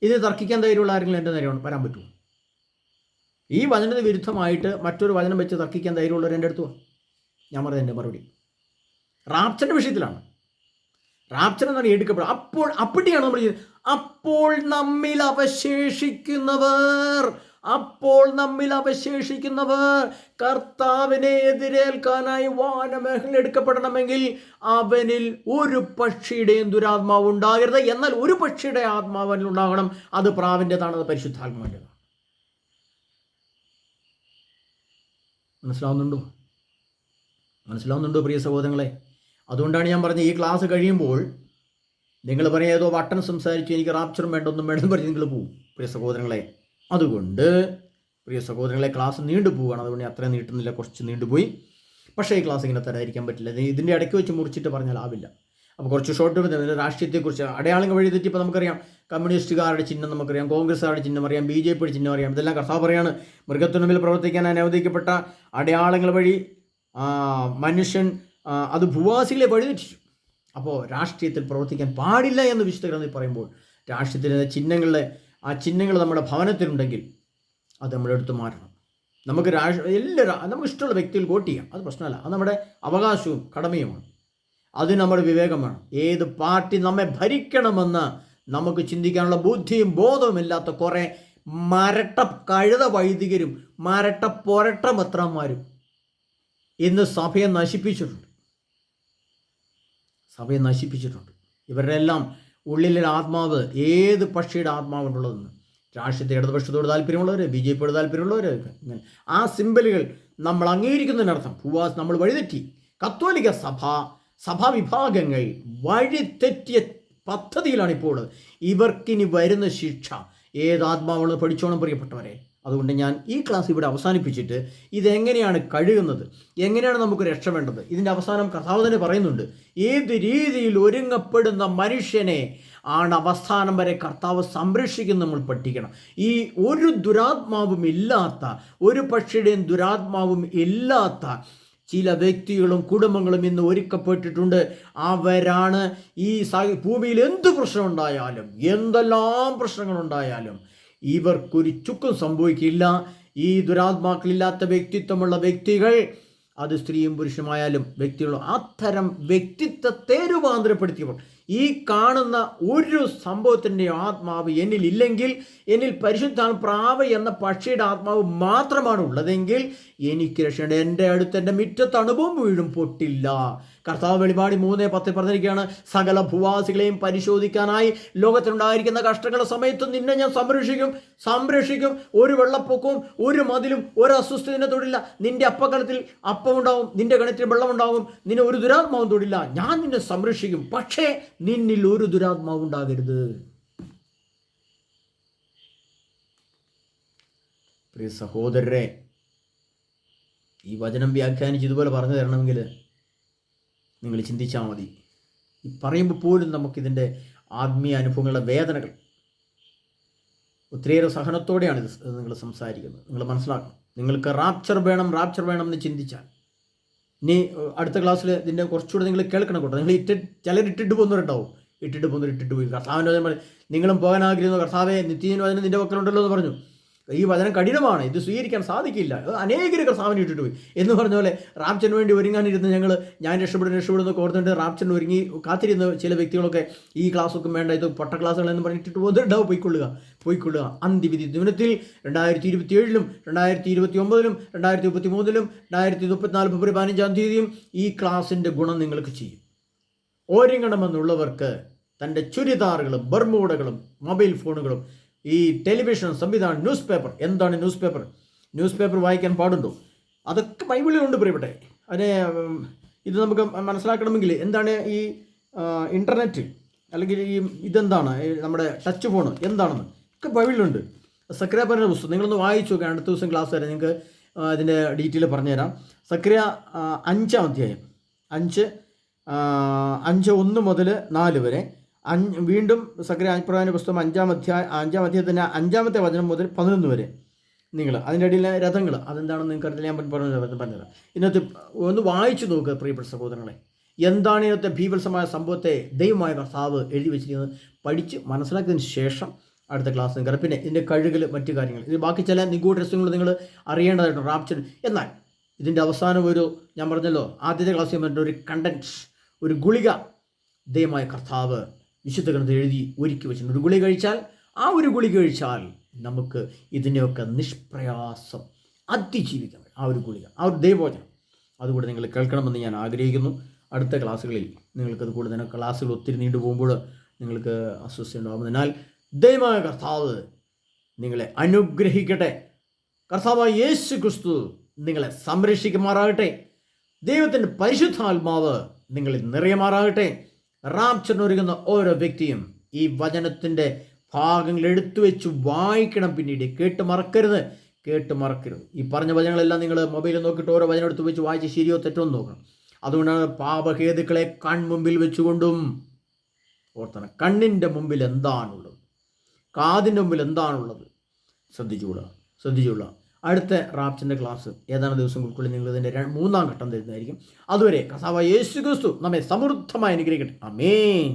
ഇത് തർക്കിക്കാൻ ധൈര്യമുള്ള ആരെങ്കിലും എൻ്റെ നേരെ വരാൻ പറ്റുമോ? ഈ വചനത്തിന് വിരുദ്ധമായിട്ട് മറ്റൊരു വചനം വെച്ച് തർക്കിക്കാൻ ധൈര്യമുള്ളവർ എൻ്റെ അടുത്ത് ഞാൻ പറഞ്ഞത് എൻ്റെ മറുപടി റാപ്ചറിൻ്റെ വിഷയത്തിലാണ്. റാപ്ചർ എന്നാണ് എടുക്കപ്പെടുക. അപ്പോഴാണ് നമ്മൾ അപ്പോൾ നമ്മിൽ അവശേഷിക്കുന്നവർ കർത്താവിനെ എതിരേൽക്കാനായി വാനമേഖല എടുക്കപ്പെടണമെങ്കിൽ അവനിൽ ഒരു പക്ഷിയുടെയും ദുരാത്മാവ് ഉണ്ടാകരുത്. എന്നാൽ ഒരു പക്ഷിയുടെ ആത്മാവ് അവനിൽ ഉണ്ടാകണം. അത് പ്രാവിൻ്റെതാണ്, അത് പരിശുദ്ധാത്മാവിൻ്റെതാണ്. മനസ്സിലാവുന്നുണ്ടോ പ്രിയ സഹോദരങ്ങളെ? അതുകൊണ്ടാണ് ഞാൻ പറഞ്ഞത്, ഈ ക്ലാസ് കഴിയുമ്പോൾ നിങ്ങൾ പറയാം ഏതോ വട്ടൻ സംസാരിച്ചു, എനിക്ക് റാപ്ചറും വേണ്ടൊന്നും വേണ്ടെന്ന് പറഞ്ഞ് നിങ്ങൾ പോവും പ്രിയ സഹോദരങ്ങളെ. അതുകൊണ്ട് പ്രിയ സഹോദരങ്ങളെ, ക്ലാസ് നീണ്ടുപോവുകയാണ്. അതുകൊണ്ട് അത്രയും നീട്ടുന്നില്ല, കുറച്ച് നീണ്ടുപോയി. പക്ഷേ ഈ ക്ലാസ് ഇങ്ങനെ തരാതിരിക്കാൻ പറ്റില്ല. ഇതിൻ്റെ ഇടയ്ക്ക് വെച്ച് മുറിച്ചിട്ട് പറഞ്ഞാൽ ആവില്ല. അപ്പോൾ കുറച്ച് ഷോർട്ട് രാഷ്ട്രീയത്തെക്കുറിച്ച് അടയാളങ്ങൾ വഴി തെറ്റിപ്പോൾ നമുക്കറിയാം. കമ്മ്യൂണിസ്റ്റുകാരുടെ ചിഹ്നം നമുക്കറിയാം, കോൺഗ്രസ്സുകാരുടെ ചിഹ്നം അറിയാം, BJPയുടെ ചിഹ്നം അറിയാം. ഇതെല്ലാം കർത്താവ് പറയാണ്, മൃഗത്തിനു മുമ്പിൽ പ്രവർത്തിക്കാൻ അനുവദിക്കപ്പെട്ട അടയാളങ്ങൾ വഴി മനുഷ്യൻ അത് ഭൂവാസികളെ വഴിതെറ്റിച്ചു. അപ്പോൾ രാഷ്ട്രീയത്തിൽ പ്രവർത്തിക്കാൻ പാടില്ല എന്ന് വിശുദ്ധ ഗ്രന്ഥത്തിൽ പറയുമ്പോൾ രാഷ്ട്രീയത്തിലെ ചിഹ്നങ്ങൾ നമ്മുടെ ഭവനത്തിലുണ്ടെങ്കിൽ അത് നമ്മുടെ അടുത്ത് മാറണം. നമുക്ക് നമുക്ക് ഇഷ്ടമുള്ള വ്യക്തികൾ വോട്ട് ചെയ്യാം, അത് പ്രശ്നമല്ല. അത് നമ്മുടെ അവകാശവും കടമയുമാണ്. അതിന് നമ്മുടെ വിവേകം വേണം. ഏത് പാർട്ടി നമ്മെ ഭരിക്കണമെന്ന് നമുക്ക് ചിന്തിക്കാനുള്ള ബുദ്ധിയും ബോധവും ഇല്ലാത്ത കുറേ മരട്ട കഴുത വൈദികരും മരട്ട പൊരട്ട മെത്രാന്മാരും ഇന്ന് സഭയെ നശിപ്പിച്ചിട്ടുണ്ട്. ഇവരുടെ എല്ലാം ഉള്ളിലെ ആത്മാവ് ഏത് പക്ഷിയുടെ ആത്മാവുണ്ടുള്ളതെന്ന് രാഷ്ട്രീയത്തെ ഇടതുപക്ഷത്തോട് താല്പര്യമുള്ളവർ, BJPയോട് താല്പര്യമുള്ളവർ, ഇങ്ങനെ ആ സിമ്പലുകൾ നമ്മൾ അംഗീകരിക്കുന്നതിനർത്ഥം ഭൂവാസ് നമ്മൾ വഴിതെറ്റി. കത്തോലിക്ക സഭാവിഭാഗങ്ങൾ വഴിതെറ്റിയ പദ്ധതിയിലാണ് ഇപ്പോൾ. ഇവർക്കിനി വരുന്ന ശിക്ഷ ഏതാത്മാവുള്ളത് പഠിച്ചോണം പ്രിയപ്പെട്ടവരെ. അതുകൊണ്ട് ഞാൻ ഈ ക്ലാസ് ഇവിടെ അവസാനിപ്പിച്ചിട്ട് ഇതെങ്ങനെയാണ് കഴുകുന്നത്, എങ്ങനെയാണ് നമുക്ക് രക്ഷ വേണ്ടത്, ഇതിൻ്റെ അവസാനം കർത്താവ് തന്നെ പറയുന്നുണ്ട്. ഏത് രീതിയിൽ ഒരുങ്ങപ്പെടുന്ന മനുഷ്യനെ ആണ് അവസാനം വരെ കർത്താവ് സംരക്ഷിക്കുന്ന നമ്മൾ പഠിക്കണം. ഈ ഒരു ദുരാത്മാവും ഇല്ലാത്ത, ഒരു പക്ഷിയുടെയും ദുരാത്മാവും ഇല്ലാത്ത ചില വ്യക്തികളും കുടുംബങ്ങളും ഇന്ന് ഒരുക്കപ്പെട്ടിട്ടുണ്ട്. അവരാണ് ഈ ഭൂമിയിൽ എന്ത് പ്രശ്നമുണ്ടായാലും, എന്തെല്ലാം പ്രശ്നങ്ങളുണ്ടായാലും ഇവർക്കൊരു ചുക്കും സംഭവിക്കില്ല. ഈ ദുരാത്മാക്കളില്ലാത്ത വ്യക്തിത്വമുള്ള വ്യക്തികൾ, അത് സ്ത്രീയും പുരുഷനുമായാലും വ്യക്തികളും, അത്തരം വ്യക്തിത്വത്തെ രൂപാന്തരപ്പെടുത്തിയപ്പോൾ ഈ കാണുന്ന ഒരു സംഭവത്തിൻ്റെ ആത്മാവ് എന്നിലില്ലെങ്കിൽ, എന്നിൽ പരിശുദ്ധാത്മ പ്രാവ് എന്ന പക്ഷിയുടെ ആത്മാവ് മാത്രമാണ് ഉള്ളതെങ്കിൽ എനിക്ക് രക്ഷയുണ്ട്. എൻ്റെ അടുത്ത് എൻ്റെ മുറ്റത്ത് അണുബോംബ് വീഴും പൊട്ടില്ല. കർത്താവ് വെളിപാട് 3:10 പറഞ്ഞിരിക്കുകയാണ്, സകല ഭൂവാസികളെയും പരിശോധിക്കാനായി ലോകത്തിലുണ്ടായിരിക്കുന്ന കഷ്ടങ്ങളുടെ സമയത്ത് നിന്നെ ഞാൻ സംരക്ഷിക്കും. ഒരു വെള്ളപ്പൊക്കവും ഒരു മതിലും ഒരു അസ്വസ്ഥതയെ തൊടില്ല. നിന്റെ അപ്പക്കലത്തിൽ അപ്പമുണ്ടാവും, നിന്റെ കിണറ്റിൽ വെള്ളമുണ്ടാവും, നിന്നെ ഒരു ദുരാത്മാവും തൊടില്ല. ഞാൻ നിന്നെ സംരക്ഷിക്കും. പക്ഷേ നിന്നിൽ ഒരു ദുരാത്മാവ് ഉണ്ടാകരുത്. പ്രിയ സഹോദരരെ, ഈ വചനം വ്യാഖ്യാനിച്ച് ഇതുപോലെ പറഞ്ഞു തരണമെങ്കിൽ നിങ്ങൾ ചിന്തിച്ചാൽ മതി. ഈ പറയുമ്പോൾ പോലും നമുക്കിതിൻ്റെ ആത്മീയ അനുഭവങ്ങളുടെ വേദനകൾ, ഒത്തിരിയേറെ സഹനത്തോടെയാണ് ഇത് നിങ്ങൾ സംസാരിക്കുന്നത്. നിങ്ങൾ മനസ്സിലാക്കണം. നിങ്ങൾക്ക് റാപ്ചർ വേണം എന്ന് ചിന്തിച്ചാൽ, ഇനി അടുത്ത ക്ലാസ്സിൽ ഇതിൻ്റെ കുറച്ചുകൂടെ നിങ്ങൾ കേൾക്കണം കേട്ടോ. നിങ്ങൾ ചിലരിട്ടിട്ട് പോകുന്നവരുണ്ടാവും, ഇട്ടിട്ട് പോയി കർത്താവിൻ്റെ നിങ്ങളും പോകാൻ ആഗ്രഹിക്കുന്നു, കർത്താവെ നിത്യജീവൻ വചനം നിൻ്റെ മക്കളുണ്ടല്ലോ എന്ന് പറഞ്ഞു. ഈ വചനം കഠിനമാണ്, ഇത് സ്വീകരിക്കാൻ സാധിക്കില്ല, അനേകർ കർത്താവിനെ ഇട്ടിട്ട് പോയി എന്ന് പറഞ്ഞ പോലെ റാപ്ചറിന് വേണ്ടി ഒരുങ്ങാനിരുന്ന് ഞാൻ രക്ഷപ്പെടുന്ന ഓർത്തുകൊണ്ട് റാപ്ചറിന് ഒരുങ്ങി കാത്തിരുന്ന ചില വ്യക്തികളൊക്കെ ഈ ക്ലാസ്സൊക്കെ വേണ്ട, ഇത് പൊട്ട ക്ലാസ്സുകളെന്ന് പറഞ്ഞിട്ട് പോകുന്നുണ്ടാവും. പോയിക്കൊള്ളുക. അന്ത്യവിധി ദിനത്തിൽ 2027-ലും 2029-ലും 2033-ലും 2034 ഫെബ്രുവരി 15-ാം തീയതിയും ഈ ക്ലാസ്സിൻ്റെ ഗുണം നിങ്ങൾക്ക് ചെയ്യും. ഒരുങ്ങണമെന്നുള്ളവർക്ക് തൻ്റെ ചുരിദാറുകളും ബർമൂഡകളും മൊബൈൽ ഫോണുകളും ഈ ടെലിവിഷൻ സംവിധാനം, ന്യൂസ് പേപ്പർ. എന്താണ് ന്യൂസ് പേപ്പർ വായിക്കാൻ പാടുണ്ടോ? അതൊക്കെ ബൈബിളിലുണ്ട് പ്രിയപ്പെട്ടെ. അതിനെ ഇത് നമുക്ക് മനസ്സിലാക്കണമെങ്കിൽ എന്താണ് ഈ ഇൻ്റർനെറ്റ്, അല്ലെങ്കിൽ ഈ ഇതെന്താണ് നമ്മുടെ ടച്ച് ഫോൺ എന്താണെന്ന് ഒക്കെ ബൈബിളിലുണ്ട്. സക്രിയ പറഞ്ഞ പുസ്തകം നിങ്ങളൊന്ന് വായിച്ചു നോക്കാം. അടുത്ത ദിവസം ക്ലാസ് വരെ നിങ്ങൾക്ക് അതിൻ്റെ ഡീറ്റെയിൽ പറഞ്ഞുതരാം. സക്രിയ 5-ാം അധ്യായം 5:1 മുതൽ 4 വരെ. വീണ്ടും സക്രിയ പ്രവാചകന്റെ പുസ്തകം 5-ാം അധ്യായത്തിൻ്റെ 5-ാമത്തെ വചനം മുതൽ 11 വരെ. നിങ്ങൾ അതിൻ്റെ ഇടയിലെ രഥങ്ങൾ അതെന്താണെന്ന് നിങ്ങൾക്ക് അറിയില്ല, ഞാൻ പറഞ്ഞുതരാം. ഇന്നത്തെ ഒന്ന് വായിച്ചു നോക്കുക പ്രിയപ്പെട്ട സഹോദരങ്ങളെ. എന്താണ് ഇന്നത്തെ ഭീഭത്സമായ സംഭവത്തെ ദൈവമായ കർത്താവ് എഴുതി വെച്ചിരിക്കുന്നത് പഠിച്ച് മനസ്സിലാക്കിയതിന് ശേഷം അടുത്ത ക്ലാസ് നിങ്ങൾക്ക്. പിന്നെ ഇതിൻ്റെ കഴുകൽ, മറ്റു കാര്യങ്ങൾ, ഇത് ബാക്കി ചില നിഗൂഢ രഹസ്യങ്ങൾ നിങ്ങൾ അറിയേണ്ടതായിട്ടുണ്ട് റാപ്ചർ. എന്നാൽ ഇതിൻ്റെ അവസാനം ഞാൻ പറഞ്ഞല്ലോ ആദ്യത്തെ ക്ലാസ്സിൽ പറഞ്ഞ ഒരു കണ്ടൻറ്റ്, ഒരു ഗുളിക ദൈവമായ കർത്താവ് വിശുദ്ധ ഗ്രന്ഥത്തിൽ എഴുതി ഒരുക്കി വെച്ചിട്ടുണ്ട്. ഒരു ഗുളിക കഴിച്ചാൽ നമുക്ക് ഇതിനെയൊക്കെ നിഷ്പ്രയാസം അതിജീവിക്കാൻ പറ്റും. ആ ഒരു ഗുളിക, ആ ഒരു ദൈവവചനം അതുകൂടെ നിങ്ങൾ കേൾക്കണമെന്ന് ഞാൻ ആഗ്രഹിക്കുന്നു. അടുത്ത ക്ലാസ്സുകളിൽ നിങ്ങൾക്കത് കൂടെ തന്നെ ക്ലാസ്സുകൾ ഒത്തിരി നീണ്ടു പോകുമ്പോൾ നിങ്ങൾക്ക് അസ്വസ്ഥ ഉണ്ടാകുന്നതിനാൽ ദൈവമായ കർത്താവ് നിങ്ങളെ അനുഗ്രഹിക്കട്ടെ. കർത്താവായ യേശു ക്രിസ്തു നിങ്ങളെ സംരക്ഷിക്കുമാറാകട്ടെ. ദൈവത്തിൻ്റെ പരിശുദ്ധാത്മാവ് നിങ്ങളിൽ നിറയുമാറാകട്ടെ. റാപ്ചറിനൊരുങ്ങുന്ന ഓരോ വ്യക്തിയും ഈ വചനത്തിൻ്റെ ഭാഗങ്ങൾ എടുത്തു വെച്ച് വായിക്കണം. പിന്നീട് കേട്ട് മറക്കരുത്. ഈ പറഞ്ഞ വചനങ്ങളെല്ലാം നിങ്ങൾ മൊബൈലിൽ നോക്കിയിട്ട് ഓരോ വചനം എടുത്ത് വെച്ച് വായിച്ച് ശരിയോ തെറ്റോ എന്ന് നോക്കണം. അതുകൊണ്ടാണ് പാപഹേതുക്കളെ കൺമുമ്പിൽ വെച്ചുകൊണ്ടും ഓർത്തണം. കണ്ണിൻ്റെ മുമ്പിൽ എന്താണുള്ളത്, കാതിൻ്റെ മുമ്പിൽ എന്താണുള്ളത് ശ്രദ്ധിച്ചുകൊള്ളുക. അടുത്ത റാപ്ചറിൻ്റെ ക്ലാസ് ഏതാനും ദിവസങ്ങൾക്കുള്ളിൽ നിങ്ങൾ ഇതിൻ്റെ 3-ാം ഘട്ടം തരുന്നതായിരിക്കും. അതുവരെ കർത്താവായ യേശു ക്രിസ്തു നമ്മെ സമൃദ്ധമായി അനുഗ്രഹിക്കട്ടെ. ആമേൻ.